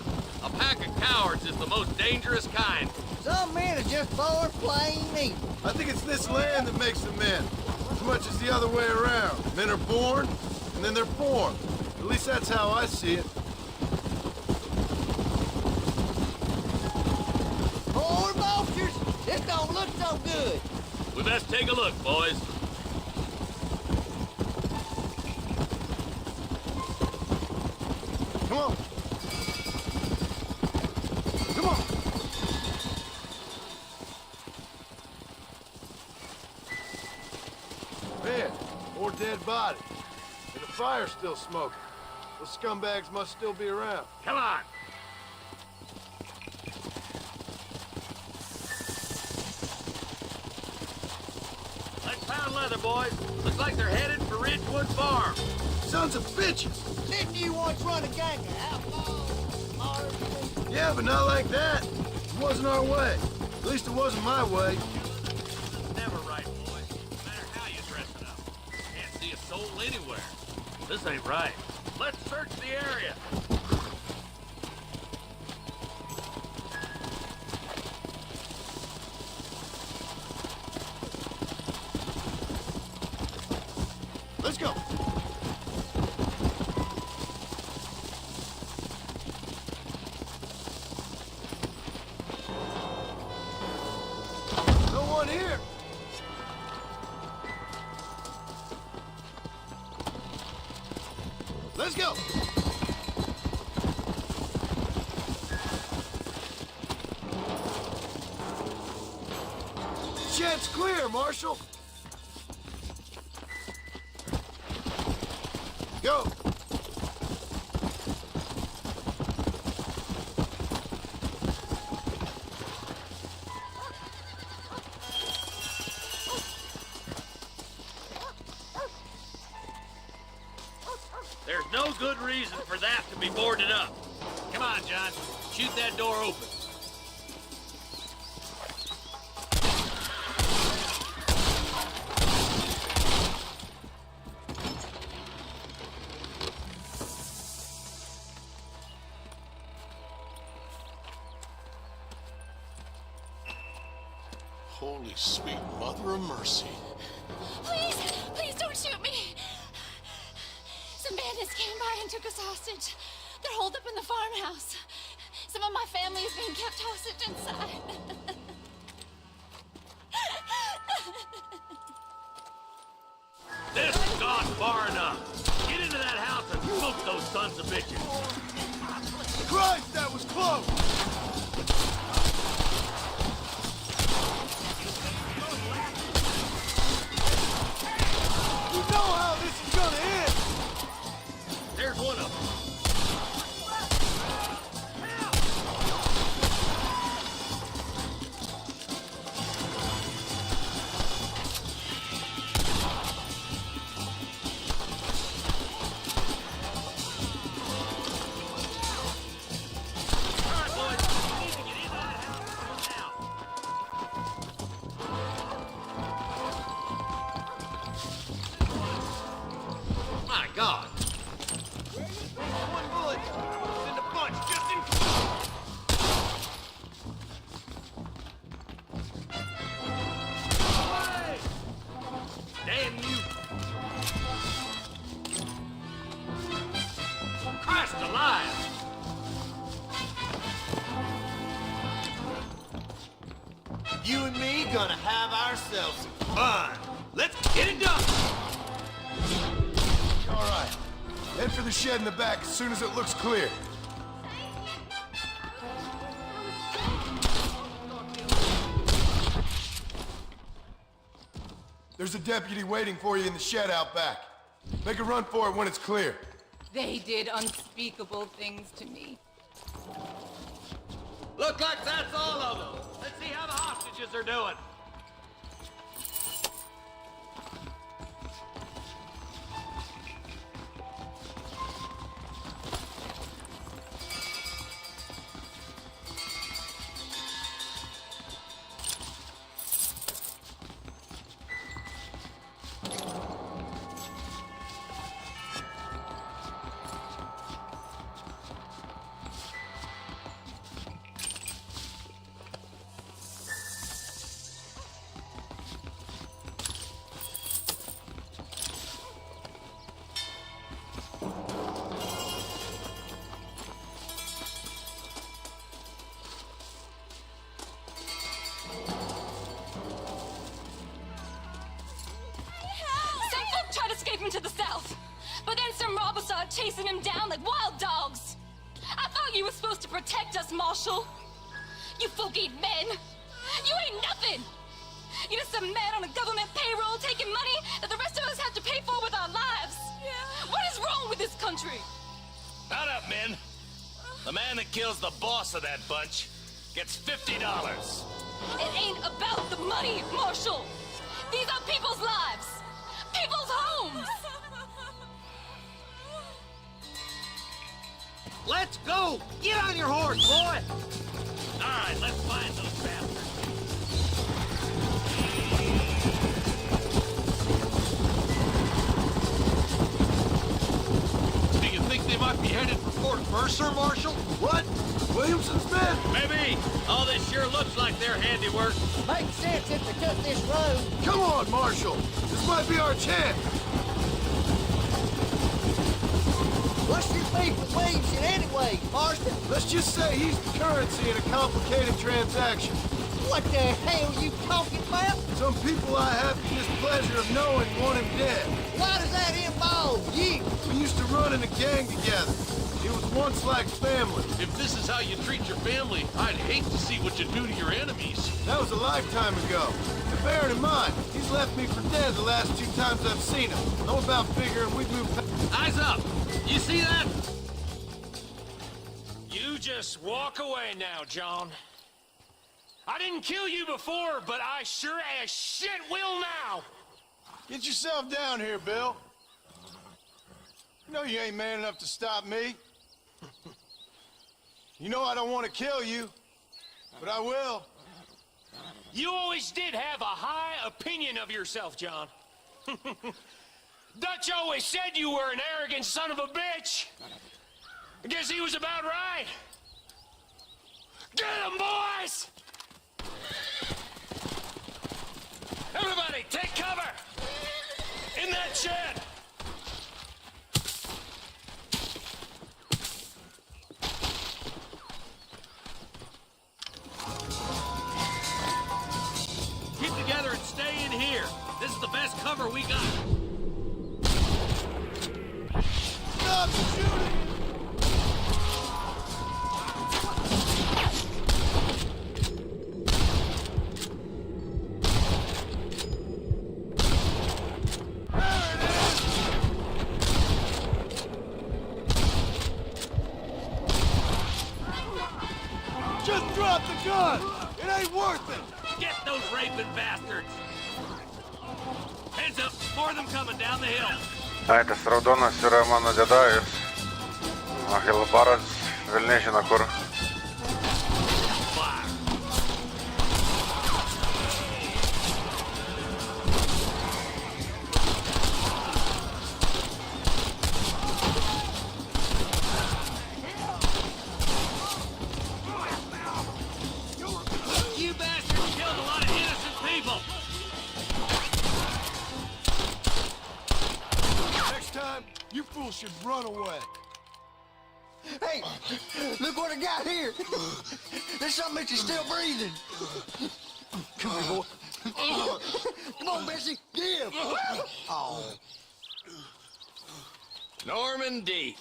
A pack of cowards is the most dangerous kind. Some men are just born plain evil. I think it's this land that makes them men, as much as the other way around. Men are born, and then they're formed. At least that's how I see it. Poor vultures, this don't look so good. We best take a look, boys. Come on. Come on. Man, more dead bodies. And the fire's still smoking. Those scumbags must still be around. Come on. Let's pound leather, boys. Looks like they're headed for Ridgewood Farm. Sons of bitches! Didn't you once run a gang of outlaws, Marston? Yeah, but not like that. It wasn't our way. At least it wasn't my way. Never right, boys. No matter how you dress it up. Can't see a soul anywhere. This ain't right. Let's search the area. Let's go. No one here. Let's go. Shed's clear, Marshal. Go. There's no good reason for that to be boarded up. Come on, John. Shoot that door open. Holy sweet mother of mercy. Please, please don't shoot me. Some bandits came by and took us hostage. They're holed up in the farmhouse. Some of my family is being kept hostage inside. far enough. Get into that house and smoke those sons of bitches. Christ, that was close! You know how this is gonna end! There's one of them. My God! One bullet! In the bunch, just in Damn you! Christ alive! You and me gonna have ourselves some fun. Let's get it done! All right. Head for the shed in the back as soon as it looks clear. There's a deputy waiting for you in the shed out back. Make a run for it when it's clear. They did unspeakable things to me. Look like that's all of them. Let's see how the hostages are doing. Tried escaping to the south, but then some robbers started chasing him down like wild dogs. I thought you were supposed to protect us, Marshal. You folk-eat men. You ain't nothing. You're just a man on a government payroll taking money that the rest of us have to pay for with our lives. Yeah. What is wrong with this country? Shut up, men. The man that kills the boss of that bunch gets $50. It ain't about the money, Marshal. These are people's lives. People's homes! Let's go! Get on your horse, boy! All right, let's find those bastards. Do you think they might be headed for Fort Mercer, Marshal? What? Williamson's men? Maybe. All this sure looks like their handiwork. Makes sense if they took this road. Come on, Marshal! This might be our chance! What's your beef with Williamson anyway, Marston? Let's just say he's the currency in a complicated transaction. What the hell are you talking about? Some people I have the displeasure of knowing want him dead. Why does that involve you? We used to run in a gang together. It was once like family. If this is how you treat your family, I'd hate to see what you do to your enemies. That was a lifetime ago. And bearing in mind, he's left me for dead the last 2 times I've seen him. I'm about figuring we've moved past... Eyes up! You see that? You just walk away now, John. I didn't kill you before, but I sure as shit will now! Get yourself down here, Bill. You know you ain't man enough to stop me. You know I don't want to kill you, but I will. You always did have a high opinion of yourself, John. Dutch always said you were an arrogant son of a bitch. I guess he was about right. Get him, boys! Everybody, take cover! In that shed! Keep together and stay in here. This is the best cover we got. Stop shooting! Just drop the gun! It ain't worth it! Get those raping bastards! Heads up, more of them coming down the hill. Aitas raudonas yra mano dėdajus. O Helbaras velniai žino kur. You bastards killed a lot of innocent people! Next time, you fools should run away. Hey, look what I got here. There's something that you're still breathing. Come here, boy. Come on, Bessie, give. Oh. Norman Deek.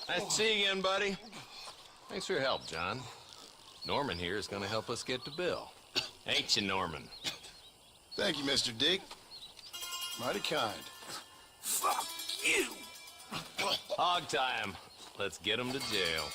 Nice to see you again, buddy. Thanks for your help, John. Norman here is gonna help us get to Bill. Ain't you, Norman? Thank you, Mr. Dick. Mighty kind. Fuck you! Hog time. Let's get him to jail.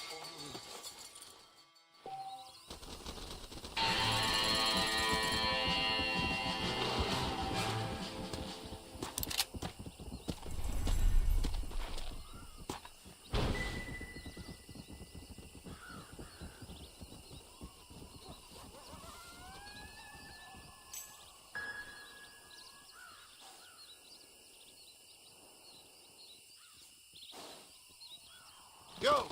Go!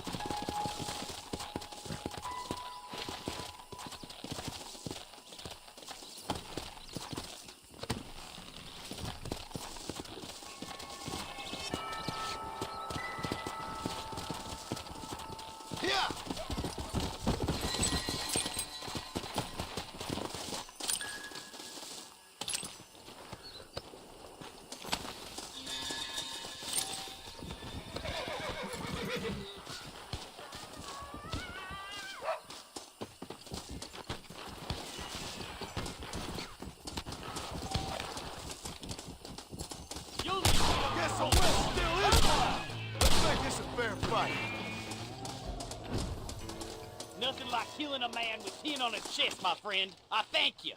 Yeah! Guess the West still is wild. Let's make this a fair fight. Nothing like killing a man with 10 on his chest, my friend. I thank you.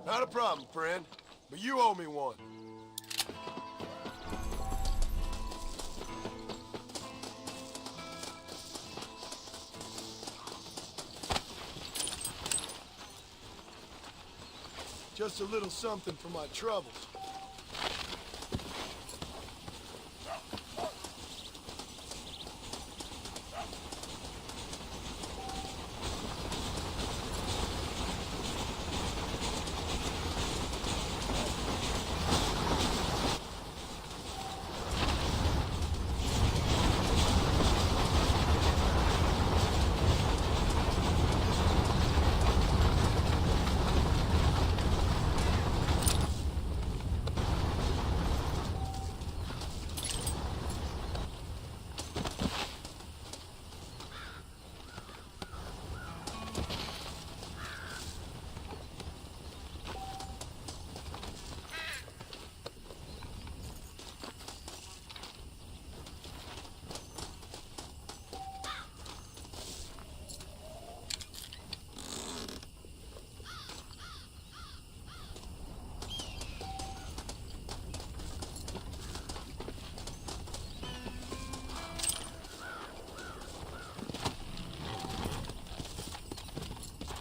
Not a problem, friend. But you owe me one. Just a little something for my troubles.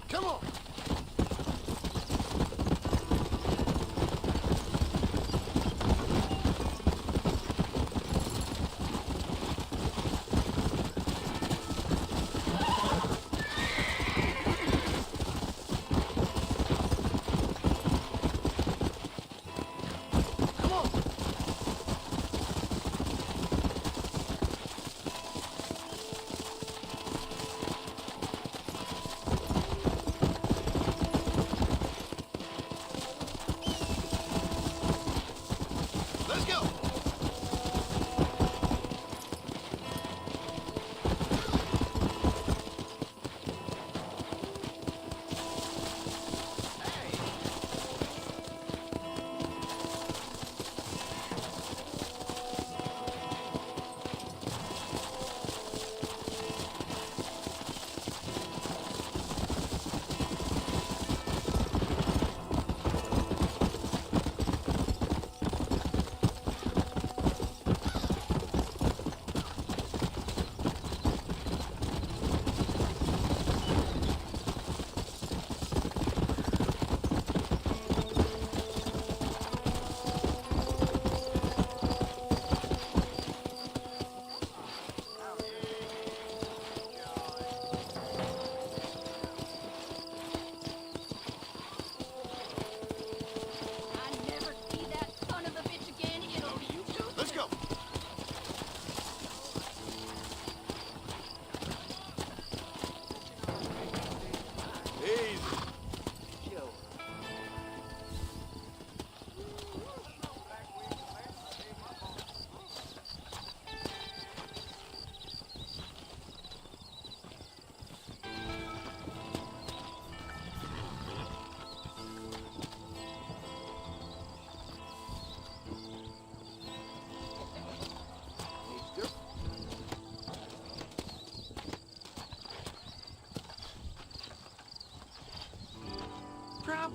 Come on!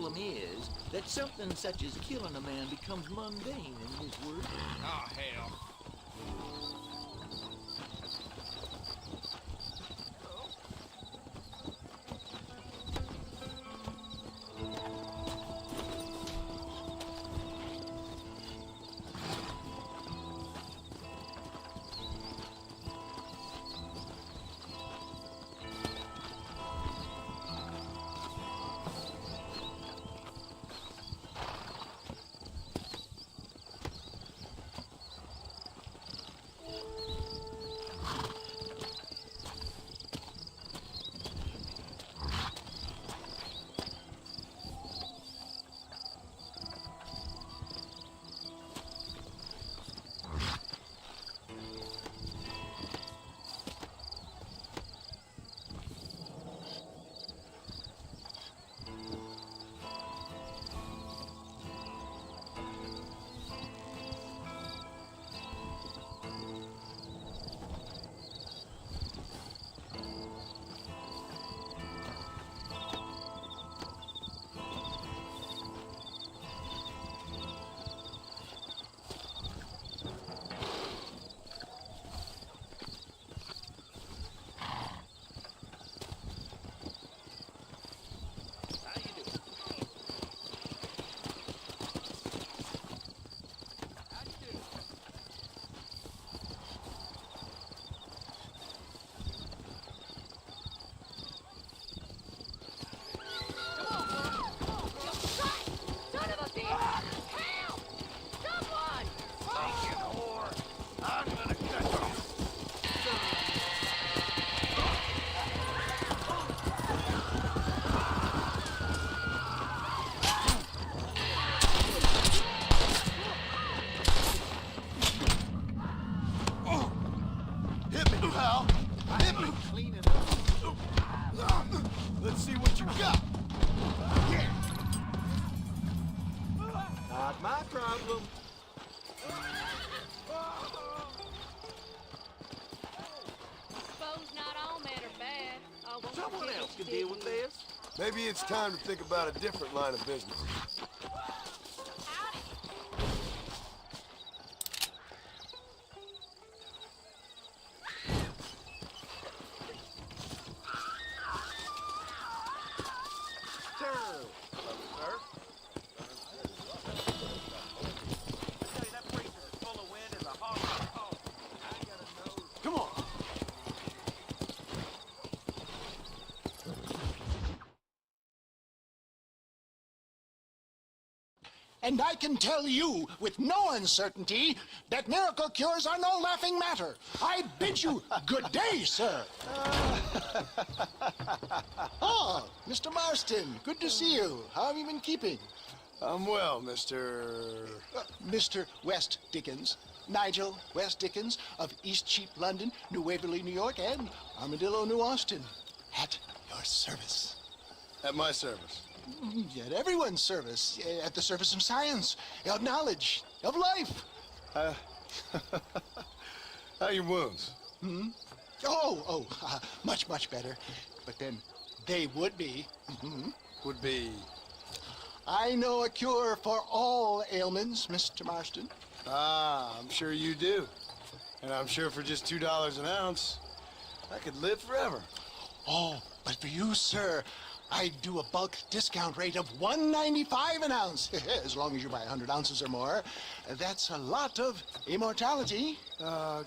problem is that something such as killing a man becomes mundane in this world. Oh, hell. Let's see what you got. Not my problem. Suppose not all men are bad. Someone else can deal with this. Maybe it's time to think about a different line of business. Come on. And I can tell you with no uncertainty that miracle cures are no laughing matter. I bid you good day, sir. Oh, Mr. Marston, good to see you. How have you been keeping? I'm well, Mr. Mr. West Dickens. Nigel West Dickens of East Cheap, London, New Waverly, New York, and Armadillo, New Austin. At your service. At my service. At everyone's service. At the service of science, of knowledge, of life. How are your wounds? Much, much better. But then they would be. Would be? I know a cure for all ailments, Mr. Marston. Ah, I'm sure you do. And I'm sure for just $2 an ounce, I could live forever. Oh, but for you, sir, I do a bulk discount rate of $1.95 an ounce, as long as you buy 100 ounces or more. That's a lot of immortality.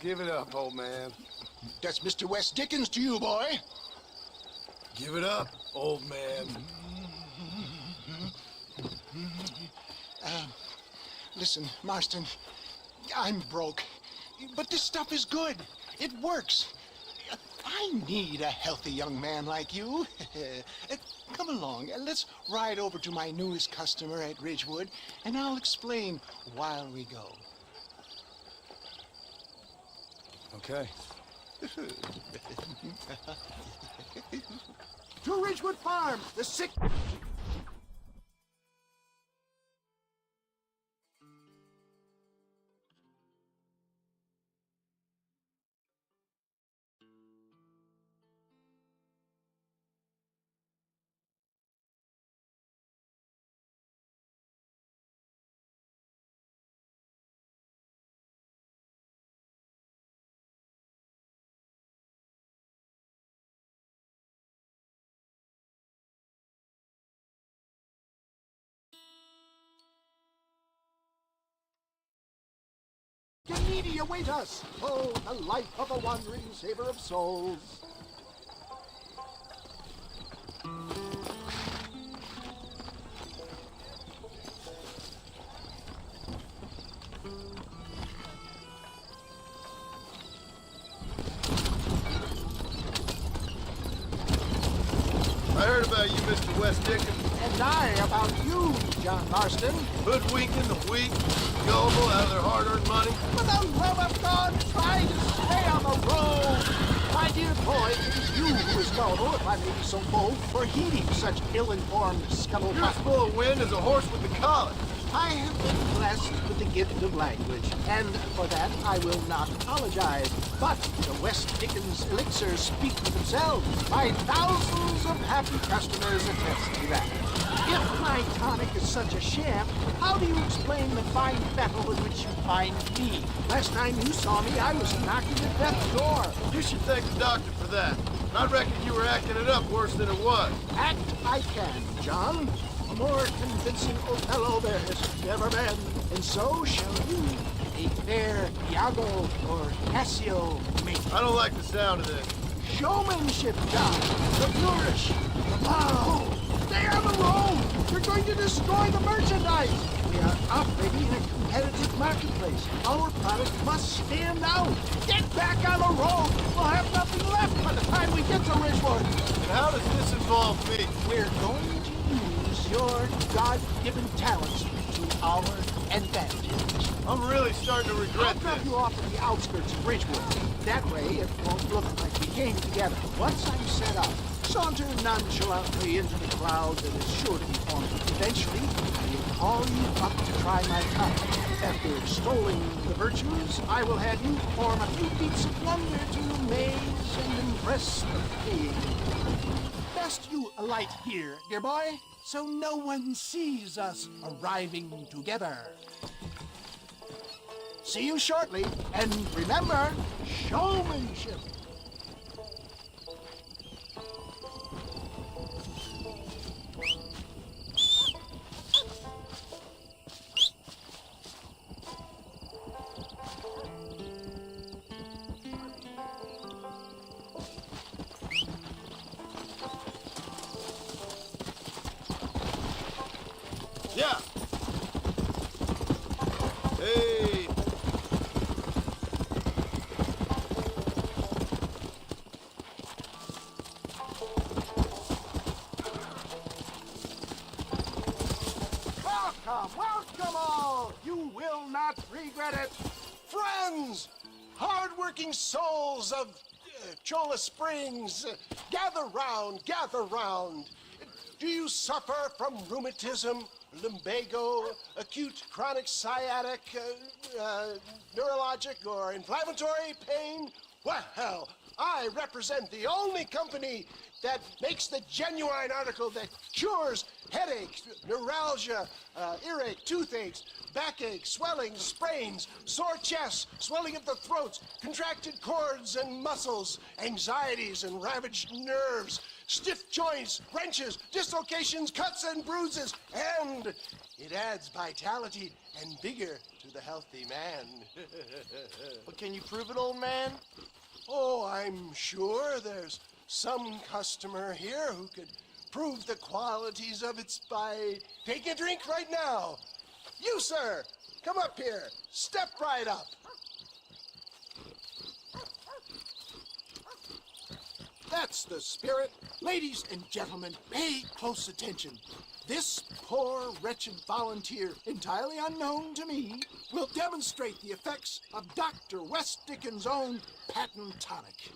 Give it up, old man. That's Mr. West Dickens to you, boy. Give it up, old man. Listen, Marston, I'm broke, but this stuff is good. It works. I need a healthy young man like you. Come along, let's ride over to my newest customer at Ridgewood, and I'll explain while we go. Okay. To Ridgewood Farm, the sick... and needy await us. Oh, the life of a wandering saver of souls. I heard about you, Mr. West Dickens. And I about you, John Marston. Hoodwinking the weak, gullible out of their hard-earned money. For the love of God, try to stay on the road. My dear boy, it is you who is gullible, if I may be so bold, for heeding such ill-informed scuttlebutt. You're as full of wind as a horse with the collar. I have been blessed with the gift of language, and for that I will not apologize. But the West Dickens elixirs speak for themselves. My thousands of happy customers attest to that. If my tonic is such a sham, how do you explain the fine battle in which you find me? Last time you saw me, I was knocking at death's door. You should thank the doctor for that. I reckon you were acting it up worse than it was. Act I can, John. A more convincing Othello there has never been, and so shall you, a fair Iago or Cassio make. I don't like the sound of this. Showmanship, John. The flourish. Wow. Stay on the road. You're going to destroy the merchandise. We are operating in a competitive marketplace. Our product must stand out. Get back on the road. We'll have nothing left by the time we get to Ridgewood. And how does this involve me? We're going to use your God-given talents to our advantage. I'm really starting to regret I'll drop this. you off at the outskirts of Ridgewood. That way, it won't look like we came together. Once I'm set up, saunter nonchalantly into the crowd that is sure to be formed. Eventually, I will call you up to try my power. After extolling the virtues, I will have you perform a few feats of wonder to amaze and impress the paying. Best you alight here, dear boy, so no one sees us arriving together. See you shortly, and remember, showmanship. Yeah. Hey. Welcome all! You will not regret it. Friends, hard-working souls of Cholla Springs, gather round, gather round. Do you suffer from rheumatism, lumbago, acute chronic sciatic, neurologic or inflammatory pain? Well, I represent the only company that makes the genuine article that cures headaches, neuralgia, earache, toothaches, backache, swelling, sprains, sore chests, swelling of the throats, contracted cords and muscles, anxieties and ravaged nerves, stiff joints, wrenches, dislocations, cuts and bruises, and it adds vitality and vigor to the healthy man. But can you prove it, old man? Oh, I'm sure there's some customer here who could prove the qualities of it by taking a drink right now. You, sir, come up here. Step right up. That's the spirit. Ladies and gentlemen, pay close attention. This poor, wretched volunteer, entirely unknown to me, will demonstrate the effects of Dr. West Dickens' own patent tonic.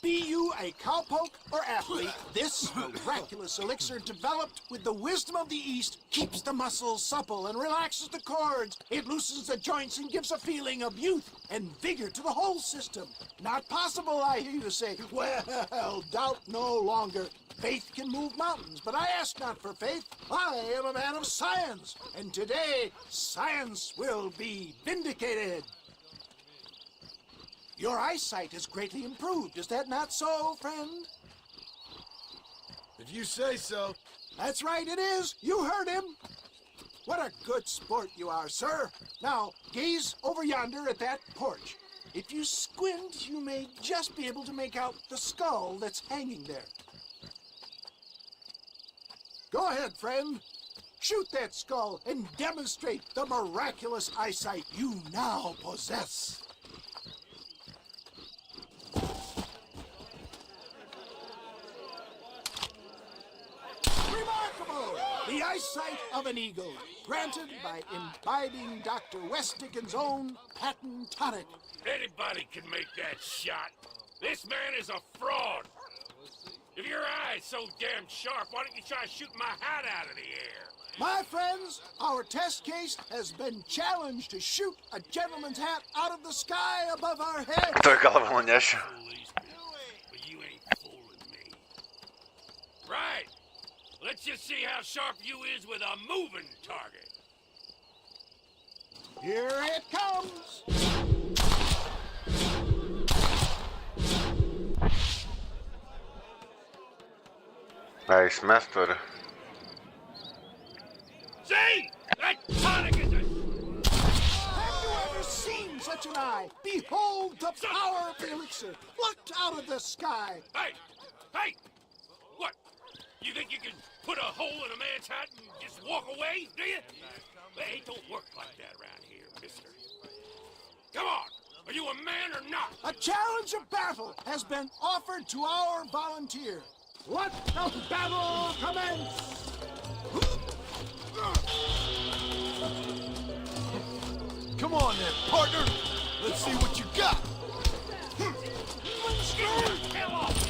Be you a cowpoke or athlete, this miraculous elixir developed with the wisdom of the East keeps the muscles supple and relaxes the cords. It loosens the joints and gives a feeling of youth and vigor to the whole system. Not possible, I hear you say. Well, doubt no longer. Faith can move mountains, but I ask not for faith. I am a man of science, and today science will be vindicated. Your eyesight has greatly improved. Is that not so, friend? If you say so. That's right, it is. You heard him. What a good sport you are, sir. Now, gaze over yonder at that porch. If you squint, you may just be able to make out the skull that's hanging there. Go ahead, friend. Shoot that skull and demonstrate the miraculous eyesight you now possess. Remarkable! The eyesight of an eagle, granted by imbibing Dr. West Dickens' own patent tonic. Anybody can make that shot. This man is a fraud. If your eye's so damn sharp, why don't you try shooting my hat out of the air? My friends, our test case has been challenged to shoot a gentleman's hat out of the sky above our heads. Той голова лунящий. But you ain't fooling me. Right. Let's just see how sharp you is with a moving target. Here it comes. Nice master. See? That tonic is a... Have you ever seen such an eye? Behold the power of the elixir, plucked out of the sky. Hey! Hey! What? You think you can put a hole in a man's hat and just walk away, do you? Hey, it don't work like that around here, mister. Come on! Are you a man or not? A challenge of battle has been offered to our volunteer. Let the battle commence! Come on then, partner. Let's see what you got. Hell off!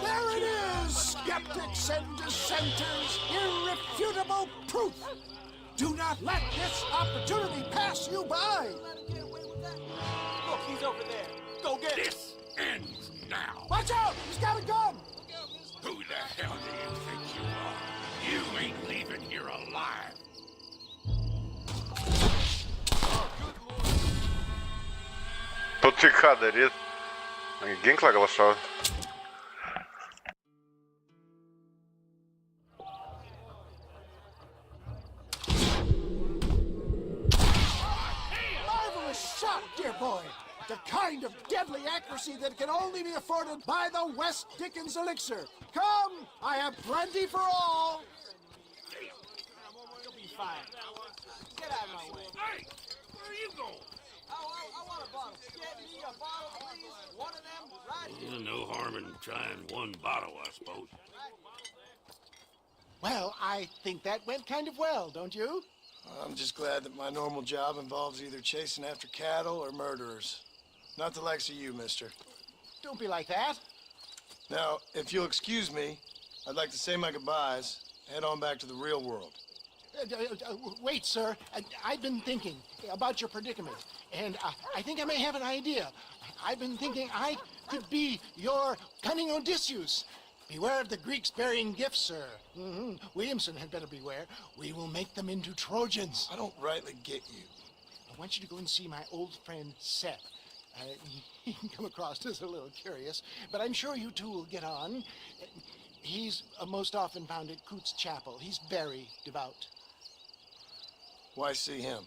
There it is, skeptics and dissenters, irrefutable proof. Do not let this opportunity pass you by. Look, he's over there. Go get him. This ends now. Watch out! He's got a gun! Who the hell do you think you are? You ain't leaving here alive. Тут чиха дарит. Гинкла голосовал. Marvelous shot, dear boy. The kind of deadly accuracy that can only be afforded by the West Dickens elixir. Come, I have plenty for all. You'll be fine. Get out of my way. Hey! Where are you going? I want a bottle. Get me a bottle, please. One of them right here. No harm in trying one bottle, I suppose. Well, I think that went kind of well, don't you? I'm just glad that my normal job involves either chasing after cattle or murderers. Not the likes of you, mister. Don't be like that. Now, if you'll excuse me, I'd like to say my goodbyes, head on back to the real world. Wait, sir. I've been thinking about your predicament, and I think I may have an idea. I've been thinking I could be your cunning Odysseus. Beware of the Greeks bearing gifts, sir. Williamson had better beware. We will make them into Trojans. I don't rightly get you. I want you to go and see my old friend Seth. He can come across as a little curious, but I'm sure you two will get on. He's most often found at Coots Chapel. He's very devout. Why see him?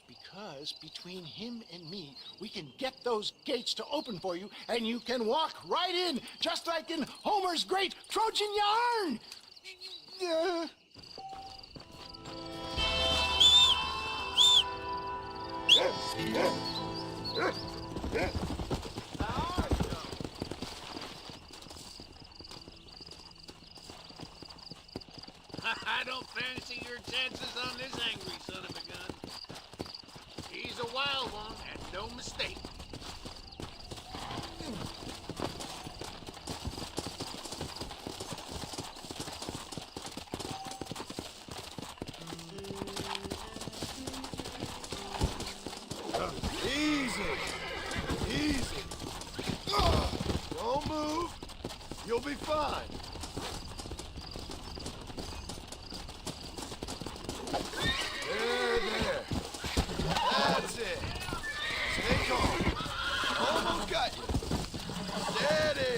Because between him and me, we can get those gates to open for you, and you can walk right in, just like in Homer's great Trojan yarn! I don't fancy your chances on this angry son of a gun. He's a wild one, and no mistake. Easy. Easy. Don't move. You'll be fine. There. That's it. Stay calm. Almost got you. Steady.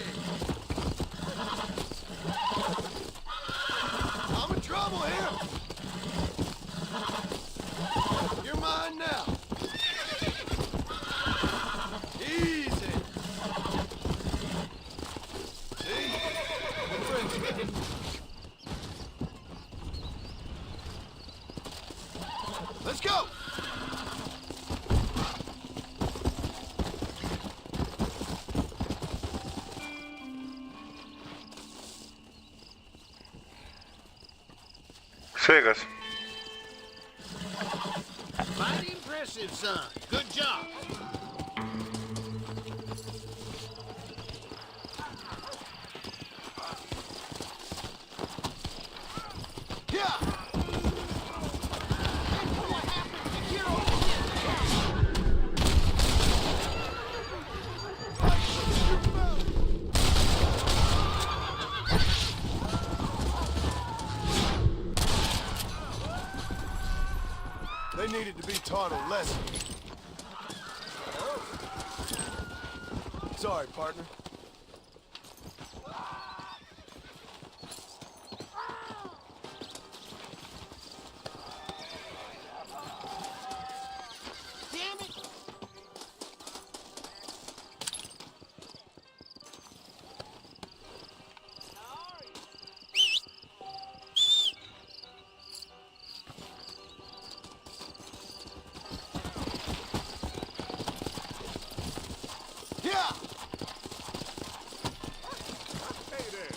Let's go! Sveikas. Mighty impressive, son. Good job. They needed to be taught a lesson. Sorry, partner. Damn it! Yeah! Hey there.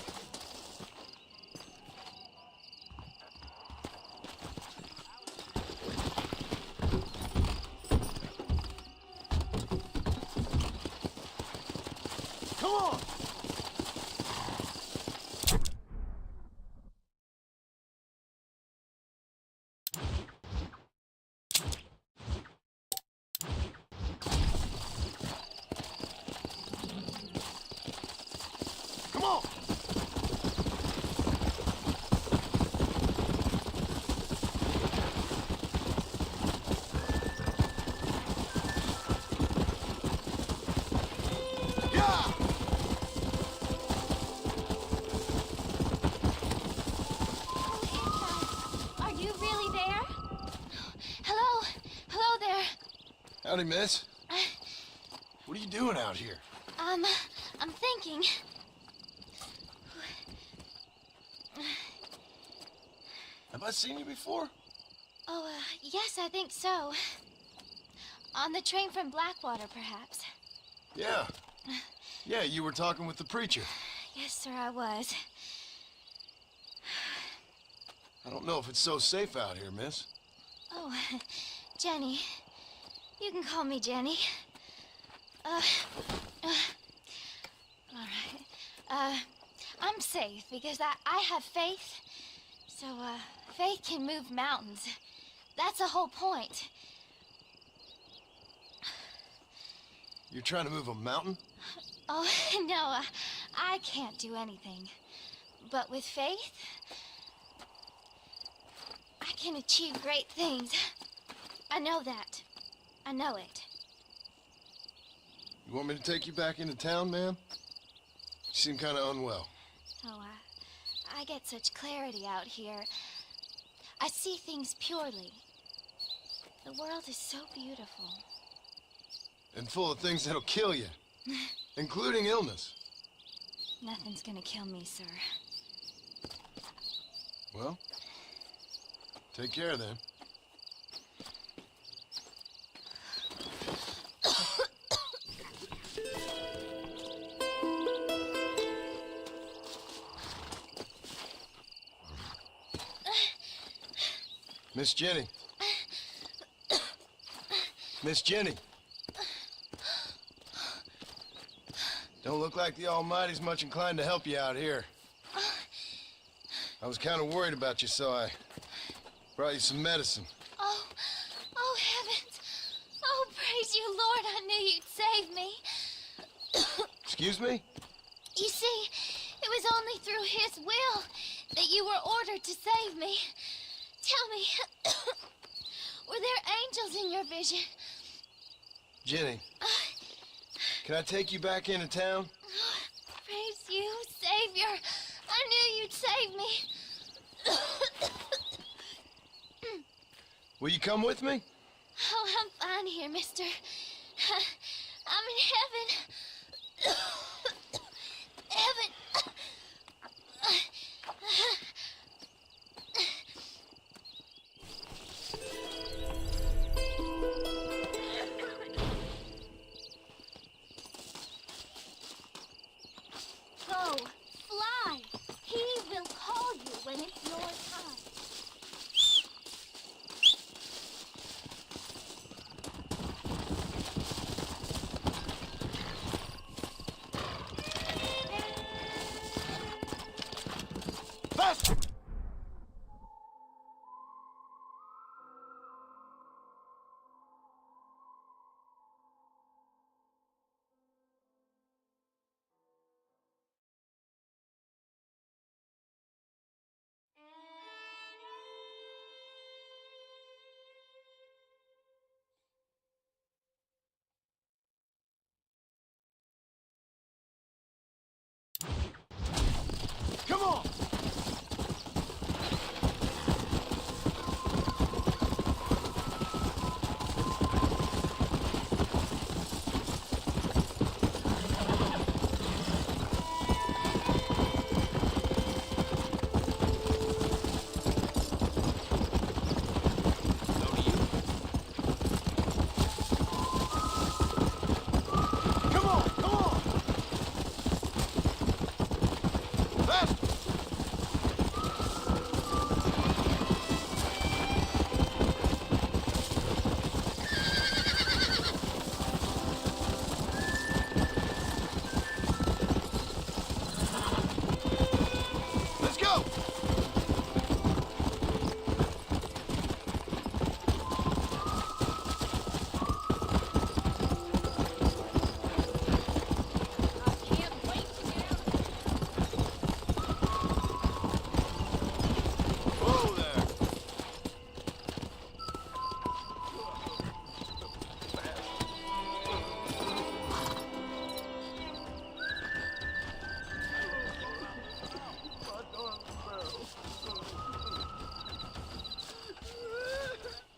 Come on! Come on! Yeah! Are you really there? Hello? Hello there. Howdy, miss. What are you doing out here? I'm thinking. Have I seen you before? Oh, yes, I think so. On the train from Blackwater, perhaps. Yeah. Yeah, you were talking with the preacher. Yes, sir, I was. I don't know if it's so safe out here, miss. Oh, Jenny. You can call me Jenny. All right. I'm safe because I have faith. So, faith can move mountains. That's the whole point. You're trying to move a mountain? Oh, no, I can't do anything. But with faith, I can achieve great things. I know that. I know it. You want me to take you back into town, ma'am? You seem kind of unwell. Oh, I get such clarity out here. I see things purely. The world is so beautiful. And full of things that'll kill you, including illness. Nothing's gonna kill me, sir. Well, take care then. Miss Jenny. Miss Jenny. Don't look like the Almighty's much inclined to help you out here. I was kind of worried about you, so I brought you some medicine. Oh heavens. Oh, praise you, Lord. I knew you'd save me. Excuse me? You see, it was only through his will that you were ordered to save me. Tell me, were there angels in your vision? Jenny, can I take you back into town? Praise you, Savior. I knew you'd save me. Will you come with me? Oh, I'm fine here, mister. I'm in heaven. Heaven.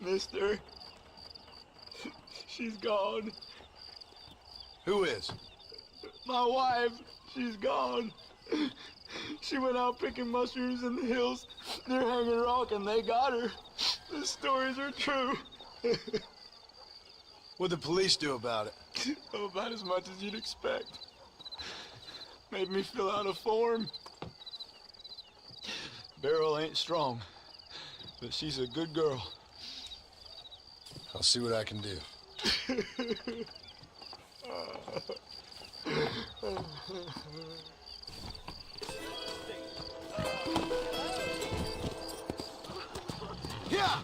Mister. She's gone. Who is? My wife, she's gone. She went out picking mushrooms in the hills near Hanging Rock and they got her. The stories are true. What'd the police do about it? Oh, about as much as you'd expect. Made me fill out a form. Beryl ain't strong, but she's a good girl. I'll see what I can do. Yeah!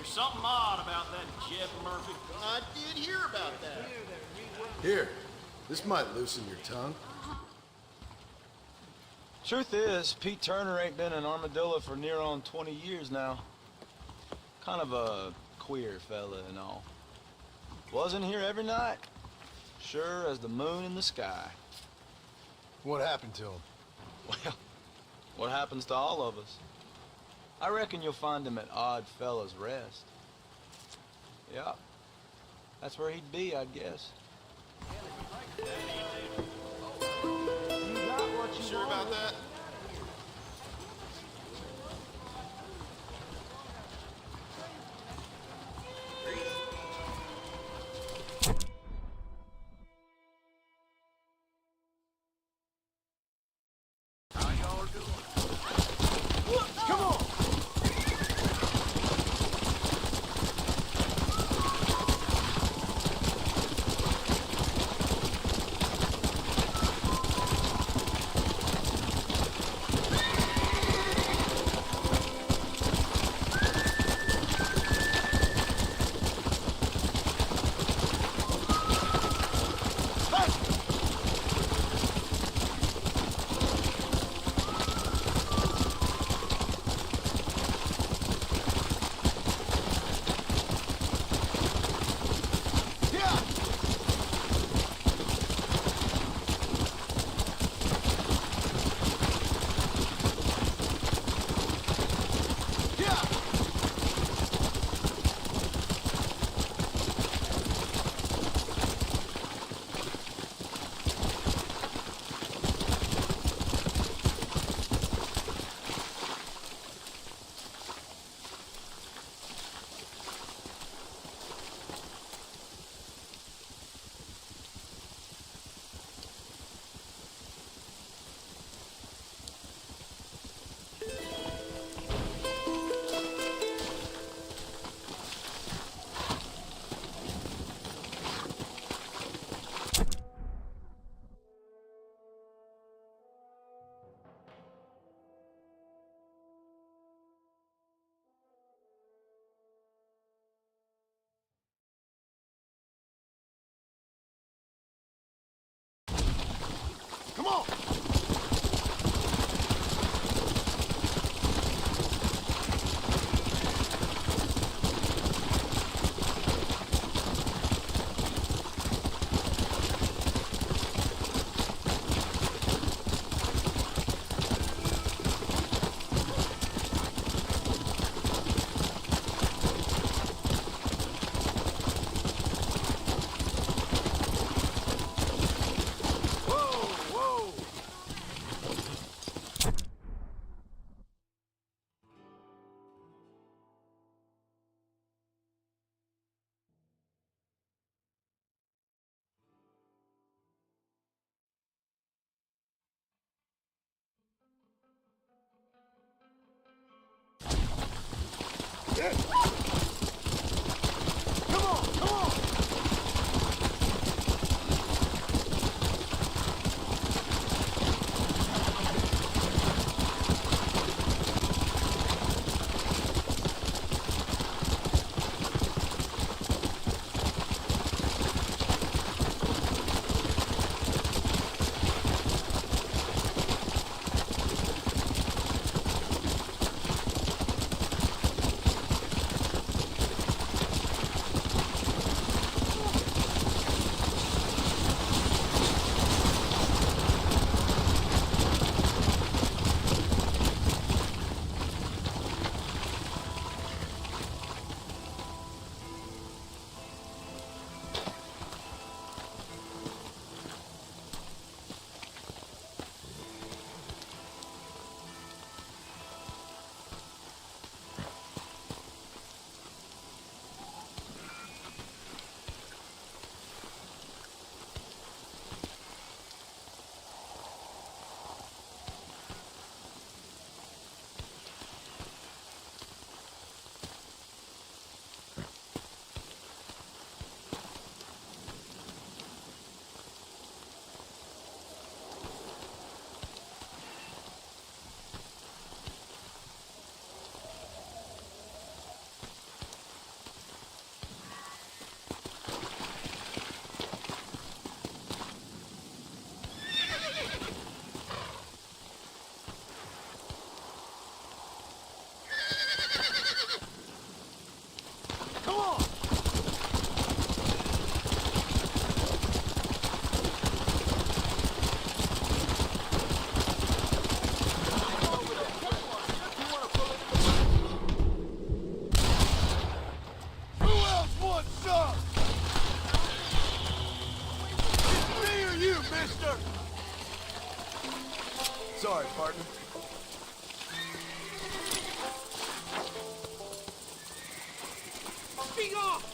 Something odd about that Jeff Murphy. I did hear about that. Here, this might loosen your tongue. Truth is, Pete Turner ain't been in Armadillo for near on 20 years now. Kind of a queer fella and all. Wasn't here every night. Sure as the moon in the sky. What happened to him? Well, what happens to all of us? I reckon you'll find him at Odd Fella's Rest. Yeah, that's where he'd be, I'd guess. You got what you Sure about that? How y'all doing? Come on! on! Come on, come on! Sorry, partner. Be off!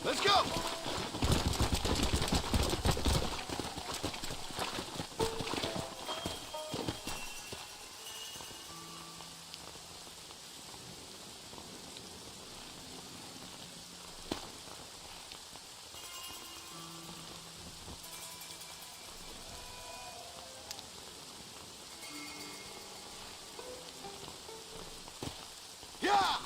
Let's go! Yeah!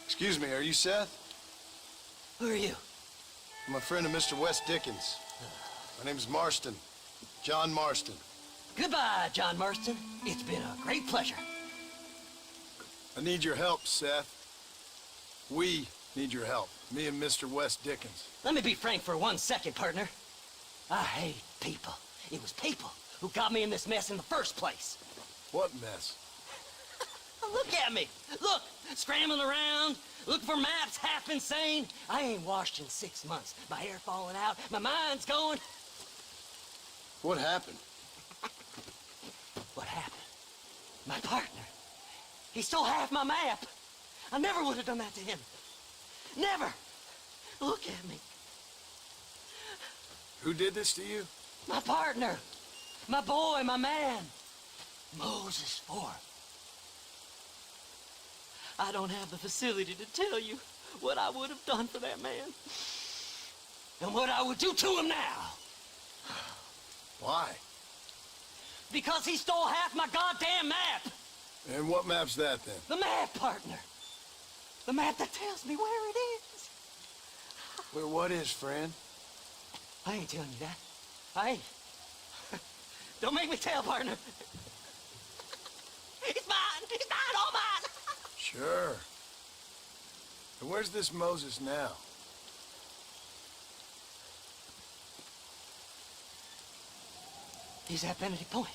Excuse me, are you Seth? Who are you? I'm a friend of Mr. Wes Dickens. My name's Marston. John Marston. Goodbye, John Marston. It's been a great pleasure. I need your help, Seth. We need your help. Me and Mr. Wes Dickens. Let me be frank for 1 second, partner. I hate people. It was people who got me in this mess in the first place. What mess? Look at me. Look, scrambling around, looking for maps, half insane. I ain't washed in 6 months. My hair falling out, my mind's going. What happened? What happened? My partner. He stole half my map. I never would have done that to him. Never. Look at me. Who did this to you? My partner. My boy, my man. Moses Ford. I don't have the facility to tell you what I would have done for that man. And what I would do to him now. Why? Because he stole half my goddamn map. And what map's that, then? The map, partner. The map that tells me where it is. Where what is, friend? I ain't telling you that. I ain't. Don't make me tell, partner. It's mine! It's mine! All mine! Sure. And where's this Moses now? He's at Benedict Point.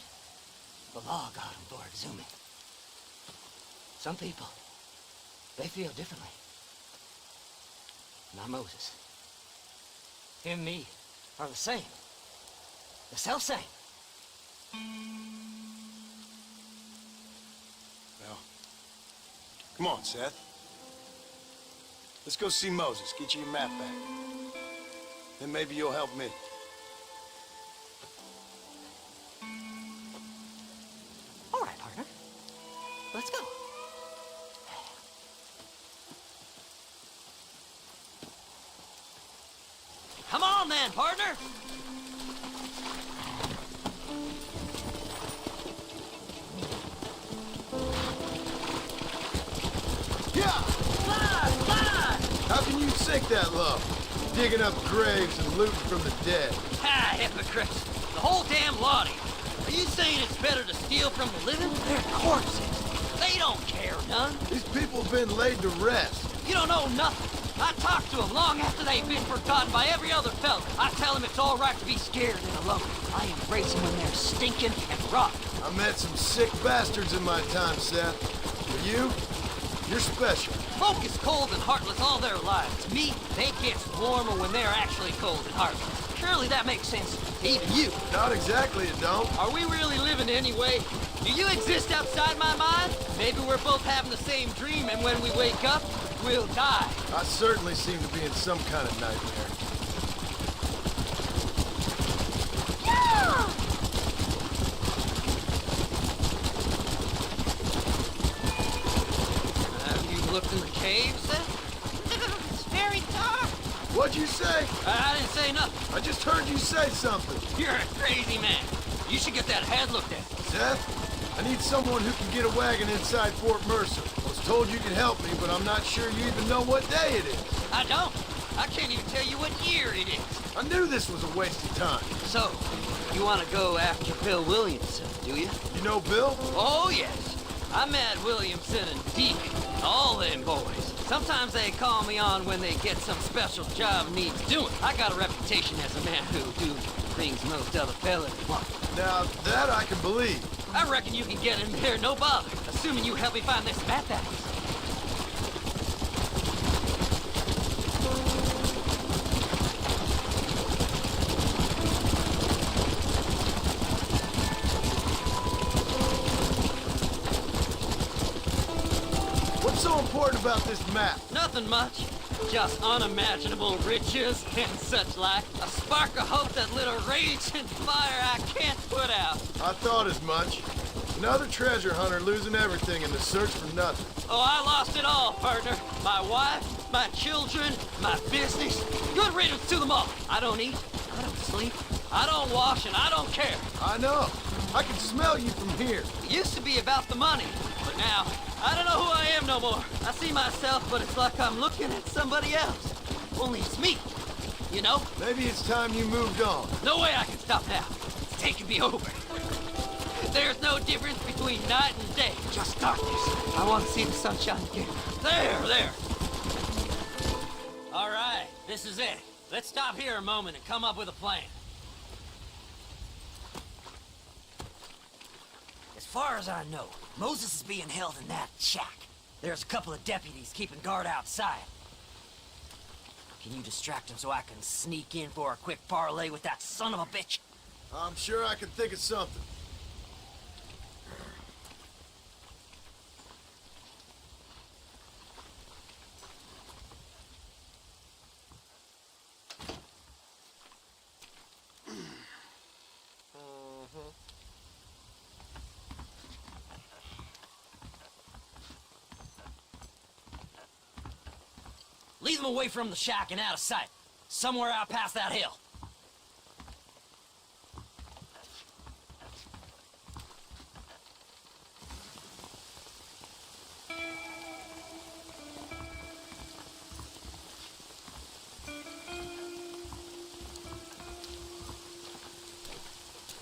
The law got him for exhuming. Some people, they feel differently. Not Moses. Him and me are the same. The self-same. Well, come on, Seth. Let's go see Moses, get you your map back. Then maybe you'll help me. All right, partner. Let's go. Come on then, partner. Yeah! Slide! Slide! How can you sink that low? Digging up graves and looting from the dead. Ah, hypocrites. The whole damn lot of you. Are you saying it's better to steal from the living? They're corpses. They don't care none. These people have been laid to rest. You don't know nothing. I talk to them long after they've been forgotten by every other fella. I tell them it's all right to be scared and alone. I embrace them when they're stinking and rotten. I met some sick bastards in my time, Seth. But you're special. Folk is cold and heartless all their lives. Me, they get warmer when they're actually cold and heartless. Surely that makes sense. Even you. Not exactly, it don't. Are we really living anyway? Do you exist outside my mind? Maybe we're both having the same dream, and when we wake up, we'll die. I certainly seem to be in some kind of nightmare. Yeah! Have you looked in the cave, Seth? It's very dark. What'd you say? I didn't say nothing. I just heard you say something. You're a crazy man. You should get that head looked at. Seth, I need someone who can get a wagon inside Fort Mercer. I was told you could help me, but I'm not sure you even know what day it is. I don't. I can't even tell you what year it is. I knew this was a waste of time. So, you want to go after Bill Williamson, do you? You know Bill? Oh, yes. I met Williamson and Deacon, all them boys. Sometimes they call me on when they get some special job needs doing. I got a reputation as a man who'll do things most other fellas won't. Now, that I can believe. I reckon you can get in there no bother, assuming you help me find this map that is. What's so important about this map? Nothing much. Just unimaginable riches and such like. A spark of hope that lit a raging fire I can't put out. I thought as much. Another treasure hunter losing everything in the search for nothing. Oh, I lost it all, partner. My wife, my children, my business. Good riddance to them all. I don't eat, I don't sleep, I don't wash and I don't care. I know. I can smell you from here. It used to be about the money, but now, I don't know who I am no more. I see myself, but it's like I'm looking at somebody else. Only it's me, you know? Maybe it's time you moved on. No way I can stop now. It's taking me over. There's no difference between night and day, just darkness. I want to see the sunshine again. There. All right, this is it. Let's stop here a moment and come up with a plan. As far as I know, Moses is being held in that shack. There's a couple of deputies keeping guard outside. Can you distract him so I can sneak in for a quick parlay with that son of a bitch? I'm sure I can think of something. Lead them away from the shack and out of sight. Somewhere out past that hill.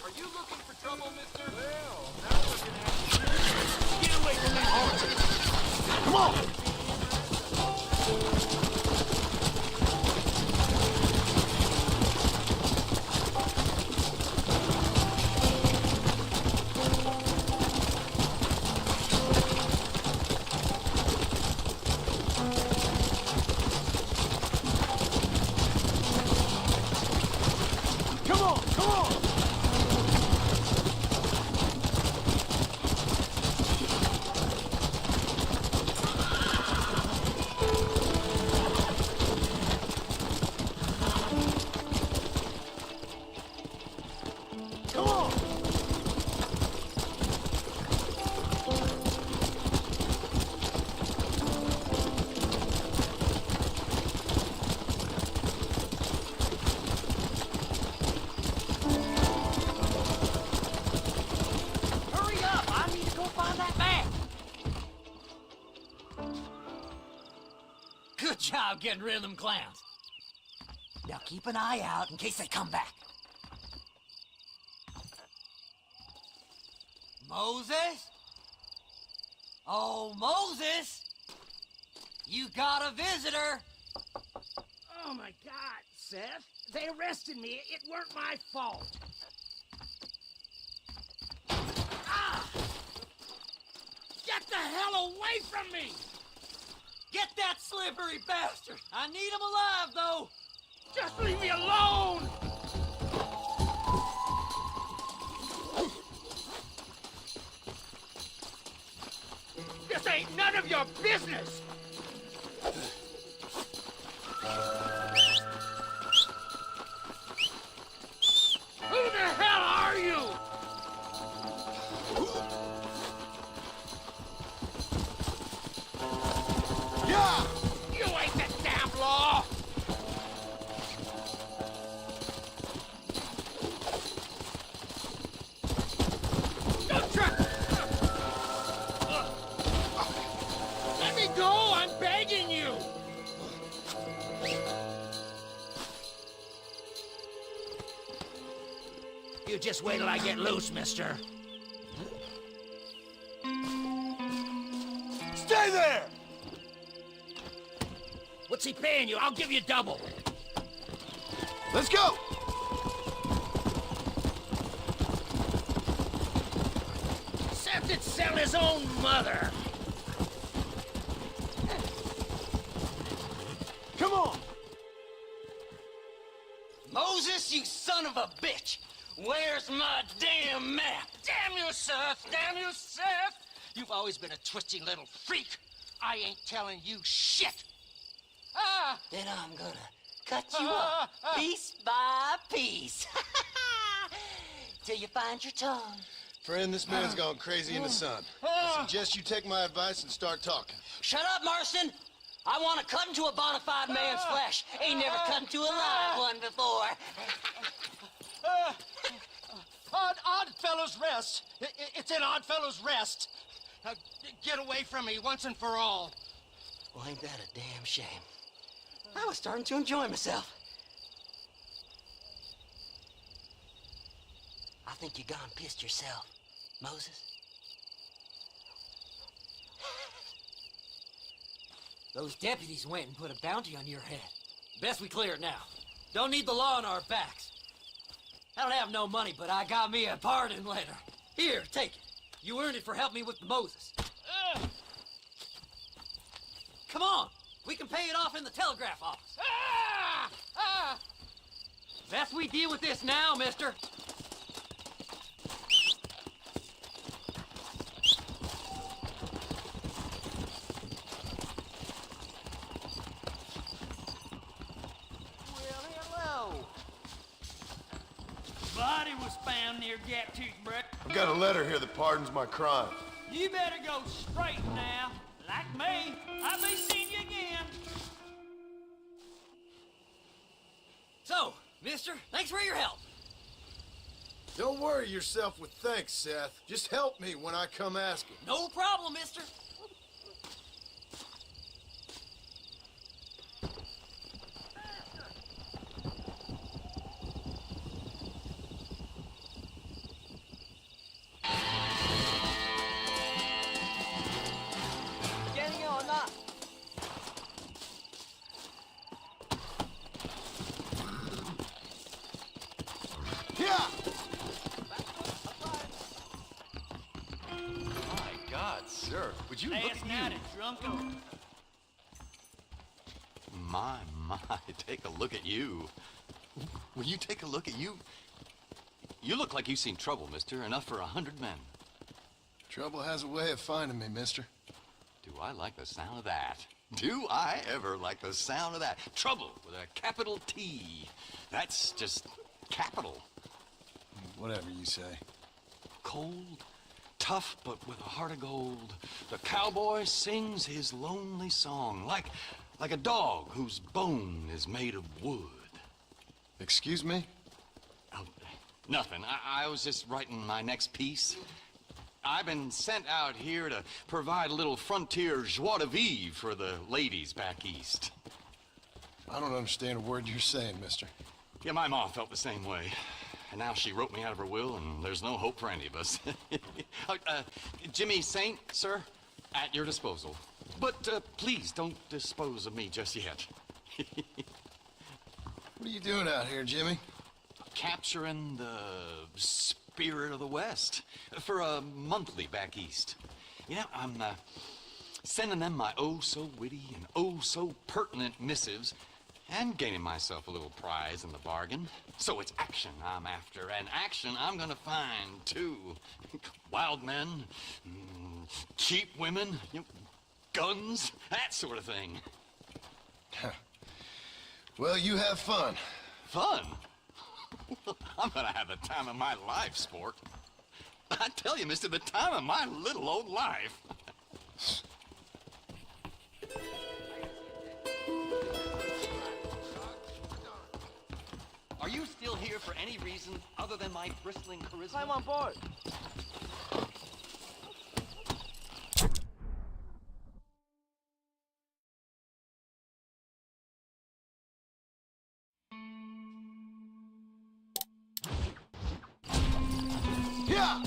Are you looking for trouble, mister? Well, now we're gonna have to... Get away from that horse! Come on! Good job getting rid of them clowns. Now keep an eye out in case they come back. Moses? Oh, Moses! You got a visitor! Oh my God, Seth. They arrested me. It weren't my fault. Ah! Get the hell away from me! Get that slippery bastard! I need him alive, though! Just leave me alone! This ain't none of your business! Who the hell are you? Yeah! You ain't the damn law! Don't try! Let me go! I'm begging you! You just wait till I get loose, mister. Stay there! What's he paying you? I'll give you double. Let's go! Seth would sell his own mother. Come on! Moses, you son of a bitch! Where's my damn map? Damn you, Seth! Damn you, Seth! You've always been a twisty little freak. I ain't telling you shit. Ah! Then I'm gonna cut you up, piece by piece. Till you find your tongue. Friend, this man's gone crazy in the sun. I suggest you take my advice and start talking. Shut up, Marston! I want to cut into a bona fide man's flesh. Ain't never cut into a live one before. Oddfellows Rest. It's in Oddfellows Rest. Now, get away from me once and for all. Well, ain't that a damn shame? I was starting to enjoy myself. I think you gone pissed yourself, Moses. Those deputies went and put a bounty on your head. Best we clear it now. Don't need the law on our backs. I don't have no money, but I got me a pardon letter. Here, take it. You earned it for helping me with the Moses. Come on, we can pay it off in the telegraph office. Best we deal with this now, mister. Body was found near Gap Tooth Brook. I've got a letter here that pardons my crime. You better go straight now. Like me, I'll be seeing you again. So, mister, thanks for your help. Don't worry yourself with thanks, Seth. Just help me when I come asking. No problem, mister. My God, sir, would you look Last at night you? at Drunko. My, take a look at you. Will you take a look at you? You look like you've seen trouble, mister. Enough for 100 men. Trouble has a way of finding me, mister. Do I like the sound of that? Do I ever like the sound of that? Trouble with a capital T. That's just capital. Whatever you say. Cold, tough, but with a heart of gold. The cowboy sings his lonely song like a dog whose bone is made of wood. Excuse me? Oh, nothing. I was just writing my next piece. I've been sent out here to provide a little frontier joie de vivre for the ladies back east. I don't understand a word you're saying, mister. Yeah, my ma felt the same way. And now she wrote me out of her will, and there's no hope for any of us. Jimmy Saint, sir, at your disposal. But please don't dispose of me just yet. What are you doing out here, Jimmy? Capturing the spirit of the West for a monthly back east. You know, I'm sending them my oh-so-witty and oh-so-pertinent missives and gaining myself a little prize in the bargain. So it's action I'm after, and action I'm gonna find, too. Wild men, cheap women, you know, guns, that sort of thing. Well, you have fun. Fun? I'm gonna have the time of my life, sport. I tell you, mister, the time of my little old life. Are you still here for any reason other than my bristling charisma? I'm on board. Yeah!